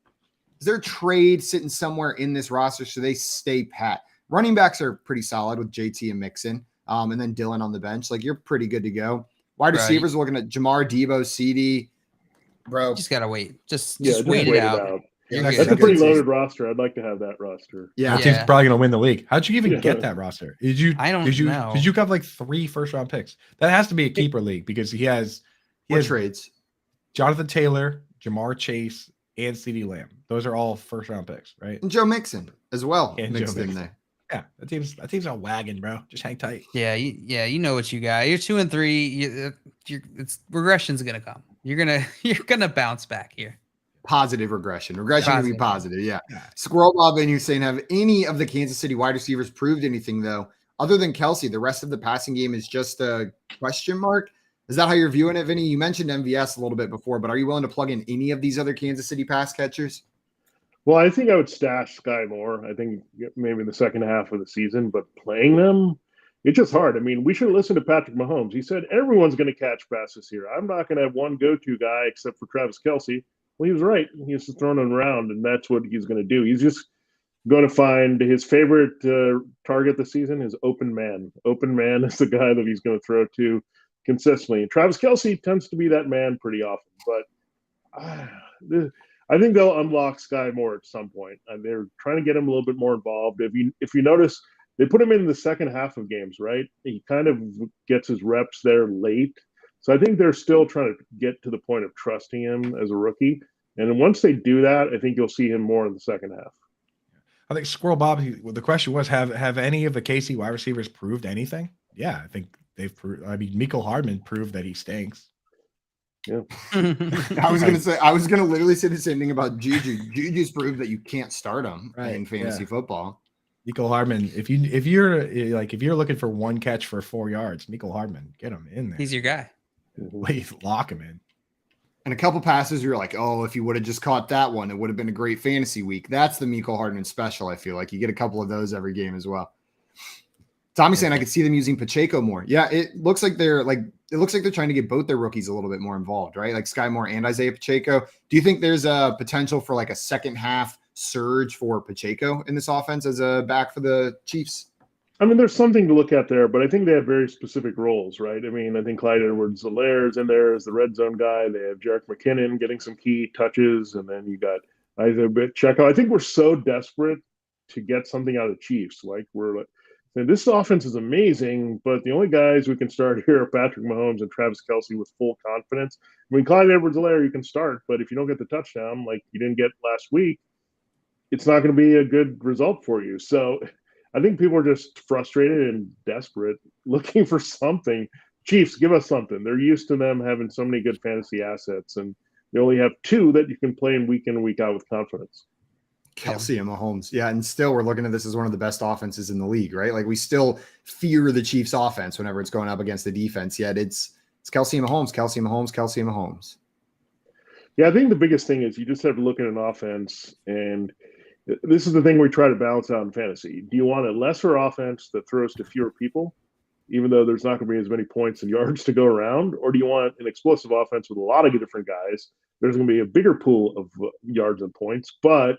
is there a trade sitting somewhere in this roster so they stay pat? Running backs are pretty solid with JT and Mixon, and then Dillon on the bench. Like, you're pretty good to go. Wide receivers looking at Jamar, Deebo, CD. Bro, Just gotta wait. Just wait wait it it out. out. You're That's good. a pretty loaded roster. I'd like to have that roster. Yeah. That team's probably going to win the league. How'd you even get that roster? I don't know. Did you have like 3 first-round picks? That has to be a keeper league because he has trades. Jonathan Taylor, Jamar Chase, and CeeDee Lamb. Those are all first-round picks, right? And Joe Mixon as well. And Mixed Joe in Mixon. there. Yeah, that team's a wagon, bro. Just hang tight. Yeah, you know what you got. You're 2-3. It's regression's gonna come. You're gonna bounce back here. Positive regression. Regression would be positive. Yeah. Yeah. Squirrel Bob and Hussein, have any of the Kansas City wide receivers proved anything though? Other than Kelsey, the rest of the passing game is just a question mark. Is that how you're viewing it, Vinny? You mentioned MVS a little bit before, but are you willing to plug in any of these other Kansas City pass catchers? Well, I think I would stash Sky Moore. I think maybe in the second half of the season, but playing them, it's just hard. I mean, we should listen to Patrick Mahomes. He said everyone's going to catch passes here. I'm not going to have one go-to guy except for Travis Kelce. Well, he was right. He's just throwing them around, and that's what he's going to do. He's just going to find his favorite target this season is open man. Open man is the guy that he's going to throw to consistently. And Travis Kelce tends to be that man pretty often, but I think they'll unlock Sky Moore at some point. And they're trying to get him a little bit more involved. If you notice, they put him in the second half of games, right? He kind of gets his reps there late. So I think they're still trying to get to the point of trusting him as a rookie. And then once they do that, I think you'll see him more in the second half. I think Squirrel Bob, the question was, have any of the KC wide receivers proved anything? Yeah, I think they've proved. I mean, Mecole Hardman proved that he stinks. Yeah. I was going to literally say the same thing about Juju. Juju's proved that you can't start him in fantasy football. Mecole Hardman, if you're looking for one catch for 4 yards, Mecole Hardman, get him in there. He's your guy. Lock him in. And a couple passes, you're like, oh, if you would have just caught that one, it would have been a great fantasy week. That's the Mecole Hardman special. I feel like you get a couple of those every game as well. Tommy's saying I could see them using Pacheco more. Yeah, it looks like they're trying to get both their rookies a little bit more involved, right? Like Sky Moore and Isaiah Pacheco. Do you think there's a potential for like a second half surge for Pacheco in this offense as a back for the Chiefs? I mean, there's something to look at there, but I think they have very specific roles, right? I mean, I think Clyde Edwards-Helaire is in there as the red zone guy. They have Jerick McKinnon getting some key touches, and then you got Isaiah Pacheco. I think we're so desperate to get something out of the Chiefs. Like this offense is amazing, but the only guys we can start here are Patrick Mahomes and Travis Kelce with full confidence. I mean, Clyde Edwards-Helaire you can start, but if you don't get the touchdown like you didn't get last week, it's not going to be a good result for you. So I think people are just frustrated and desperate, looking for something. Chiefs, give us something. They're used to them having so many good fantasy assets, and they only have 2 that you can play in week in and week out with confidence. Kelce and Mahomes. Yeah, and still we're looking at this as one of the best offenses in the league, right? Like we still fear the Chiefs offense whenever it's going up against the defense, yet it's Kelce and Mahomes, Kelce and Mahomes, Kelce and Mahomes. Yeah, I think the biggest thing is you just have to look at an offense, and this is the thing we try to balance out in fantasy. Do you want a lesser offense that throws to fewer people, even though there's not going to be as many points and yards to go around? Or do you want an explosive offense with a lot of different guys? There's going to be a bigger pool of yards and points, but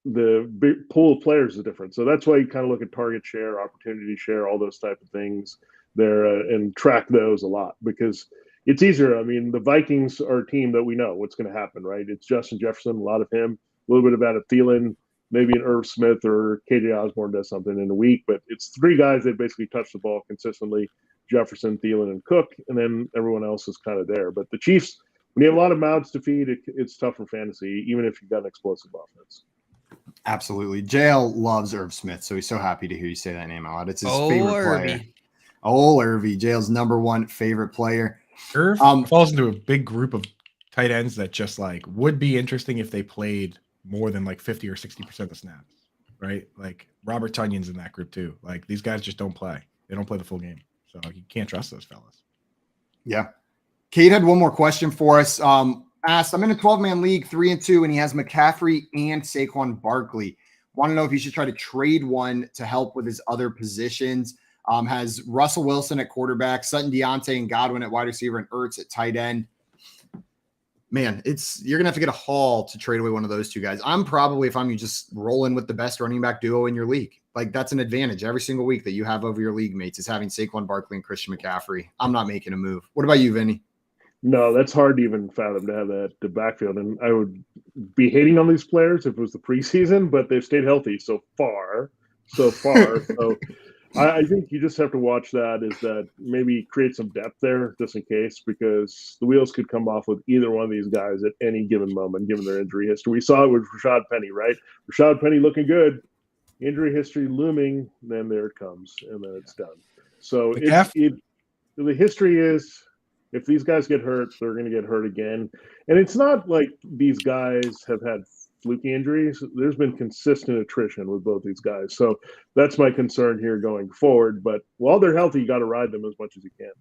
the big pool of players is different. So that's why you kind of look at target share, opportunity share, all those type of things there, and track those a lot because it's easier. I mean, the Vikings are a team that we know what's going to happen, right? It's Justin Jefferson, a lot of him, a little bit of Adam Thielen. maybe an Irv Smith or KJ Osborne does something in a week, but it's 3 guys that basically touch the ball consistently: Jefferson, Thielen, and Cook, and then everyone else is kind of there. But the Chiefs, when you have a lot of mouths to feed, it's tough for fantasy, even if you've got an explosive offense. Absolutely. JL loves Irv Smith, so he's so happy to hear you say that name out loud. It's his favorite player. Irvy. Irvy, JL's number 1 favorite player. Irv falls into a big group of tight ends that just like would be interesting if they played more than like 50 or 60% of the snaps, right? Like Robert Tunyon's in that group too. Like these guys just don't play. They don't play the full game. So you can't trust those fellas. Yeah. Kate had one more question for us. Asked, I'm in a 12-man league, 3-2, and he has McCaffrey and Saquon Barkley. Want to know if he should try to trade one to help with his other positions. Has Russell Wilson at quarterback, Sutton Deontay and Godwin at wide receiver, and Ertz at tight end. Man, you're gonna have to get a haul to trade away one of those 2 guys. I'm probably, if I'm you, just rolling with the best running back duo in your league. Like that's an advantage every single week that you have over your league mates is having Saquon Barkley and Christian McCaffrey. I'm not making a move. What about you, Vinny? No, that's hard to even fathom to have that the backfield. And I would be hating on these players if it was the preseason, but they've stayed healthy so far. So I think you just have to watch that, is that maybe create some depth there just in case, because the wheels could come off with either one of these guys at any given moment, given their injury history. We saw it with Rashad Penny, right? Rashad Penny looking good, injury history looming, then there it comes, and then it's done. So the history is, if these guys get hurt, they're going to get hurt again. And it's not like these guys have had fluky injuries. There's been consistent attrition with both these guys. So that's my concern here going forward. But while they're healthy, you got to ride them as much as you can.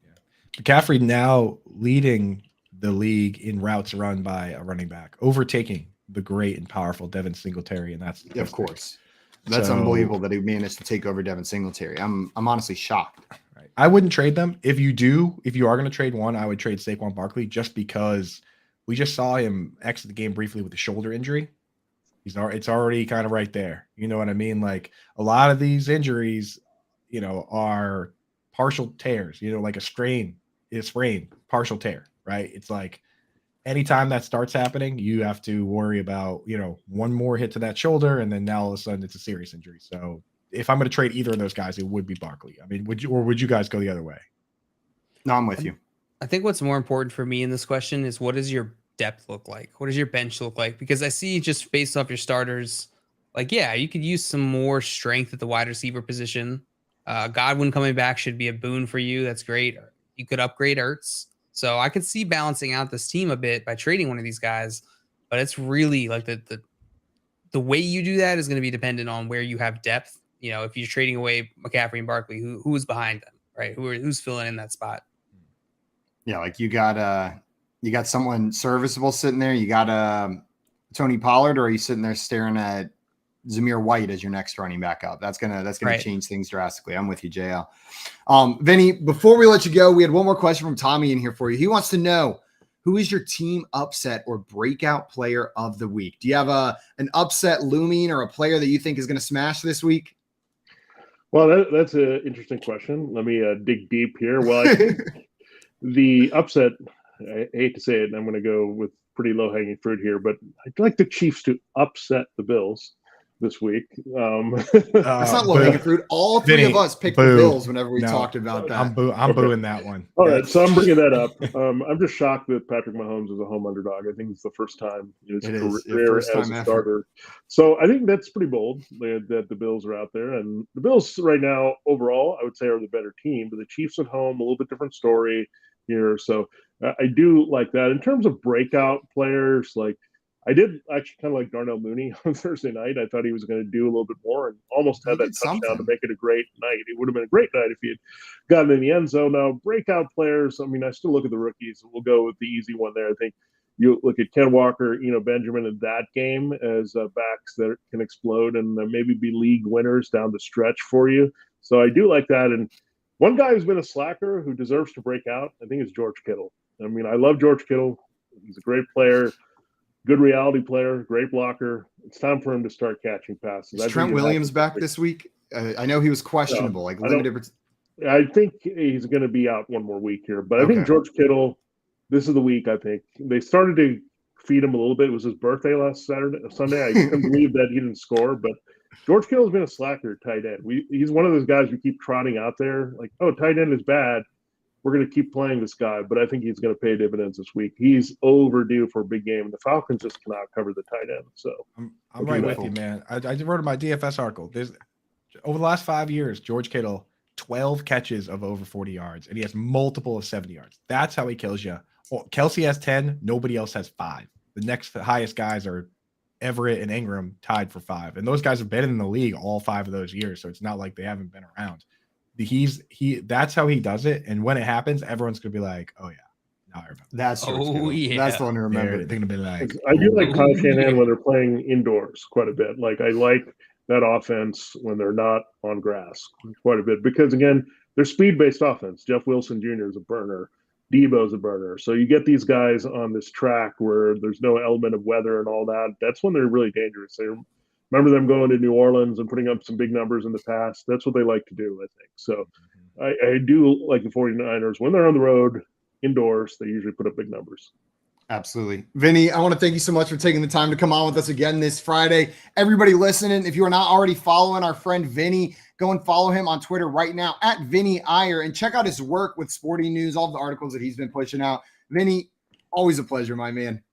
Yeah. McCaffrey now leading the league in routes run by a running back, overtaking the great and powerful Devon Singletary. And that's of course. That's unbelievable that he managed to take over Devon Singletary. I'm honestly shocked. Right. I wouldn't trade them. If you are going to trade one, I would trade Saquon Barkley just because we just saw him exit the game briefly with a shoulder injury. It's already kind of right there. You know what I mean? Like a lot of these injuries, are partial tears, like a sprain, partial tear, right? It's like anytime that starts happening, you have to worry about, one more hit to that shoulder, and then now all of a sudden it's a serious injury. So if I'm going to trade either of those guys, it would be Barkley. I mean, would you guys go the other way? No, I'm with you. I think what's more important for me in this question is, what does your depth look like? What does your bench look like? Because I see, just based off your starters, like, yeah, you could use some more strength at the wide receiver position. Godwin coming back should be a boon for you. That's great. You could upgrade Ertz. So I could see balancing out this team a bit by trading one of these guys, but it's really like the way you do that is going to be dependent on where you have depth. If you're trading away McCaffrey and Barkley, who is behind them, right? Who's filling in that spot? Yeah, like you got someone serviceable sitting there. You got Tony Pollard, or are you sitting there staring at Zamir White as your next running back up? That's gonna right. change things drastically. I'm with you, JL. Vinny, before we let you go, we had one more question from Tommy in here for you. He wants to know, who is your team upset or breakout player of the week? Do you have an upset looming, or a player that you think is going to smash this week? Well, that's an interesting question. Let me dig deep here. Well, I think the upset, I hate to say it, and I'm going to go with pretty low-hanging fruit here, but I'd like the Chiefs to upset the Bills this week. That's not low-hanging fruit. All three of us picked the Bills whenever we talked about that. I'm booing that one. All right, so I'm bringing that up. I'm just shocked that Patrick Mahomes is a home underdog. I think it's the first time in his career as a starter. So I think that's pretty bold that the Bills are out there. And the Bills right now, overall, I would say are the better team. But the Chiefs at home, a little bit different story here. So I do like that. In terms of breakout players, like I did actually kind of like Darnell Mooney on Thursday night. I thought he was going to do a little bit more and almost had that touchdown to make it a great night. It would have been a great night if he had gotten in the end zone. Now, breakout players, I mean, I still look at the rookies. We'll go with the easy one there. I think you look at Ken Walker, Benjamin in that game as backs that can explode and maybe be league winners down the stretch for you. So I do like that. And one guy who's been a slacker who deserves to break out, I think, is George Kittle. I mean, I love George Kittle. He's a great player. Good reality player, great blocker. It's time for him to start catching passes. Is Trent Williams back this week? I know he was questionable, limited. I think he's going to be out one more week here, but I think George Kittle, this is the week. I think they started to feed him a little bit. It was his birthday last Sunday. I couldn't believe that he didn't score, but George Kittle's been a slacker at tight end. He's one of those guys we keep trotting out there, like, oh, tight end is bad. We're going to keep playing this guy, but I think he's going to pay dividends this week. He's overdue for a big game. The Falcons just cannot cover the tight end. So I'm right with you, man. I wrote in my DFS article. There's over the last 5 years, George Kittle, 12 catches of over 40 yards, and he has multiple of 70 yards. That's how he kills you. Kelsey has 10. Nobody else has 5. The next highest guys are Everett and Ingram tied for 5. And those guys have been in the league all 5 of those years. So it's not like they haven't been around. That's how he does it. And when it happens, everyone's going to be like, oh, yeah. Now I remember. That's yeah. That's the one to remember. They're going to be like, I do like Kyle Shanahan when they're playing indoors quite a bit. Like, I like that offense when they're not on grass quite a bit. Because, again, they're speed-based offense. Jeff Wilson Jr. is a burner. Debo's a burner. So you get these guys on this track where there's no element of weather and all that. That's when they're really dangerous. Remember them going to New Orleans and putting up some big numbers in the past. That's what they like to do, I think. So I do like the 49ers. When they're on the road, indoors, they usually put up big numbers. Absolutely. Vinny, I want to thank you so much for taking the time to come on with us again this Friday. Everybody listening, if you are not already following our friend Vinny, go and follow him on Twitter right now at Vinny Iyer and check out his work with Sporting News, all the articles that he's been pushing out. Vinny, always a pleasure, my man.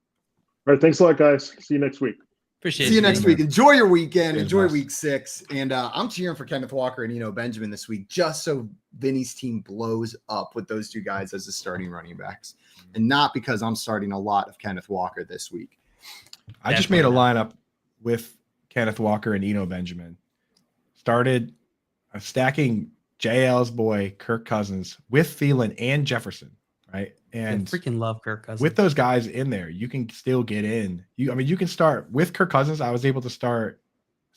All right. Thanks a lot, guys. See you next week. Appreciate it. See you next week. Enjoy your weekend. Cheers, Enjoy boss. week 6. And I'm cheering for Kenneth Walker and Benjamin this week, just so Vinny's team blows up with those 2 guys as the starting running backs. And not because I'm starting a lot of Kenneth Walker this week. I just made a lineup with Kenneth Walker and Eno Benjamin. Started stacking JL's boy, Kirk Cousins, with Thielen and Jefferson, right? And I freaking love Kirk Cousins. with those guys in there, you can still get in. You can start with Kirk Cousins. I was able to start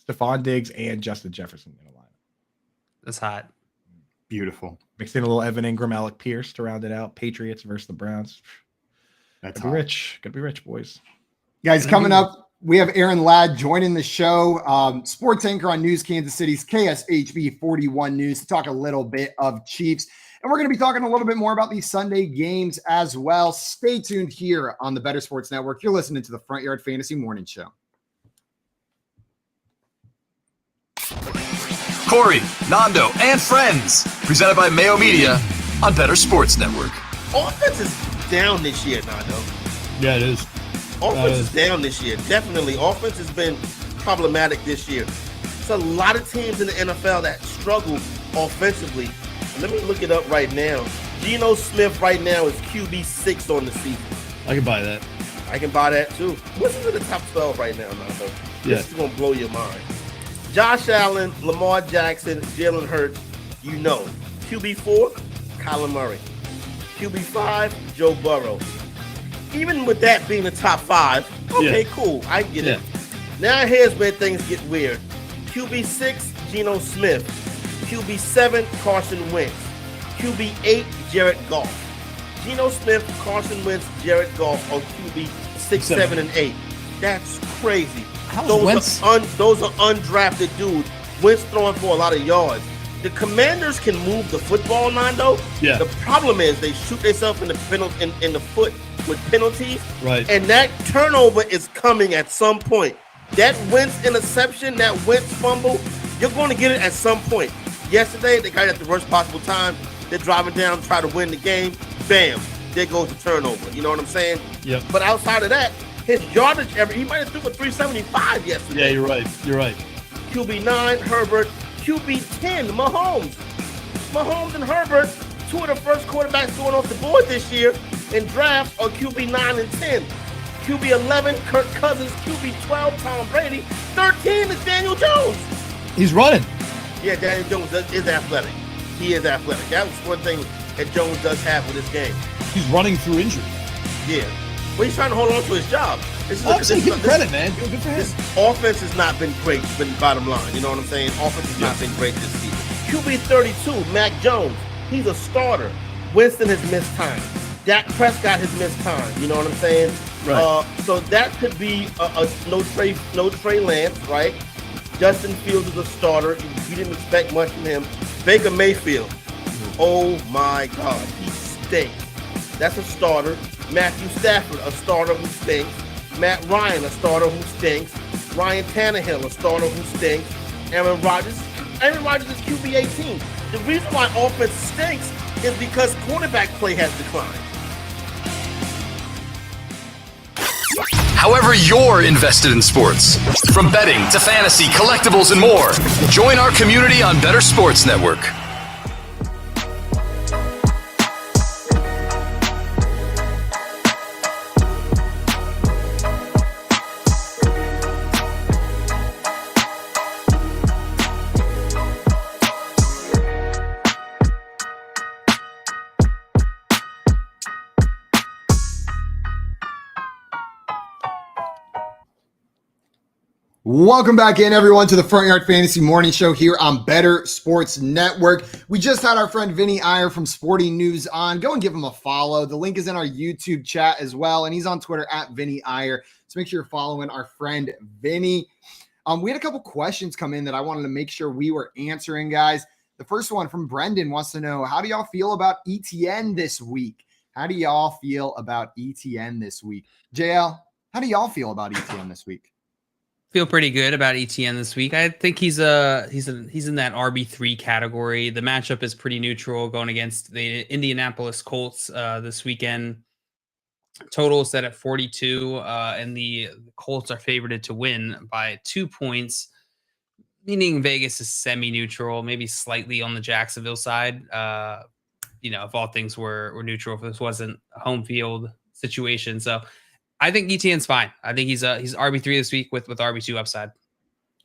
Stephon Diggs and Justin Jefferson in a lineup. That's hot. Beautiful. Mixed in a little Evan Ingram, Alec Pierce to round it out. Patriots versus the Browns. That's Gotta be rich. Gotta be rich, boys. Guys, coming up, we have Aaron Ladd joining the show, sports anchor on News Kansas City's KSHB 41 News, to talk a little bit of Chiefs. And we're going to be talking a little bit more about these Sunday games as well. Stay tuned here on the Bettor Sports Network. You're listening to the Front Yard Fantasy Morning Show. Corey, Nando, and friends. Presented by Mayo Media on Bettor Sports Network. Offense is down this year, Nando. Yeah, it is. Offense is down this year. Definitely. Offense has been problematic this year. There's a lot of teams in the NFL that struggle offensively. Let me look it up right now. Geno Smith right now is QB6 on the season. I can buy that. I can buy that too. What's in the top 12 right now, Nando? Yeah. This is going to blow your mind. Josh Allen, Lamar Jackson, Jalen Hurts, QB4, Kyler Murray. QB5, Joe Burrow. Even with that being the top 5, okay, cool. I get it. Now here's where things get weird. QB6, Geno Smith. QB7, Carson Wentz. QB8, Jared Goff. Geno Smith, Carson Wentz, Jared Goff on QB6, 7, and 8. That's crazy. Those are undrafted dudes. Wentz throwing for a lot of yards. The Commanders can move the football, Nando. Yeah. The problem is they shoot themselves in the foot with penalties. Right. And that turnover is coming at some point. That Wentz interception, that Wentz fumble, you're going to get it at some point. Yesterday, they got it at the worst possible time. They're driving down, try to win the game. Bam, there goes the turnover. You know what I'm saying? Yep. But outside of that, his yardage he might have threw for 375 yesterday. Yeah, you're right. You're right. QB9, Herbert. QB10, Mahomes. Mahomes and Herbert, 2 of the first quarterbacks going off the board this year in drafts are QB9 and 10. QB11, Kirk Cousins. QB12, Tom Brady. 13 is Daniel Jones. He's running. Yeah, Daniel Jones is athletic. He is athletic. That was one thing that Jones does have with his game. He's running through injury. Yeah. But he's trying to hold on to his job. Give him credit, man. Good for him. This offense has not been great, been bottom line. You know what I'm saying? Offense has not been great this season. QB 32, Mac Jones. He's a starter. Winston has missed time. Dak Prescott has missed time. You know what I'm saying? Right. So that could be no Trey Lance, right? Justin Fields is a starter. You didn't expect much from him. Baker Mayfield. Oh my God, he stinks. That's a starter. Matthew Stafford, a starter who stinks. Matt Ryan, a starter who stinks. Ryan Tannehill, a starter who stinks. Aaron Rodgers is QB 18. The reason why offense stinks is because quarterback play has declined. However you're invested in sports, from betting to fantasy, collectibles, and more, join our community on Bettor Sports Network. Welcome back in, everyone, to the Front Yard Fantasy Morning Show here on Bettor Sports Network. We just had our friend Vinny Iyer from Sporting News on. Go and give him a follow. The link is in our YouTube chat as well, and he's on Twitter at Vinny Iyer. So make sure you're following our friend Vinny. We had a couple questions come in that I wanted to make sure we were answering, guys. The first one from Brendan wants to know, how do y'all feel about ETN this week? How do y'all feel about ETN this week? JL, how do y'all feel about ETN this week? Feel pretty good about ETN this week. I think he's in that RB3 category. The matchup is pretty neutral going against the Indianapolis Colts this weekend. Total set at 42, and the Colts are favored to win by 2 points, meaning Vegas is semi-neutral, maybe slightly on the Jacksonville side. If all things were neutral, if this wasn't a home field situation. So I think ETN's fine. I think he's RB3 this week with RB2 upside.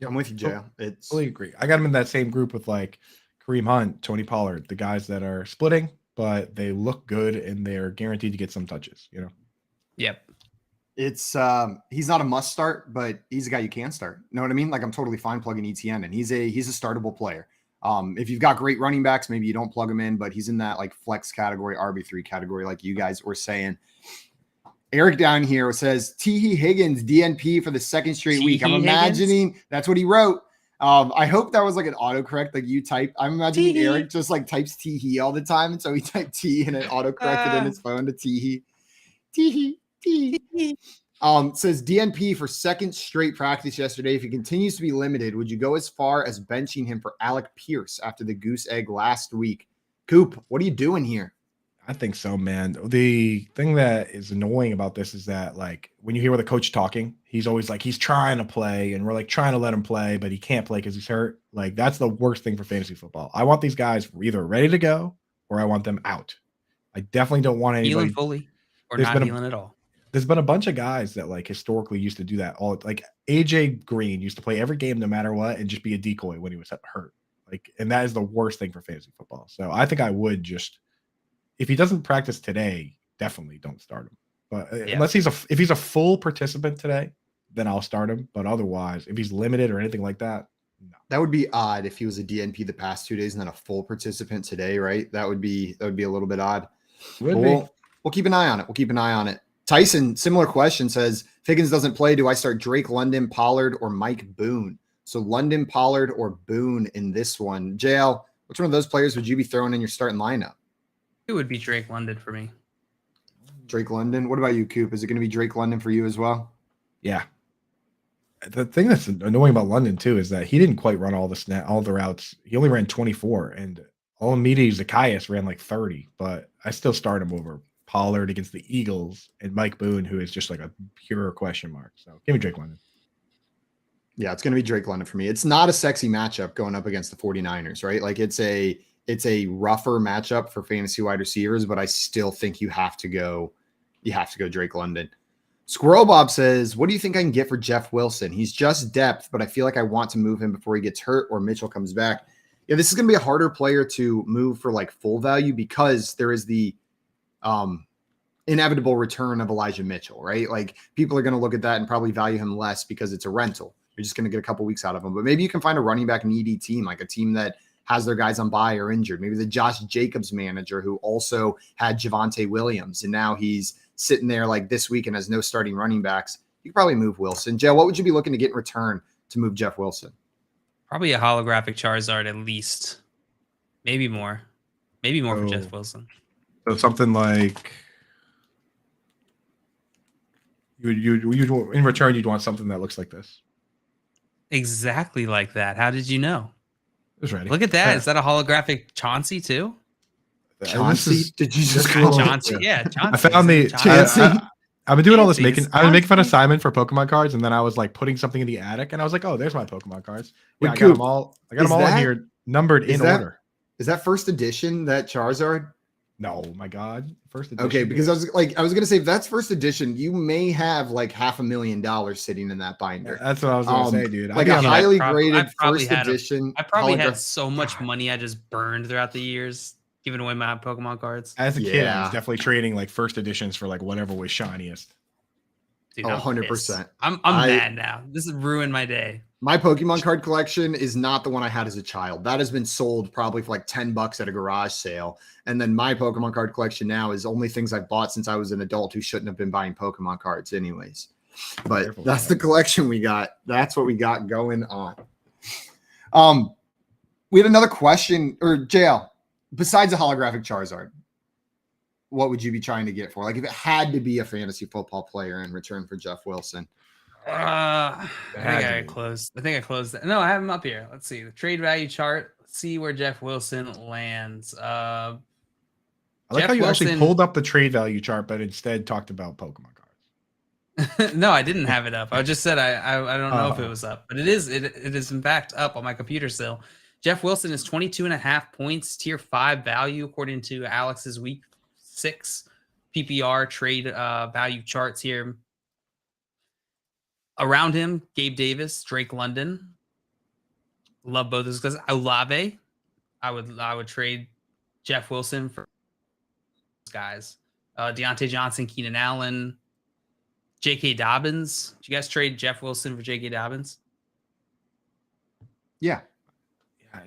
Yeah, I'm with you, Jay. It's Fully agree. I got him in that same group with like Kareem Hunt, Tony Pollard, the guys that are splitting, but they look good and they're guaranteed to get some touches, Yep. It's he's not a must start, but he's a guy you can start. Know what I mean? Like, I'm totally fine plugging ETN, and he's a startable player. If you've got great running backs, maybe you don't plug him in, but he's in that like flex category, RB3 category, like you guys were saying. Eric down here says T. Higgins DNP for the second straight week. I'm imagining that's what he wrote. I hope that was like an autocorrect, like you type. I'm imagining Eric just like types T all the time, and so he typed T and it autocorrected in his phone to T. Says DNP for second straight practice yesterday. If he continues to be limited, would you go as far as benching him for Alec Pierce after the goose egg last week? Coop, what are you doing here? I think so, man. The thing that is annoying about this is that, like, when you hear the coach talking, he's always like, he's trying to play, and we're like trying to let him play, but he can't play because he's hurt. Like, that's the worst thing for fantasy football. I want these guys either ready to go or I want them out. I definitely don't want anybody healing fully or not healing at all. There's been a bunch of guys that like historically used to do that. All like AJ Green used to play every game no matter what and just be a decoy when he was hurt. Like, and that is the worst thing for fantasy football. So I think I would just, if he doesn't practice today, definitely don't start him. But unless if he's a full participant today, then I'll start him. But otherwise, if he's limited or anything like that, no. That would be odd if he was a DNP the past 2 days and then a full participant today, right? That would be a little bit odd. We'll keep an eye on it. Tyson, similar question, says, if Higgins doesn't play, do I start Drake London, Pollard, or Mike Boone? So London, Pollard, or Boone in this one. JL, which one of those players would you be throwing in your starting lineup? It would be Drake London for me. Drake London. What about you, Coop? Is it going to be Drake London for you as well? Yeah. The thing that's annoying about London too is that he didn't quite run all the routes. He only ran 24, and Olamide Zacchaeus ran like 30. But I still start him over Pollard against the Eagles and Mike Boone, who is just like a pure question mark. So give me Drake London. Yeah, it's going to be Drake London for me. It's not a sexy matchup going up against the 49ers, right? Like it's a rougher matchup for fantasy wide receivers, but I still think you have to go Drake London. Squirrel Bob says, what do you think I can get for Jeff Wilson? He's just depth, but I feel like I want to move him before he gets hurt or Mitchell comes back. Yeah, this is going to be a harder player to move for like full value because there is the inevitable return of Elijah Mitchell, right? Like people are going to look at that and probably value him less because it's a rental. You're just going to get a couple weeks out of him, but maybe you can find a running back needy team, like a team that has their guys on bye or injured. Maybe the Josh Jacobs manager who also had Javonte Williams and now he's sitting there like this week and has no starting running backs. You could probably move Wilson. Joe, what would you be looking to get in return to move Jeff Wilson? Probably a holographic Charizard at least. Maybe more. Maybe more for Jeff Wilson. So something like You in return, you'd want something that looks like this. Exactly like that. How did you know? It was ready. Look at that. Is that a holographic Chauncey too? Chauncey? Did you just Chauncey? call Chauncey? Yeah, Chauncey. I found the Chauncey. I've been doing all this Chauncey, making. I was making fun of Simon for Pokemon cards, and then I was like putting something in the attic, and I was like, "Oh, there's my Pokemon cards." Yeah, Wait, I got them Coop, all. I got them all in here, numbered in order. Is that first edition? That Charizard? No, my God, first edition. Okay, because I was gonna say if that's first edition, you may have like $500,000 sitting in that binder. That's what I was gonna say, dude. Like a highly graded probably first edition. I probably had so much money I just burned throughout the years giving away my Pokemon cards. As a kid, I was definitely trading like first editions for like whatever was shiniest. Dude, 100%. I'm mad now. This has ruined my day. My Pokemon card collection is not the one I had as a child. That has been sold probably for like $10 at a garage sale. And then my Pokemon card collection now is only things I've bought since I was an adult who shouldn't have been buying Pokemon cards anyways. But that's the collection we got. That's what we got going on. We had another question, or JL, besides a holographic Charizard, what would you be trying to get for? Like if it had to be a fantasy football player in return for Jeff Wilson. I think I closed. That. No, I have him up here. Let's see the trade value chart. Let's see where Jeff Wilson lands. I like how you actually pulled up the trade value chart, but instead talked about Pokemon cards. No, I didn't have it up. I just said I don't know if it was up, but it is in fact up on my computer still. Jeff Wilson is 22.5 points, tier 5 value according to Alex's week 6 PPR trade value charts here. Around him, Gabe Davis, Drake London. Love both those guys. Olave. I would trade Jeff Wilson for those guys. Deontay Johnson, Keenan Allen, J.K. Dobbins. Did you guys trade Jeff Wilson for J.K. Dobbins? Yeah.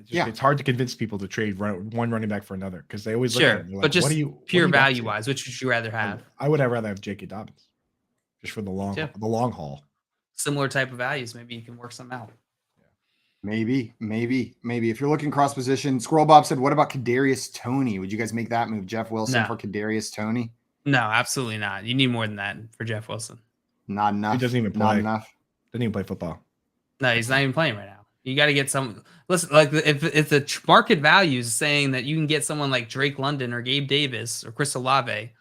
It's hard to convince people to trade one running back for another because they always look at it. But just pure value wise, which would you rather have? I would rather have J.K. Dobbins just for the long haul. Similar type of values. Maybe you can work some out. Maybe. If you're looking cross position, Squirrel Bob said, what about Kadarius Toney? Would you guys make that move? Jeff Wilson for Kadarius Toney? No, absolutely not. You need more than that for Jeff Wilson. Not enough. He doesn't even play. Not enough. Doesn't even play football. No, he's not even playing right now. You got to get some. Listen, like if the market value is saying that you can get someone like Drake London or Gabe Davis or Chris Olave,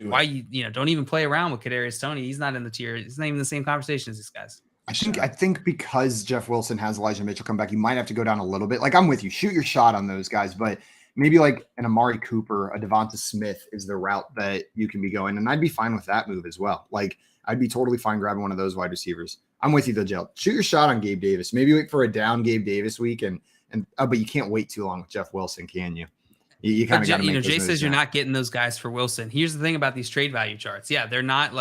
why you don't even play around with Kadarius Toney? He's not in the tier. He's not even in the same conversation as these guys. I think because Jeff Wilson has Elijah Mitchell come back, you might have to go down a little bit. Like I'm with you, shoot your shot on those guys, but maybe like an Amari Cooper, a Devonta Smith is the route that you can be going, and I'd be fine with that move as well. Like I'd be totally fine grabbing one of those wide receivers. I'm with you though, Jill. Shoot your shot on Gabe Davis. Maybe wait for a down Gabe Davis week, but you can't wait too long with Jeff Wilson, can you? You kind of got to make those Jay says you're now. not getting those guys for Wilson. Here's the thing about these trade value charts. Yeah, you're not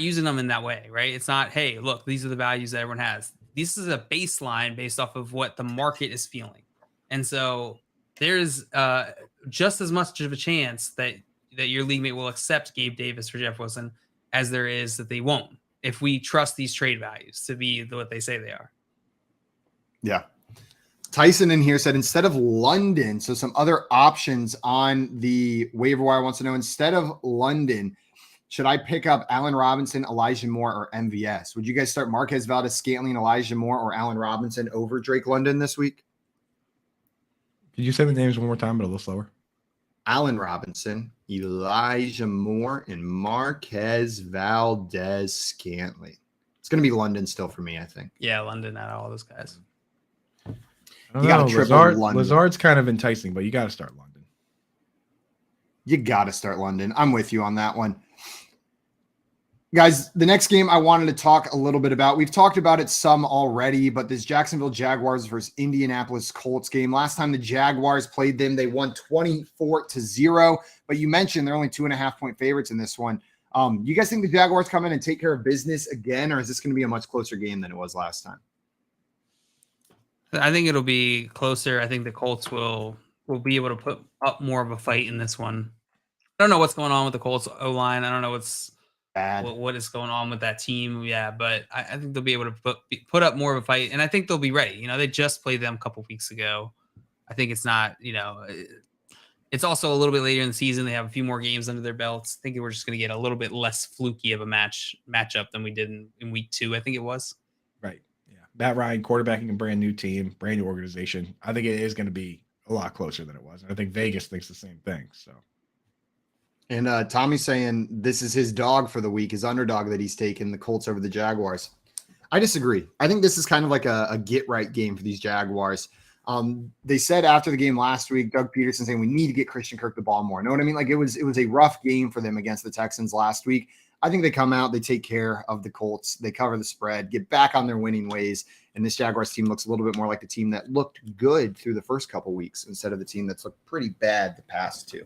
using them in that way, right? It's not, hey, look, these are the values that everyone has. This is a baseline based off of what the market is feeling. And so there's just as much of a chance that your league mate will accept Gabe Davis for Jeff Wilson as there is that they won't, if we trust these trade values to be what they say they are. Yeah. Tyson in here said, instead of London, so some other options on the waiver wire wants to know, instead of London, should I pick up Allen Robinson, Elijah Moore, or MVS? Would you guys start Marquez Valdez-Scantling, Elijah Moore, or Allen Robinson over Drake London this week? Could you say the names one more time, but a little slower? Allen Robinson, Elijah Moore, and Marquez Valdez-Scantling. It's going to be London still for me, I think. Yeah, London out of all those guys. You got to triple London. Lazard's kind of enticing, but you got to start London. You got to start London. I'm with you on that one. Guys, the next game I wanted to talk a little bit about, we've talked about it some already, but this Jacksonville Jaguars versus Indianapolis Colts game. Last time the Jaguars played them, they won 24-0, but you mentioned they're only 2.5-point favorites in this one. You guys think the Jaguars come in and take care of business again, or is this going to be a much closer game than it was last time? I think it'll be closer. I think the Colts will be able to put up more of a fight in this one. I don't know what's going on with the Colts O-line. I don't know what is going on with that team. Yeah, but I think they'll be able to put up more of a fight, and I think they'll be ready. They just played them a couple weeks ago. I think it's not, It's also a little bit later in the season. They have a few more games under their belts. I think we're just going to get a little bit less fluky of a matchup than we did in week 2. I think it was. Right. Yeah. Matt Ryan quarterbacking a brand new team, brand new organization. I think it is going to be a lot closer than it was. And I think Vegas thinks the same thing. So. And Tommy's saying this is his dog for the week, his underdog that he's taken, the Colts over the Jaguars. I disagree. I think this is kind of like a get-right game for these Jaguars. They said after the game last week, Doug Peterson saying we need to get Christian Kirk the ball more. Know what I mean? Like it was a rough game for them against the Texans last week. I think they come out, they take care of the Colts, they cover the spread, get back on their winning ways, and this Jaguars team looks a little bit more like the team that looked good through the first couple weeks instead of the team that's looked pretty bad the past 2.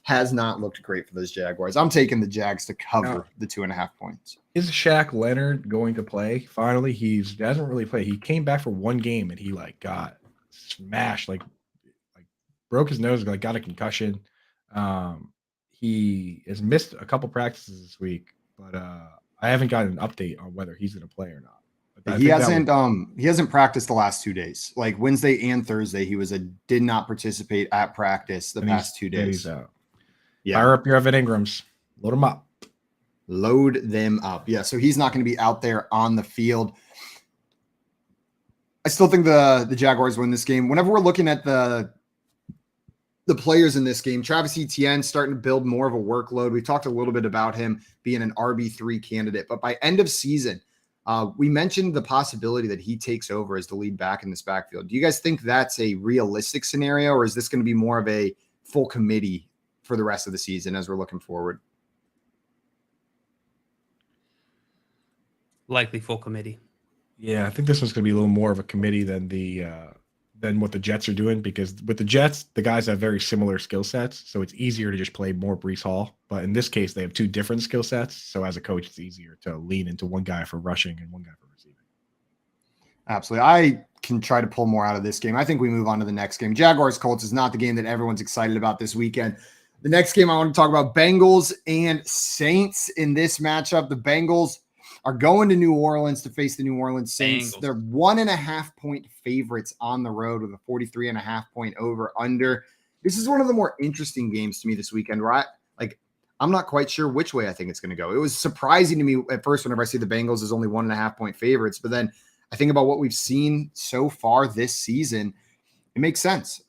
Has not looked great for those Jaguars. I'm taking the Jags to cover the 2.5 points. Is Shaq Leonard going to play? Finally, he hasn't really played. He came back for one game and he got smashed, like broke his nose, got a concussion. He has missed a couple practices this week, but I haven't gotten an update on whether he's going to play or not. He hasn't practiced the last 2 days. Like Wednesday and Thursday, he did not participate at practice the past 2 days. He's out. Yeah. Fire up your Evan Ingrams. Load them up. Load them up. Yeah, so he's not going to be out there on the field. I still think the Jaguars win this game. Whenever we're looking at the players in this game, Travis Etienne starting to build more of a workload. We talked a little bit about him being an RB3 candidate, but by end of season, we mentioned the possibility that he takes over as the lead back in this backfield. Do you guys think that's a realistic scenario, or is this going to be more of a full committee for the rest of the season as we're looking forward? Likely full committee. Yeah, I think this one's going to be a little more of a committee than what the Jets are doing, because with the Jets, the guys have very similar skill sets, so it's easier to just play more Breece Hall. But in this case, they have 2 different skill sets, so as a coach, it's easier to lean into one guy for rushing and one guy for receiving. Absolutely. I can try to pull more out of this game. I think we move on to the next game. Jaguars-Colts is not the game that everyone's excited about this weekend. The next game I want to talk about, Bengals and Saints in this matchup. The Bengals are going to New Orleans to face the New Orleans Saints. They're 1.5 point favorites on the road with a 43.5 point over under. This is one of the more interesting games to me this weekend, right? Like, I'm not quite sure which way I think it's going to go. It was surprising to me at first whenever I see the Bengals as only 1.5 point favorites, but then I think about what we've seen so far this season. It makes sense.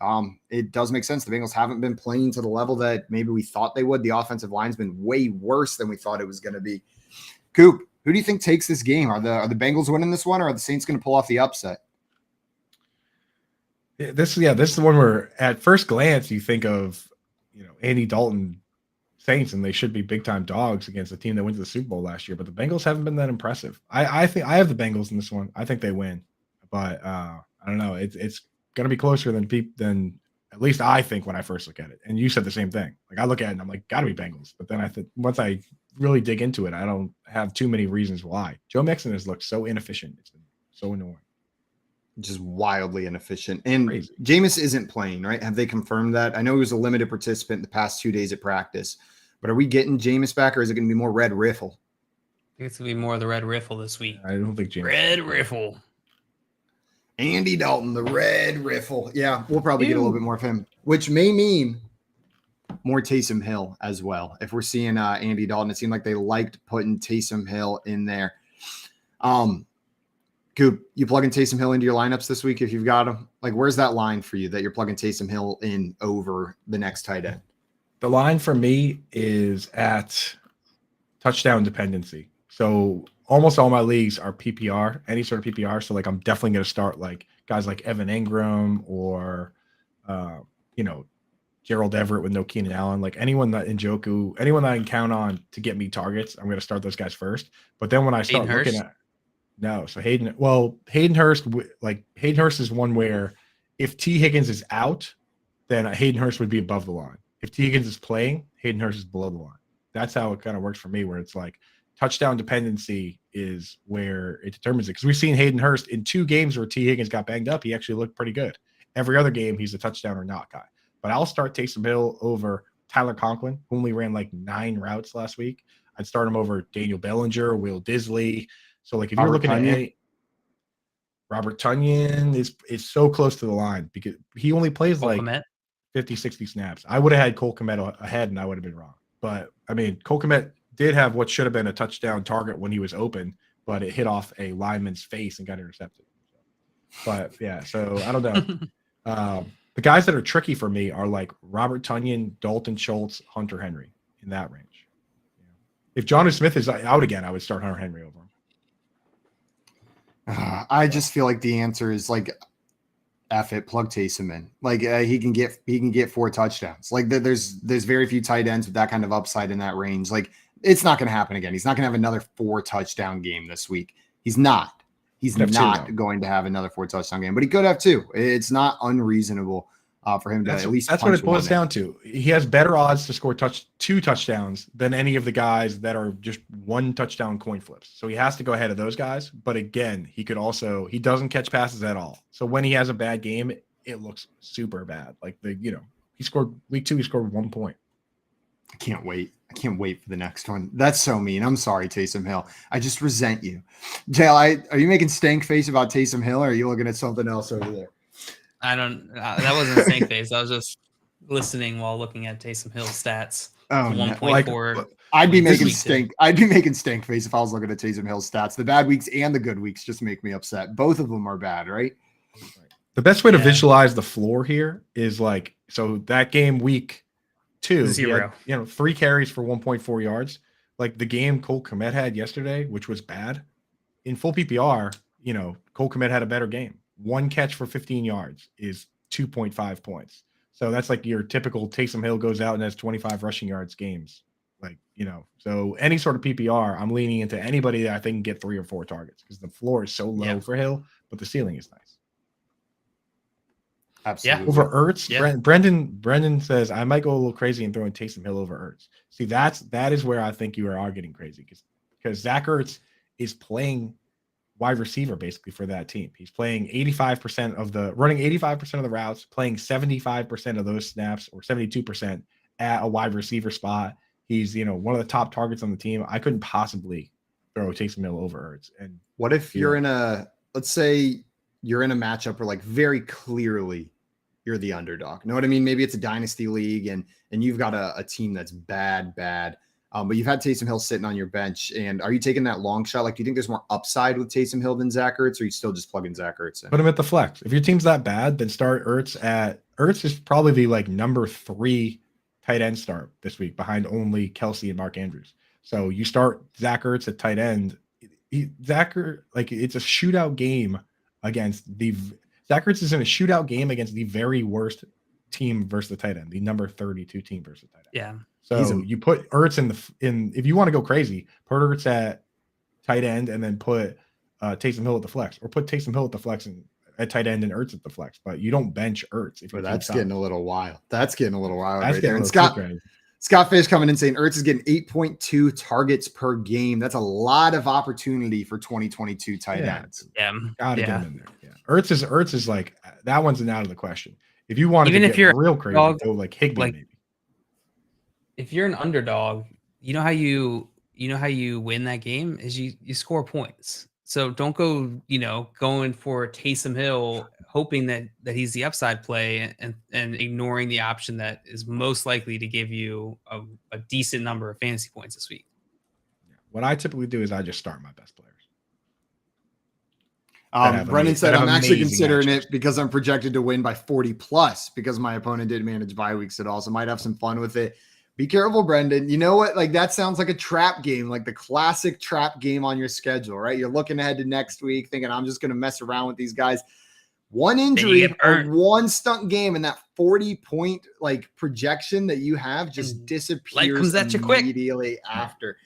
It does make sense. The Bengals haven't been playing to the level that maybe we thought they would. The offensive line's been way worse than we thought it was going to be. Coop, who do you think takes this game? Are the Bengals winning this one, or are the Saints going to pull off the upset? This is the one where at first glance you think of, Andy Dalton Saints, and they should be big time dogs against a team that went to the Super Bowl last year. But the Bengals haven't been that impressive. I think I have the Bengals in this one. I think they win, but I don't know. It's going to be closer than at least I think when I first look at it. And you said the same thing. Like I look at it and I'm like, got to be Bengals. But then I think once I really dig into it, I don't have too many reasons why. Joe Mixon has looked so inefficient. It's been so annoying. Just wildly inefficient. And Jameis isn't playing, right? Have they confirmed that? I know he was a limited participant the past 2 days at practice, but are we getting Jameis back, or is it going to be more Red Riffle? I think it's going to be more of the Red Riffle this week. I don't think Jameis. Red Riffle. Andy Dalton, the Red Riffle. Yeah, we'll probably get a little bit more of him, which may mean more Taysom Hill as well. If we're seeing Andy Dalton, it seemed like they liked putting Taysom Hill in there. Coop, you plugging Taysom Hill into your lineups this week if you've got him? Like, where's that line for you that you're plugging Taysom Hill in over the next tight end? The line for me is at touchdown dependency. So almost all my leagues are PPR, any sort of PPR. So like I'm definitely going to start like guys like Evan Ingram or Gerald Everett with no Keenan Allen, like anyone that Njoku, anyone that I can count on to get me targets, I'm going to start those guys first. But then when I start looking at Hayden Hurst is one where if T Higgins is out, then Hayden Hurst would be above the line. If T Higgins is playing, Hayden Hurst is below the line. That's how it kind of works for me, where it's like touchdown dependency is where it determines it. Because we've seen Hayden Hurst in 2 games where T Higgins got banged up. He actually looked pretty good. Every other game, he's a touchdown or not guy. But I'll start Taysom Hill over Tyler Conklin, who only ran like 9 routes last week. I'd start him over Daniel Bellinger, Will Disley. So like if you're looking at Robert Tonyan is so close to the line because he only plays like 50, 60 snaps. I would have had Cole Kmet ahead, and I would have been wrong. But, I mean, Cole Kmet did have what should have been a touchdown target when he was open, but it hit off a lineman's face and got intercepted. But, yeah, so I don't know. The guys that are tricky for me are like Robert Tonyan, Dalton Schultz, Hunter Henry in that range. If Jonnu Smith is out again, I would start Hunter Henry over him. I just feel like the answer is like, F it, plug Taysom in. Like he can get 4 touchdowns. Like there's very few tight ends with that kind of upside in that range. Like it's not going to happen again. He's not going to have another 4 touchdown game this week. He's not. He's not going to have another 4 touchdown game, but he could have 2. It's not unreasonable for him to at least. That's what it boils down to. He has better odds to score 2 touchdowns than any of the guys that are just 1 touchdown coin flips. So he has to go ahead of those guys. But again, he doesn't catch passes at all. So when he has a bad game, it looks super bad. Like he scored week 2, he scored 1 point. I can't wait for the next one. That's so mean. I'm sorry, Taysom Hill. I just resent you. JL, are you making stank face about Taysom Hill, or are you looking at something else over there? I don't. That wasn't a stank face. I was just listening while looking at Taysom Hill's stats. Oh, 1.4. I'd be making stank. I'd be making stank face if I was looking at Taysom Hill's stats. The bad weeks and the good weeks just make me upset. Both of them are bad, right? The best way to visualize the floor here is like, so that game week 2, 0. He had, 3 carries for 1.4 yards. Like the game Cole Kmet had yesterday, which was bad. In full PPR, Cole Kmet had a better game. 1 catch for 15 yards is 2.5 points. So that's like your typical Taysom Hill goes out and has 25 rushing yards games. Like, so any sort of PPR, I'm leaning into anybody that I think can get 3 or 4 targets because the floor is so low for Hill, but the ceiling is nice. Absolutely. Yeah. Over Ertz, yeah. Brendan says, I might go a little crazy and throw in Taysom Hill over Ertz. See, that is where I think you are getting crazy because Zach Ertz is playing wide receiver basically for that team. He's playing 85% of the routes, playing 75% of those snaps or 72% at a wide receiver spot. He's, one of the top targets on the team. I couldn't possibly throw Taysom Hill over Ertz. And what if you're let's say you're in a matchup where like very clearly you're the underdog. Know what I mean? Maybe it's a dynasty league and you've got a team that's bad. But you've had Taysom Hill sitting on your bench, and are you taking that long shot? Like, do you think there's more upside with Taysom Hill than Zach Ertz, or are you still just plugging Zach Ertz in? Put him at the flex. If your team's that bad, then start Ertz is probably the like number 3 tight end start this week behind only Kelsey and Mark Andrews. So you start Zach Ertz at tight end. It's a shootout game against Zach Ertz is in a shootout game against the very worst team versus the tight end, the number 32 team versus the tight end. Yeah. So you put Ertz in if you want to go crazy, put Ertz at tight end and then put Taysom Hill at the flex, or put Taysom Hill at the flex and at tight end and Ertz at the flex. But you don't bench Ertz. That's getting a little wild. That's getting a little wild right there. And Scott Fish coming in saying Ertz is getting 8.2 targets per game. That's a lot of opportunity for 2022 tight ends. Yeah. Gotta get him in there. Yeah. Ertz is like, that one's out of the question. If you want to get real crazy, go like Higbee maybe. If you're an underdog, you know how you win that game is you score points. So don't go, going for Taysom Hill, hoping that he's the upside play and ignoring the option that is most likely to give you a decent number of fantasy points this week. What I typically do is I just start my best players. Brennan said, I'm actually considering it because I'm projected to win by 40 plus because my opponent didn't manage bye weeks at all. So might have some fun with it. Be careful, Brendan. You know what? Like that sounds like a trap game, like the classic trap game on your schedule, right? You're looking ahead to next week thinking, I'm just going to mess around with these guys. One injury or one stunt game and that 40-point like projection that you have just disappears life comes at you quick immediately after.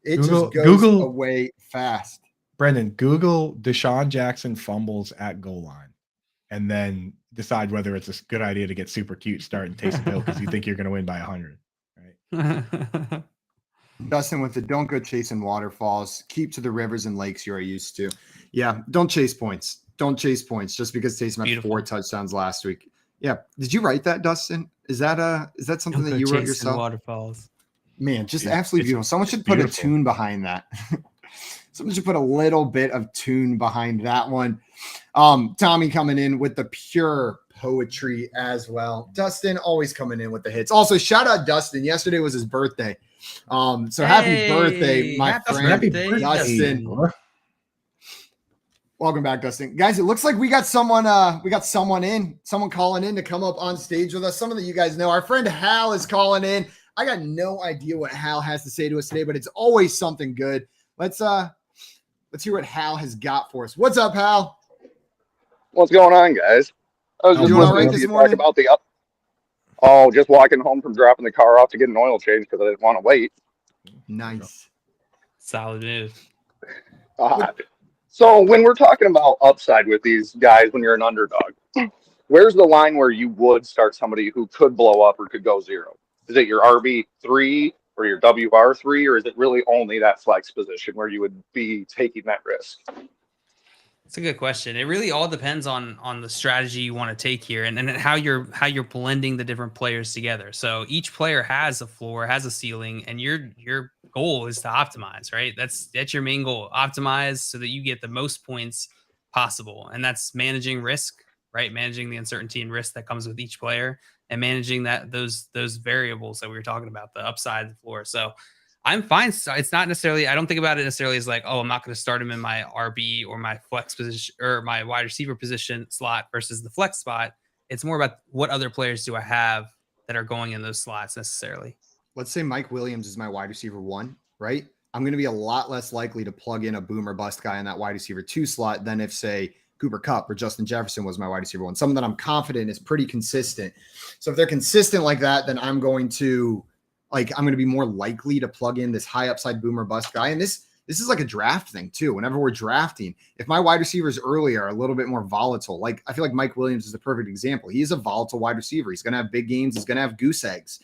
It just goes away fast. Brendan, Google Deshaun Jackson fumbles at goal line and then decide whether it's a good idea to get super cute starting Taysom Hill because you think you're going to win by 100. Dustin with the don't go chasing waterfalls. Keep to the rivers and lakes you are used to. Yeah, don't chase points. Don't chase points just because Taysom had 4 touchdowns last week. Yeah, did you write that, Dustin? Is that something that you wrote yourself? Waterfalls. Man, just absolutely beautiful. Someone should put a tune behind that. Someone should put a little bit of tune behind that one. Tommy coming in with the pure poetry as well. Dustin always coming in with the hits. Also, shout out Dustin. Yesterday was his birthday. So happy birthday, my friend. Happy birthday, Dustin. bro. Welcome back, Dustin. Guys, it looks like we got someone calling in to come up on stage with us. Some of you guys know our friend Hal is calling in. I got no idea what Hal has to say to us today, but it's always something good. Let's hear what Hal has got for us. What's up, Hal? What's going on, guys? I was just doing all right listening to this you talk morning? about just walking home from dropping the car off to get an oil change because I didn't want to wait. Nice. Solid move. So when we're talking about upside with these guys, when you're an underdog, where's the line where you would start somebody who could blow up or could go zero? Is it your RB3 or your WR3, or is it really only that flex position where you would be taking that risk? It's a good question. It really all depends on the strategy you want to take here and how you're blending the different players together. So each player has a floor, has a ceiling, and your goal is to optimize, right? That's your main goal. Optimize so that you get the most points possible. And that's managing risk, right? Managing the uncertainty and risk that comes with each player and managing those variables that we were talking about, the upside, the floor. So I'm fine. So it's not necessarily, I don't think about it necessarily as like, oh, I'm not going to start him in my RB or my flex position or my wide receiver position slot versus the flex spot. It's more about what other players do I have that are going in those slots necessarily. Let's say Mike Williams is my wide receiver 1, right? I'm going to be a lot less likely to plug in a boom or bust guy in that wide receiver 2 slot than if, say, Cooper Kupp or Justin Jefferson was my wide receiver 1. Someone that I'm confident is pretty consistent. So if they're consistent like that, then I'm going to be more likely to plug in this high upside boomer bust guy. And this is like a draft thing too. Whenever we're drafting, if my wide receivers early are a little bit more volatile, like I feel like Mike Williams is a perfect example. He is a volatile wide receiver. He's going to have big games. He's going to have goose eggs.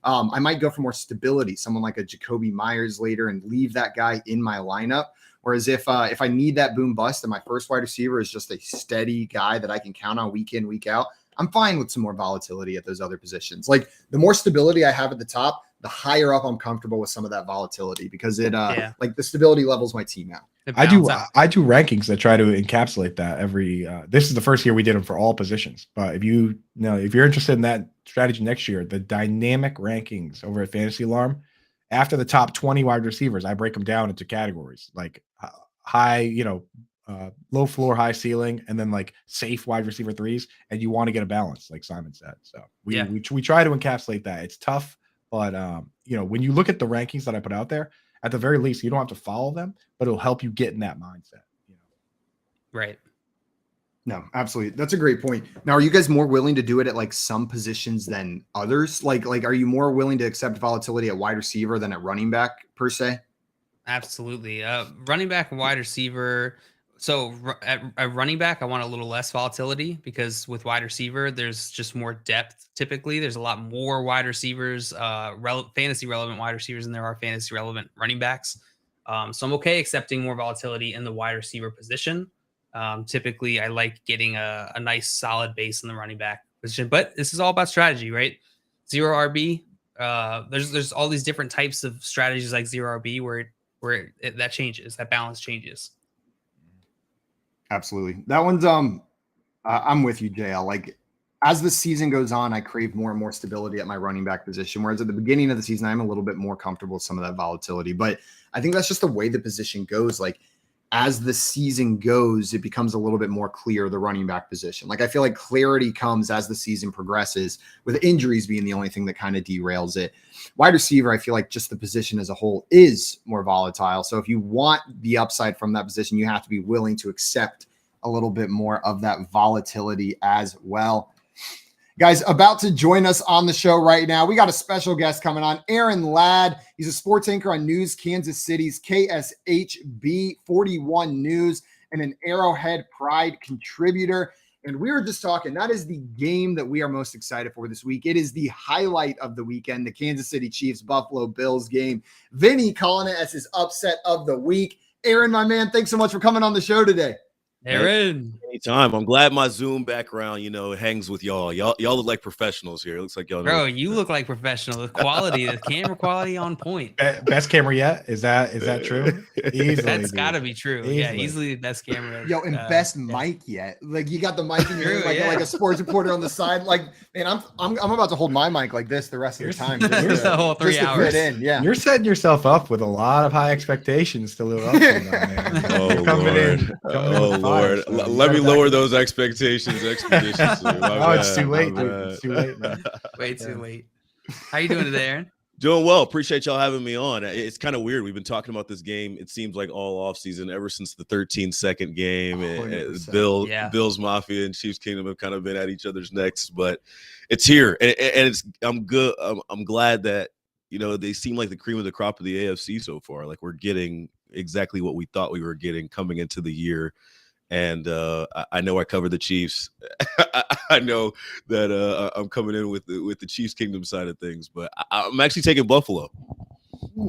I might go for more stability, someone like a Jacoby Myers later, and leave that guy in my lineup. Whereas if I need that boom bust and my first wide receiver is just a steady guy that I can count on week in, week out, I'm fine with some more volatility at those other positions. Like the more stability I have at the top, the higher up I'm comfortable with some of that volatility because like the stability levels my team out. I do rankings that try to encapsulate that every this is the first year we did them for all positions. But if you're interested in that strategy next year, the dynamic rankings over at Fantasy Alarm, after the top 20 wide receivers, I break them down into categories like high, low floor, high ceiling, and then like safe wide receiver 3s. And you want to get a balance, like Simon said. So we try to encapsulate that. It's tough, but when you look at the rankings that I put out there, at the very least, you don't have to follow them, but it'll help you get in that mindset. Right. No, absolutely. That's a great point. Now, are you guys more willing to do it at like some positions than others? Like, are you more willing to accept volatility at wide receiver than at running back per se? Absolutely. Running back and wide receiver. So at running back, I want a little less volatility because with wide receiver, there's just more depth. Typically, there's a lot more wide receivers, fantasy relevant wide receivers than there are fantasy relevant running backs. So I'm okay accepting more volatility in the wide receiver position. Typically, I like getting a nice solid base in the running back position, but this is all about strategy, right? Zero RB. There's all these different types of strategies like zero RB where that changes, that balance changes. Absolutely. That one's I'm with you, JL. Like as the season goes on, I crave more and more stability at my running back position. Whereas at the beginning of the season, I'm a little bit more comfortable with some of that volatility. But I think that's just the way the position goes. Like as the season goes, it becomes a little bit more clear, the running back position. Like I feel like clarity comes as the season progresses, with injuries being the only thing that kind of derails it. Wide receiver, I feel like just the position as a whole is more volatile. So if you want the upside from that position, you have to be willing to accept a little bit more of that volatility as well. Guys, about to join us on the show right now, we got a special guest coming on, Aaron Ladd. He's a sports anchor on News Kansas City's KSHB 41 News and an Arrowhead Pride contributor. And we were just talking, that is the game that we are most excited for this week. It is the highlight of the weekend, the Kansas City Chiefs Buffalo Bills game. Vinny calling it as his upset of the week. Aaron, my man, thanks so much for coming on the show today. Aaron. Anytime. I'm glad my Zoom background, hangs with y'all. Y'all look like professionals here. It looks like y'all know. Bro, you look like professional. The quality, the camera quality on point. Best camera yet? Is that true? Easily, That's dude. got to be true. Easily. Yeah, easily the best camera. Yo, and best mic yet. Like you got the mic in your True, like, yeah. like a sports reporter on the side. Like, man, I'm about to hold my mic like this the rest of the time. The whole 3 just to hours. fit in. Yeah. You're setting yourself up with a lot of high expectations to live up to, man. Oh, Coming in Lord. with fire, so you Let me gotta lower back- those expectations expeditiously. Oh, it's too late, dude. It's too late, man. Way too late. How you doing today, Aaron? Doing well. Appreciate y'all having me on. It's kind of weird. We've been talking about this game, it seems like all offseason, ever since the 13-second game. 100%. Bills Mafia and Chiefs Kingdom have kind of been at each other's necks, but it's here. And I'm good. I'm glad that, they seem like the cream of the crop of the AFC so far. Like we're getting exactly what we thought we were getting coming into the year. And I know I covered the Chiefs. I know that I'm coming in with the Chiefs Kingdom side of things, but I'm actually taking Buffalo.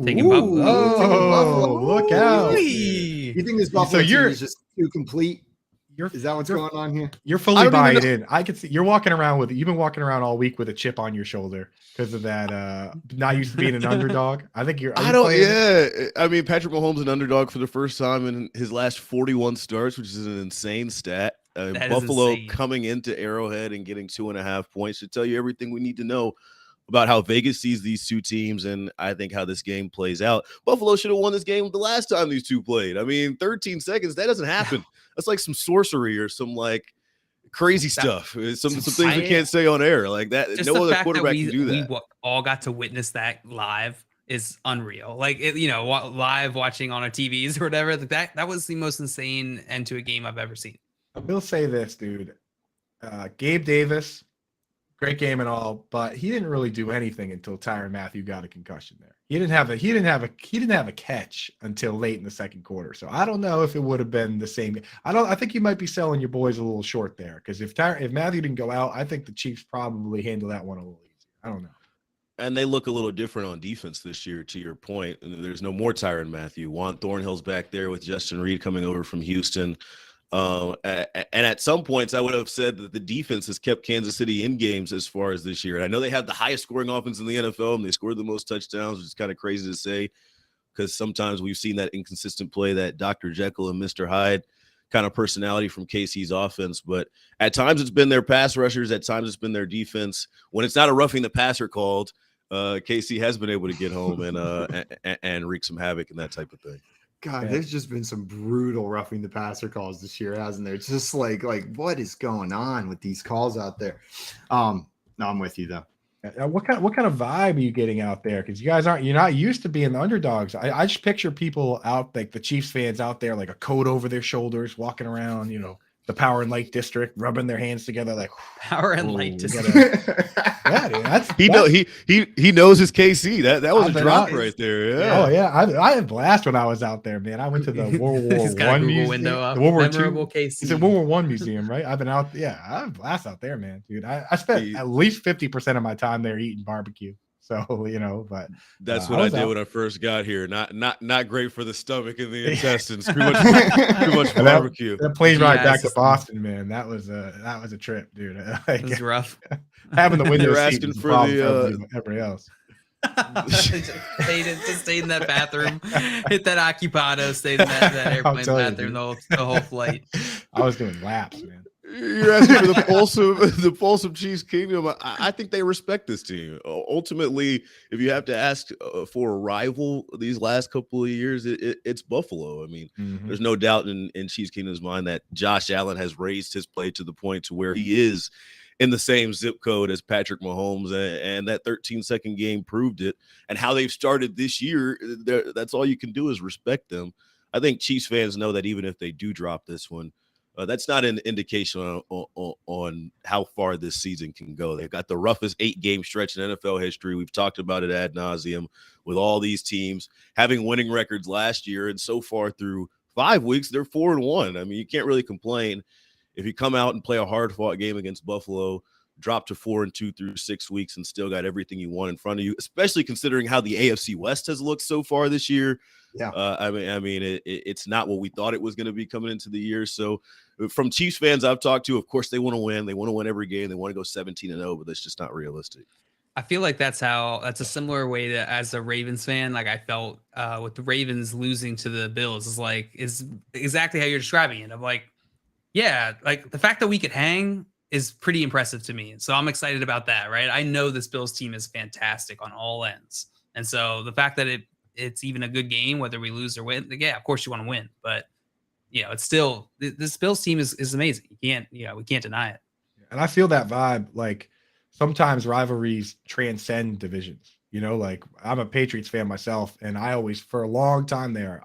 Taking Buffalo. Oh, look out. You think this Buffalo team is just too complete? Is that what's going on here? You're fully buying in. I can see you're walking around with you've been walking around all week with a chip on your shoulder because of that not used to being an underdog. I think you're I mean, Patrick Mahomes an underdog for the first time in his last 41 starts, which is an insane stat. Buffalo insane. coming into Arrowhead and getting 2.5 points should tell you everything we need to know about how Vegas sees these two teams and I think how this game plays out. Buffalo should have won this game the last time these two played. I mean, 13 seconds, that doesn't happen. That's like some sorcery or some like crazy stuff. Some things we can't say on air like that. Just No the other fact quarterback that can do that. We all got to witness that live is unreal. Like live watching on our TVs or whatever. Like that was the most insane end to a game I've ever seen. I will say this, dude. Gabe Davis, great game and all, but he didn't really do anything until Tyrann Mathieu got a concussion there. He didn't have a catch until late in the second quarter. So I don't know if it would have been the same. I think you might be selling your boys a little short there because if Mathieu didn't go out, I think the Chiefs probably handle that one a little easier. I don't know. And they look a little different on defense this year, to your point. And there's no more Tyrann Mathieu. Juan Thornhill's back there with Justin Reed coming over from Houston. And at some points, I would have said that the defense has kept Kansas City in games as far as this year. And I know they have the highest scoring offense in the NFL, and they scored the most touchdowns, which is kind of crazy to say because sometimes we've seen that inconsistent play, that Dr. Jekyll and Mr. Hyde kind of personality from KC's offense. But at times it's been their pass rushers. At times it's been their defense. When it's not a roughing the passer called, KC has been able to get home and wreak some havoc and that type of thing. God, there's just been some brutal roughing the passer calls this year, hasn't there? It's just like what is going on with these calls out there? No, I'm with you though. What kind of vibe are you getting out there? Because you're not used to being the underdogs. I just picture people out like the Chiefs fans out there, like a coat over their shoulders, walking around, the Power and Light District, rubbing their hands together like Power and Light District. Yeah, dude, he knows his KC. That was a drop right there. Yeah. Oh yeah, I had a blast when I was out there, man. I went to the World War I museum, the World War II. It's a World War I museum, right? I've been out. Yeah, I had a blast out there, man, dude. I spent at least 50% of my time there eating barbecue. So but that's what I did when I first got here. Not great for the stomach and the intestines. Too much barbecue. That plays right back to Boston, man. That was a trip, dude. It was rough. Having the window seat asking was for the everybody else. Just stayed in that bathroom, hit that occupado, stayed in that airplane bathroom the whole flight. I was doing laps, man. You're asking for the pulse of Chiefs Kingdom. I think they respect this team. Ultimately, if you have to ask for a rival these last couple of years, it's Buffalo. I mean, there's no doubt in Chiefs Kingdom's mind that Josh Allen has raised his play to the point to where he is in the same zip code as Patrick Mahomes, and that 13-second game proved it. And how they've started this year, that's all you can do is respect them. I think Chiefs fans know that even if they do drop this one, that's not an indication on how far this season can go. They've got the roughest 8-game stretch in NFL history. We've talked about it ad nauseum with all these teams having winning records last year. And so far through 5 weeks, they're 4-1. I mean, you can't really complain if you come out and play a hard-fought game against Buffalo. drop to 4-2 through 6 weeks and still got everything you want in front of you, especially considering how the AFC West has looked so far this year. Yeah. It's not what we thought it was going to be coming into the year. So from Chiefs fans I've talked to, of course they want to win. They want to win every game. They want to go 17-0, but that's just not realistic. I feel like that's a similar way that as a Ravens fan, like I felt with the Ravens losing to the Bills is exactly how you're describing it. I'm like, yeah, like the fact that we could hang is pretty impressive to me. So I'm excited about that, right? I know this Bills team is fantastic on all ends. And so the fact that it's even a good game, whether we lose or win, yeah, of course you want to win, but it's still, this Bills team is amazing. We can't deny it. And I feel that vibe. Like sometimes rivalries transcend divisions, like I'm a Patriots fan myself. And I always, for a long time there,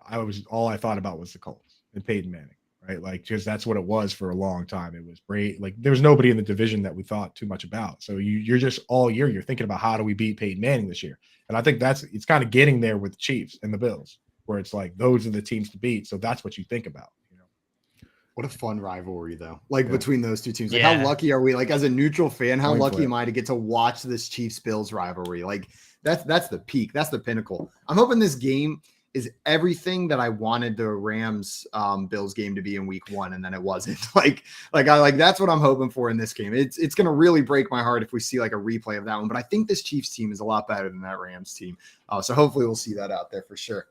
all I thought about was the Colts and Peyton Manning. Right, like because that's what it was for a long time. It was great. Like there was nobody in the division that we thought too much about. So you're just all year you're thinking about how do we beat Peyton Manning this year. And I think it's kind of getting there with the Chiefs and the Bills, where it's like those are the teams to beat. So that's what you think about. What a fun rivalry though, between those two teams. Like Yeah. how lucky are we? Like as a neutral fan, how Coin lucky flip. am I to get to watch this Chiefs Bills rivalry? Like that's the peak. That's the pinnacle. I'm hoping this game is everything that I wanted the Rams Bills game to be in week 1, and then it wasn't. That's what I'm hoping for in this game. It's gonna really break my heart if we see like a replay of that one. But I think this Chiefs team is a lot better than that Rams team. So hopefully we'll see that out there for sure.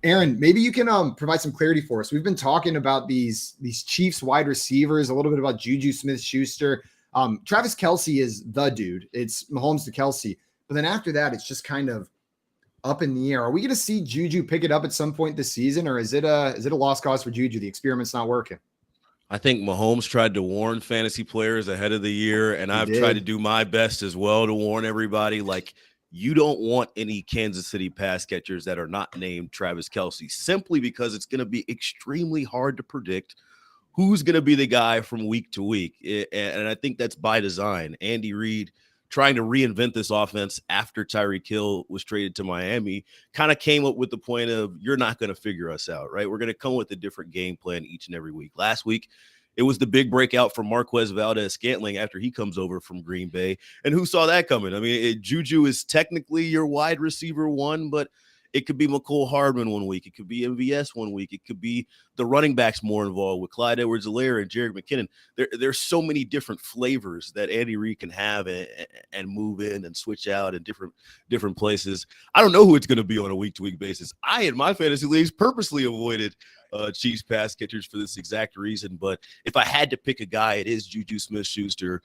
Aaron, maybe you can provide some clarity for us. We've been talking about these Chiefs wide receivers, a little bit about Juju Smith-Schuster. Travis Kelce is the dude. It's Mahomes to Kelce. But then after that, it's just kind of up in the air. Are we going to see Juju pick it up at some point this season, or is it a lost cause for Juju? The experiment's not working. I think Mahomes tried to warn fantasy players ahead of the year, and I've tried to do my best as well to warn everybody. Like, you don't want any Kansas City pass catchers that are not named Travis Kelce, simply because it's going to be extremely hard to predict who's going to be the guy from week to week. And I think that's by design. Andy Reid, trying to reinvent this offense after Tyreek Hill was traded to Miami, kind of came up with the point of, you're not going to figure us out, right? We're going to come with a different game plan each and every week. Last week, it was the big breakout for Marquez Valdez-Scantling after he comes over from Green Bay. And who saw that coming? I mean, Juju is technically your wide receiver 1, but it could be McCole Hardman one week. It could be MVS one week. It could be the running backs more involved with Clyde Edwards-Helaire and Jerick McKinnon. There's so many different flavors that Andy Reid can have and move in and switch out in different places. I don't know who it's going to be on a week-to-week basis. I, in my fantasy leagues, purposely avoided Chiefs pass catchers for this exact reason. But if I had to pick a guy, it is Juju Smith-Schuster.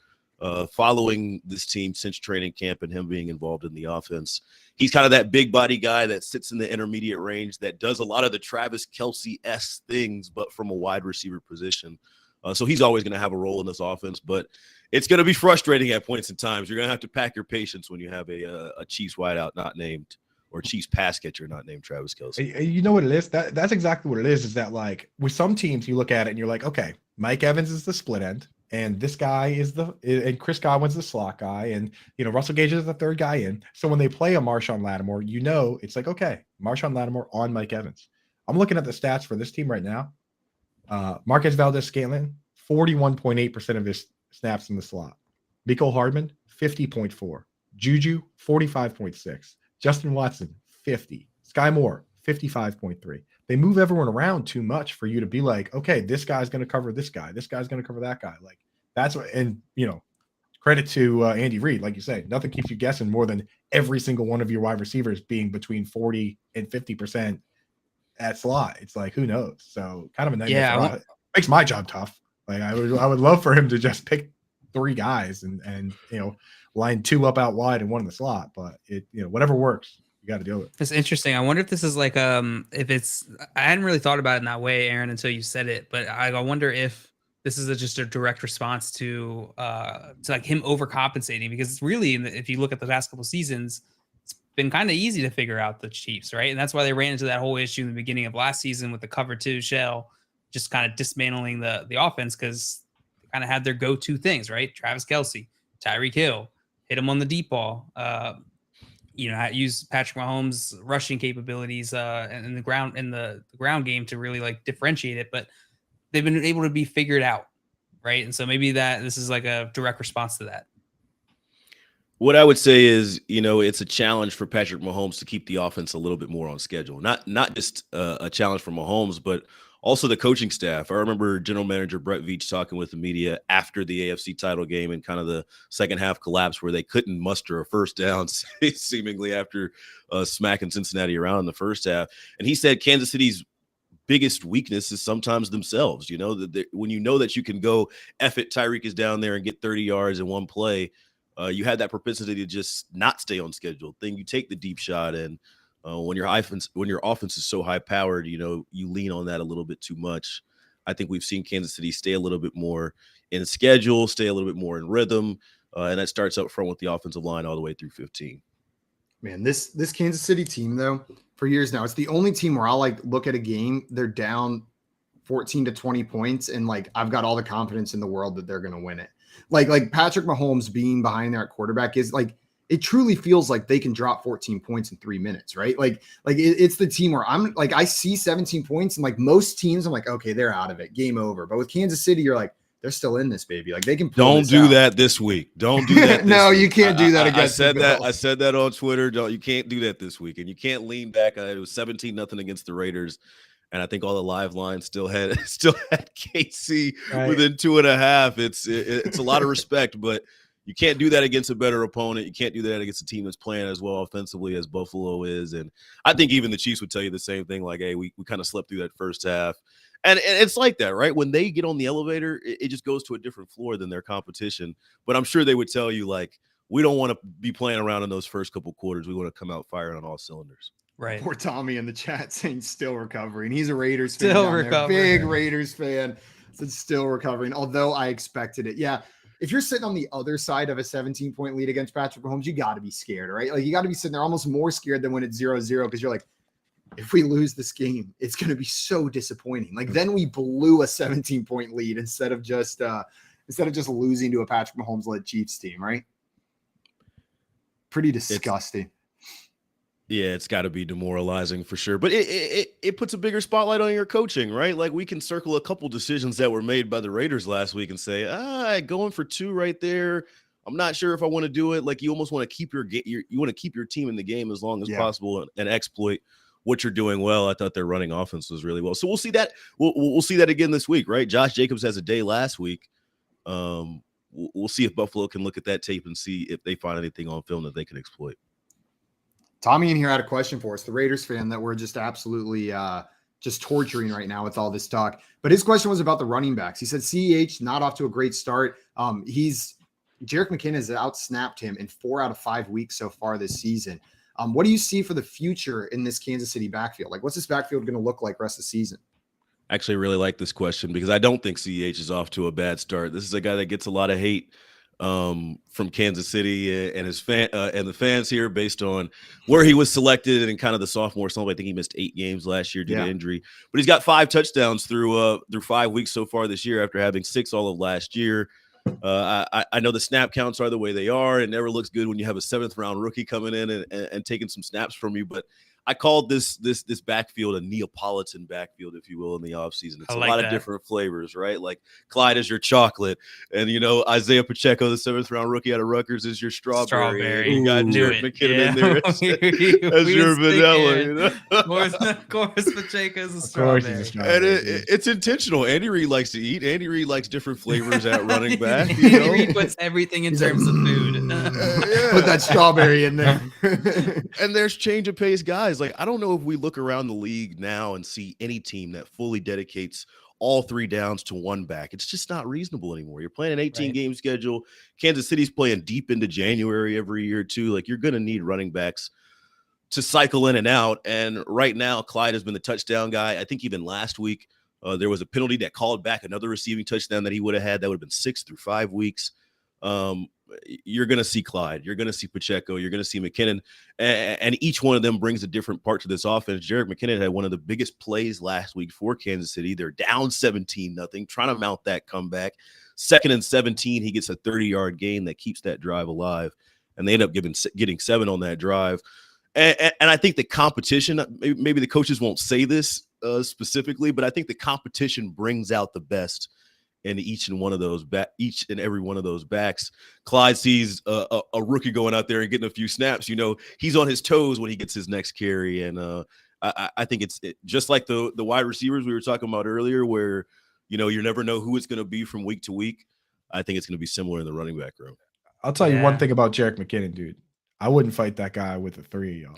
Following this team since training camp and him being involved in the offense. He's kind of that big body guy that sits in the intermediate range that does a lot of the Travis Kelce-esque things, but from a wide receiver position. So he's always going to have a role in this offense, but it's going to be frustrating at points in times. You're going to have to pack your patience when you have a Chiefs wideout not named, or Chiefs pass catcher not named Travis Kelce. You know what it is? That's exactly what it is that like with some teams you look at it and you're like, okay, Mike Evans is the split end. And this guy and Chris Godwin's the slot guy. And, Russell Gage is the third guy in. So when they play a Marshawn Lattimore, it's like, okay, Marshawn Lattimore on Mike Evans. I'm looking at the stats for this team right now. Marquez Valdez-Scantling, 41.8% of his snaps in the slot. Mecole Hardman, 50.4. Juju, 45.6. Justin Watson, 50. Sky Moore, 55.3. They move everyone around too much for you to be like, okay, this guy's going to cover this guy. This guy's going to cover that guy. Like that's what, and credit to Andy Reid, like you say, nothing keeps you guessing more than every single one of your wide receivers being between 40 and 50% at slot. It's like, who knows? So kind of a nightmare. Yeah, makes my job tough. Like I would love for him to just pick 3 guys and line 2 up out wide and 1 in the slot, but whatever works. You got to deal with it. It's interesting. I wonder if this is like if it's, I hadn't really thought about it in that way, Aaron, until you said it, but I wonder if this is just a direct response to like him overcompensating, because it's really, if you look at the past couple seasons, it's been kind of easy to figure out the Chiefs, right? And that's why they ran into that whole issue in the beginning of last season with the cover 2 shell, just kind of dismantling the offense, because they kind of had their go-to things, right? Travis Kelce, Tyreek Hill, hit him on the deep ball. Use Patrick Mahomes' rushing capabilities in the ground game to really like differentiate it. But they've been able to be figured out. right? And so maybe this is like a direct response to that. What I would say is, it's a challenge for Patrick Mahomes to keep the offense a little bit more on schedule. Not just a challenge for Mahomes, but also the coaching staff. I remember General Manager Brett Veach talking with the media after the AFC title game and kind of the second half collapse where they couldn't muster a first down seemingly after smacking Cincinnati around in the first half. And he said Kansas City's biggest weakness is sometimes themselves. When you know that you can go F it, Tyreek is down there and get 30 yards in one play, you had that propensity to just not stay on schedule. Then you take the deep shot, and when your offense is so high powered, you lean on that a little bit too much. I think we've seen Kansas City stay a little bit more in schedule, stay a little bit more in rhythm, and that starts up front with the offensive line all the way through 15. Man, this Kansas City team, though, for years now, it's the only team where I'll look at a game, they're down 14 to 20 points, and I've got all the confidence in the world that they're going to win it. Like Patrick Mahomes being behind there at quarterback is it truly feels like they can drop 14 points in 3 minutes, right? It's the team where I'm I see 17 points, and most teams I'm okay, they're out of it, game over. But with Kansas City, you're they're still in this, baby. They can pull Don't this do out. that this week. Don't do that. No, this you week. can't do that against I said the that. Bills. I said that on Twitter. You can't do that this week, and you can't lean back. It was 17-0 against the Raiders, and I think all the live lines still had KC within 2.5. It's a lot of respect, but you can't do that against a better opponent. You can't do that against a team that's playing as well offensively as Buffalo is, and I think even the Chiefs would tell you the same thing. Hey, we kind of slept through that first half. And it's like that, right? When they get on the elevator, it just goes to a different floor than their competition. But I'm sure they would tell you, we don't want to be playing around in those first couple quarters. We want to come out firing on all cylinders. Right. Poor Tommy in the chat saying still recovering. He's a Raiders fan. Still down there. recovering. Big Raiders fan. Said still recovering, although I expected it. Yeah. If you're sitting on the other side of a 17-point lead against Patrick Mahomes, you got to be scared, right? You got to be sitting there almost more scared than when it's 0-0 because you're if we lose this game, it's going to be so disappointing. Then we blew a 17-point lead instead of just losing to a Patrick Mahomes-led Chiefs team, right? Pretty disgusting. It's got to be demoralizing for sure. But it puts a bigger spotlight on your coaching, right? We can circle a couple decisions that were made by the Raiders last week and say, going for 2 right there. I'm not sure if I want to do it. You almost want to keep your team in the game as long as possible and exploit what you're doing well. I thought their running offense was really well. So we'll see that. We'll see that again this week, right? Josh Jacobs has a day last week. We'll see if Buffalo can look at that tape and see if they find anything on film that they can exploit. Tommy in here had a question for us, the Raiders fan that we're just absolutely just torturing right now with all this talk. But his question was about the running backs. He said CEH not off to a great start. Jerick McKinnon has outsnapped him in 4 out of 5 weeks so far this season. What do you see for the future in this Kansas City backfield? What's this backfield going to look like rest of the season? I actually really like this question because I don't think CEH is off to a bad start. This is a guy that gets a lot of hate from Kansas City and his and the fans here based on where he was selected and kind of the sophomore slump. I think he missed 8 games last year due to injury, but he's got 5 touchdowns through 5 weeks so far this year after having 6 all of last year. I know the snap counts are the way they are. It never looks good when you have a 7th round rookie coming in and taking some snaps from you. But I called this backfield a Neapolitan backfield, if you will, in the offseason. It's a lot of different flavors, right? Like Clyde is your chocolate, and Isaiah Pacheco, the 7th round rookie out of Rutgers, is your strawberry. You got Jerick McKinnon in there as your vanilla. Of course, Pacheco's a strawberry. And it's intentional. Andy Reid likes to eat. Andy Reid likes different flavors at running back. Andy Reid puts everything in terms of food. Put that strawberry in there. And there's change of pace guys. I don't know if we look around the league now and see any team that fully dedicates all 3 downs to one back. It's just not reasonable anymore. You're playing an 18-game schedule. Kansas City's playing deep into January every year too. You're going to need running backs to cycle in and out. And right now, Clyde has been the touchdown guy. I think even last week, there was a penalty that called back another receiving touchdown that he would have had. That would have been 6 through 5 weeks. You're going to see Clyde. You're going to see Pacheco. You're going to see McKinnon. And each one of them brings a different part to this offense. Jerick McKinnon had one of the biggest plays last week for Kansas City. They're down 17-0, trying to mount that comeback. 2nd and 17, he gets a 30-yard gain that keeps that drive alive. And they end up getting 7 on that drive. And I think the competition, maybe the coaches won't say this specifically, but I think the competition brings out the best in each and every one of those backs. Clyde sees a rookie going out there and getting a few snaps. He's on his toes when he gets his next carry, and I think it's just like the wide receivers we were talking about earlier, where you never know who it's going to be from week to week. I think it's going to be similar in the running back room. I'll tell you one thing about Jerick McKinnon, dude. I wouldn't fight that guy with a 3, y'all.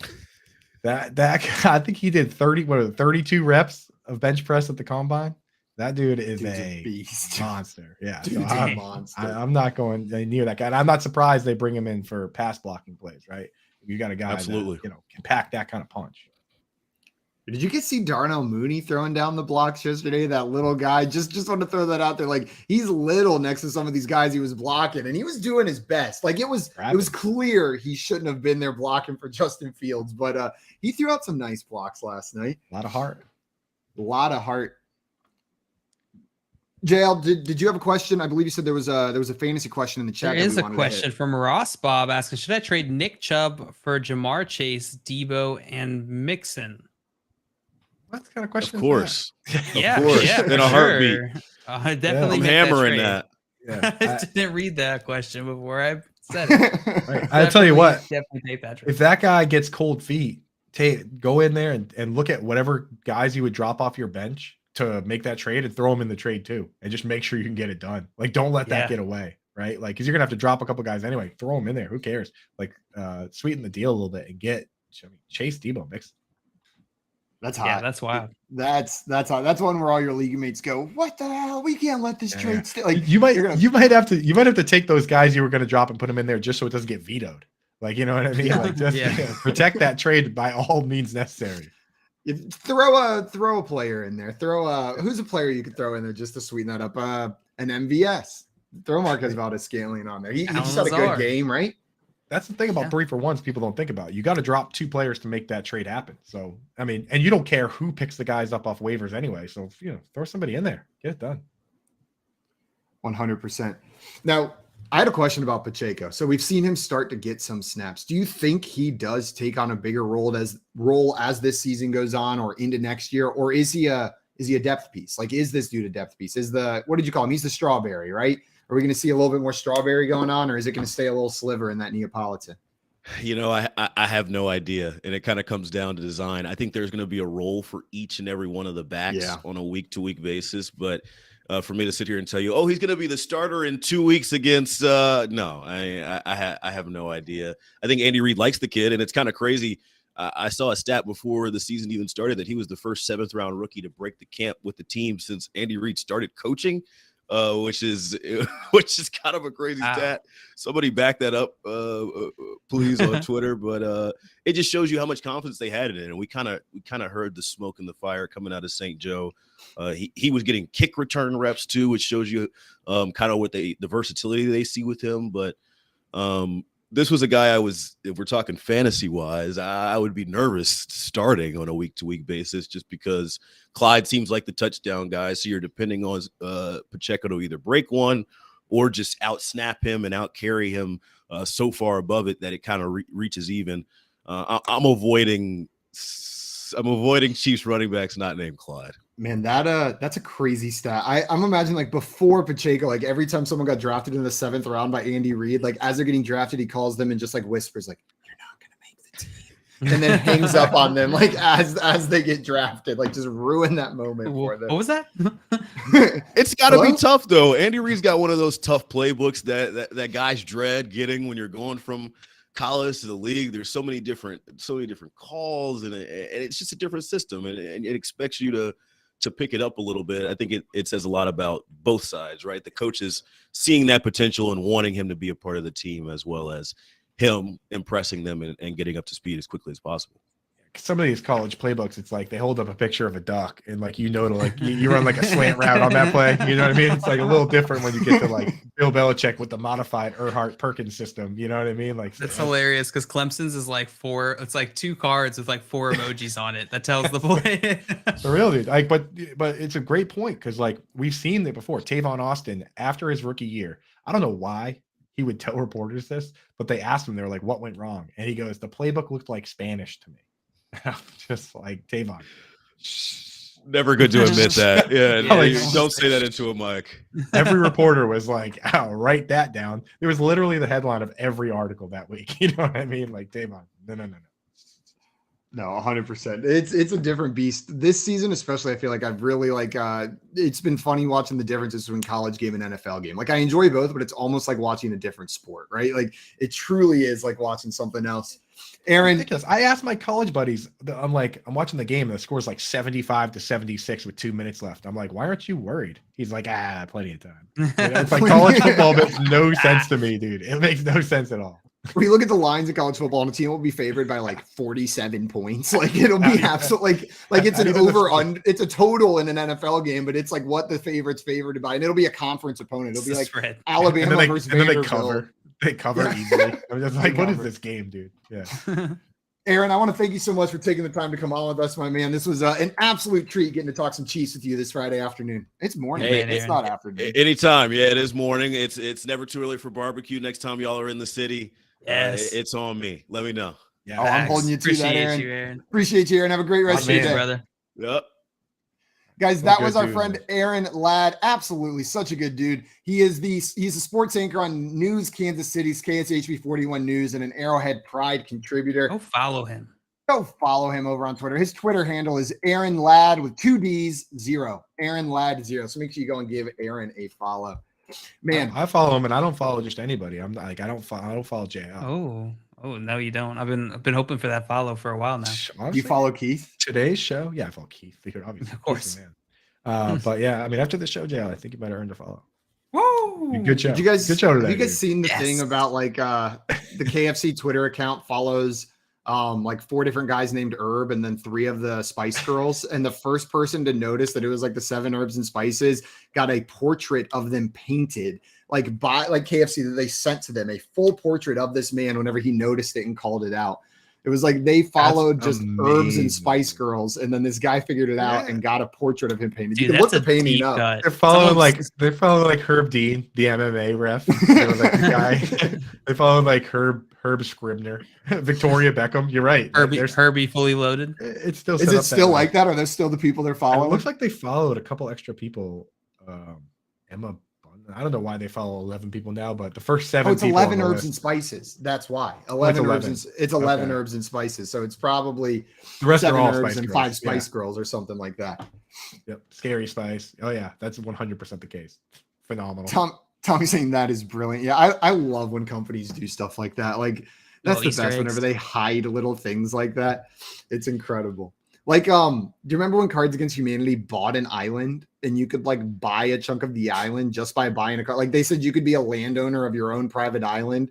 That guy, I think he did 32 reps of bench press at the combine. That dude is a beast, monster. Yeah, Dude's a monster. I'm not going near that guy. And I'm not surprised they bring him in for pass blocking plays, right? You got a guy absolutely that, can pack that kind of punch. Did you see Darnell Mooney throwing down the blocks yesterday? That little guy, just want to throw that out there. Like, he's little next to some of these guys he was blocking, and he was doing his best. Like, it was clear he shouldn't have been there blocking for Justin Fields, but he threw out some nice blocks last night. A lot of heart. JL, did you have a question? I believe you said there was a fantasy question in the chat. There is a question from Ross Bob asking, should I trade Nick Chubb for Jamar Chase, Debo, and Mixon? What kind of question? Of course. Yeah, of course. In a heartbeat. Definitely. I'm hammering that. I didn't read that question before I said it. Right. I'll tell you what. Definitely take that trade. If that guy gets cold feet, go in there and look at whatever guys you would drop off your bench to make that trade and throw them in the trade too, and just make sure you can get it done. Like, don't let that get away, right? Like, because you're gonna have to drop a couple guys anyway. Throw them in there. Who cares? Like, sweeten the deal a little bit and get Chase, Debo, Mixon. That's hot. Yeah, that's wild. That's hot. That's one where all your league mates go, "What the hell? We can't let this trade stay." Like, you might have to take those guys you were going to drop and put them in there just so it doesn't get vetoed. Like, you know what I mean? Like, just protect that trade by all means necessary. You throw a player in there. Who's a player you could throw in there just to sweeten that up? An MVS. Throw Marquez Valdez-Scantling on there. He just had a good game, right? That's the thing about 3-for-1s people don't think about. You got to drop 2 players to make that trade happen. So, I mean, and you don't care who picks the guys up off waivers anyway. So, throw somebody in there. Get it done. 100%. Now, I had a question about Pacheco. So we've seen him start to get some snaps. Do you think he does take on a bigger role as this season goes on or into next year? Or is he a depth piece? Like, is this dude a depth piece? What did you call him? He's the strawberry, right? Are we going to see a little bit more strawberry going on, or is it going to stay a little sliver in that Neapolitan? I have no idea, and it kind of comes down to design. I think there's going to be a role for each and every one of the backs on a week-to-week basis, but for me to sit here and tell you, he's going to be the starter in 2 weeks against no, I have no idea. I think Andy Reid likes the kid, and it's kind of crazy. I saw a stat before the season even started that he was the first 7th-round rookie to break the camp with the team since Andy Reid started coaching. Which is kind of a crazy stat. Somebody back that up, please, on Twitter. But it just shows you how much confidence they had in it. And we kind of heard the smoke and the fire coming out of St. Joe. He was getting kick return reps too, which shows you kind of what the versatility they see with him. But this was a guy if we're talking fantasy wise, I would be nervous starting on a week-to-week basis just because Clyde seems like the touchdown guy. So you're depending on Pacheco to either break one or just out snap him and out carry him so far above it that it kind of reaches even. I'm avoiding Chiefs running backs not named Clyde. Man, that's a crazy stat. I'm imagining, like, before Pacheco, like, every time someone got drafted in the 7th round by Andy Reid, like, as they're getting drafted, he calls them and just like whispers, like, "You're not gonna make the team," and then hangs up on them, like, as they get drafted, like, just ruin that moment for them. What was that? It's got to be tough though. Andy Reid's got one of those tough playbooks that guys dread getting when you're going from college to the league. There's so many different calls, and it's just a different system, and it expects you to pick it up a little bit. I think it says a lot about both sides, right? The coaches seeing that potential and wanting him to be a part of the team, as well as him impressing them and getting up to speed as quickly as possible. Some of these college playbooks, it's like they hold up a picture of a duck and, like, to like you run like a slant route on that play. You know what I mean? It's like a little different when you get to like Bill Belichick with the modified Erhardt-Perkins system. You know what I mean? Like, that's hilarious because Clemson's is like 4. It's like 2 cards with like 4 emojis on it that tells the play. For real, dude. Like, but it's a great point because, like, we've seen it before. Tavon Austin, after his rookie year, I don't know why he would tell reporters this, but they asked him, they were like, "What went wrong?" And he goes, "The playbook looked like Spanish to me." I'm just like, Tavon, Never good to admit that. Yeah, Yeah. don't say that into a mic. Every reporter was like, "Oh, write that down." It was literally the headline of every article that week. You know what I mean? Like, Devon, no. No, 100%. It's a different beast this season, especially. I feel like I've really it's been funny watching the differences between college game and NFL game. Like I enjoy both, but it's almost like watching a different sport, right? Like it truly is like watching something else. Aaron, ridiculous. I asked my college buddies, I'm watching the game and the score's like 75-76 with 2 minutes left. I'm like, why aren't you worried? He's like, plenty of time. You know, it's like college football makes no sense to me, dude. It makes no sense at all. We look at the lines in college football and a team will be favored by like 47 points. Like it'll be absolutely like it's an it's a total in an NFL game, but it's like what the favorite's favored by. And it'll be a conference opponent. It'll be like spread. Alabama versus Vanderbilt. They cover easily. I'm just like, what is this game, dude? Yeah. Aaron, I want to thank you so much for taking the time to come on with us, my man. This was an absolute treat getting to talk some Chiefs with you this Friday afternoon. It's morning, man. It's not afternoon. Anytime. Yeah, it is morning. It's never too early for barbecue. Next time y'all are in the city, it's on me. Let me know. Yeah, I'm holding you to that, Aaron. Appreciate you, Aaron. Have a great rest of your day, brother. Yep. Guys, that was our friend Aaron Ladd. Absolutely, such a good dude. He's a sports anchor on News Kansas City's KSHB 41 News and an Arrowhead Pride contributor. Go follow him. Go follow him over on Twitter. His Twitter handle is Aaron Ladd with 2 D's 0. Aaron Ladd 0. So make sure you go and give Aaron a follow. Man, I follow him and I don't follow just anybody. I'm like I don't follow JL. Oh no, you don't. I've been hoping for that follow for a while now. Honestly, you follow Keith? Today's show? Yeah, I follow Keith. Obviously, of course, man. But yeah, I mean, after the show, JL, I think you might have earned a follow. Woo! Good show. Good show today. Have you guys seen the thing about like the KFC Twitter account follows like 4 different guys named Herb and then 3 of the Spice Girls, and the first person to notice that it was like the 7 herbs and spices got a portrait of them painted by KFC that they sent to them, a full portrait of this man whenever he noticed it and called it out. It was like they followed just herbs and Spice Girls, and then this guy figured it out and got a portrait of him painted. Dude, you can look the painting up. They're following like Herb Dean, the MMA ref. They were like the guy. They followed like Herb Scribner, Victoria Beckham. You're right. Herbie fully loaded. It's still is it still like that? Are those still the people they're following? It looks like they followed a couple extra people. Emma. I don't know why they follow 11 people now, but the first 7 it's people 11 herbs and spices. That's why. 11 herbs. It's 11 okay. herbs and spices. So it's probably the rest 7 are all herbs Spice and Girls. 5 Spice Girls or something like that. Yep. Scary Spice. Oh yeah, that's 100% the case. Phenomenal. Tommy's saying that is brilliant. Yeah, I love when companies do stuff like that. Like that's the best whenever they hide little things like that. It's incredible. Like, do you remember when Cards Against Humanity bought an island and you could like buy a chunk of the island just by buying a card? Like they said you could be a landowner of your own private island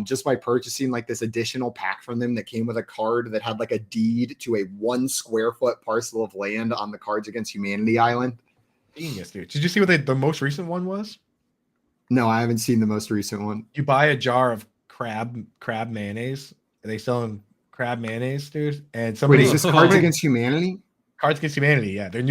just by purchasing like this additional pack from them that came with a card that had like a deed to a 1 square foot parcel of land on the Cards Against Humanity island. Genius, dude. Did you see what the most recent one was? No, I haven't seen the most recent one. You buy a jar of crab mayonnaise. Are they selling crab mayonnaise, dude? And somebody is this Cards Against Humanity? Cards Against Humanity, yeah. Their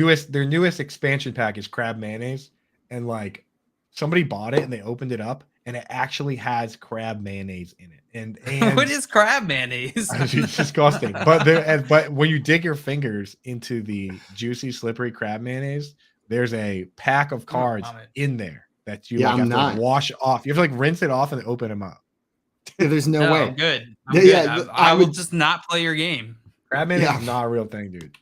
newest expansion pack is crab mayonnaise, and like somebody bought it and they opened it up and it actually has crab mayonnaise in it. And what is crab mayonnaise? It's disgusting. But when you dig your fingers into the juicy, slippery crab mayonnaise, there's a pack of cards in there that you have to wash off. You have to like rinse it off and open them up. Yeah, there's no way. Good. I will just not play your game. Crab mayonnaise is not a real thing, dude.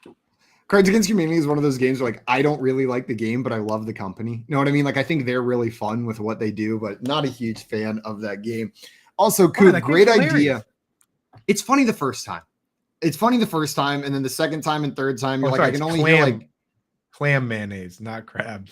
Cards Against Humanity is one of those games where like I don't really like the game, but I love the company. You know what I mean? Like I think they're really fun with what they do, but not a huge fan of that game. Also, Coop, great idea. It's funny the first time. And then the second time and third time, you're I can only hear like clam mayonnaise, not crab.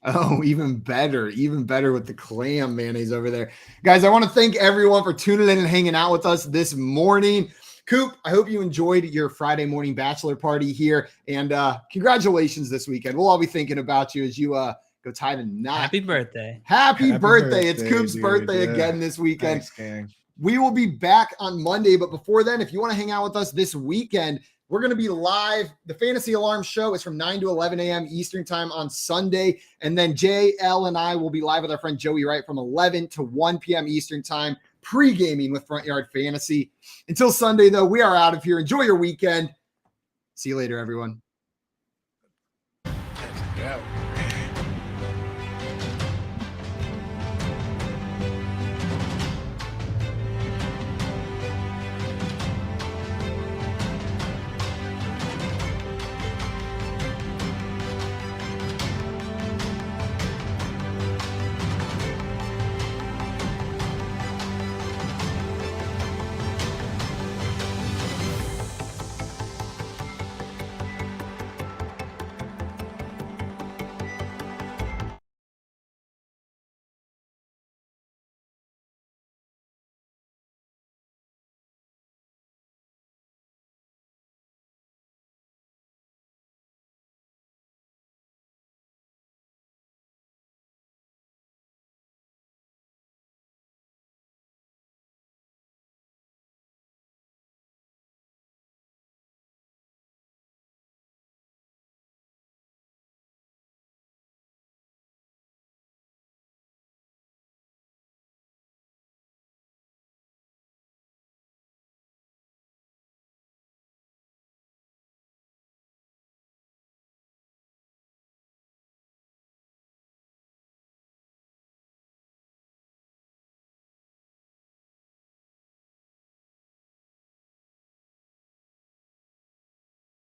Oh, even better with the clam mayonnaise over there. Guys, I want to thank everyone for tuning in and hanging out with us this morning. Coop, I hope you enjoyed your Friday morning bachelor party here, and congratulations this weekend. We'll all be thinking about you as you go tie the knot. Happy birthday. Happy birthday. It's Coop's birthday again this weekend. Thanks, we will be back on Monday, but before then, if you want to hang out with us this weekend, we're going to be live. The Fantasy Alarm Show is from 9 to 11 a.m. Eastern time on Sunday. And then JL and I will be live with our friend Joey Wright from 11 to 1 p.m. Eastern time, pre-gaming with Front Yard Fantasy. Until Sunday, though, we are out of here. Enjoy your weekend. See you later, everyone.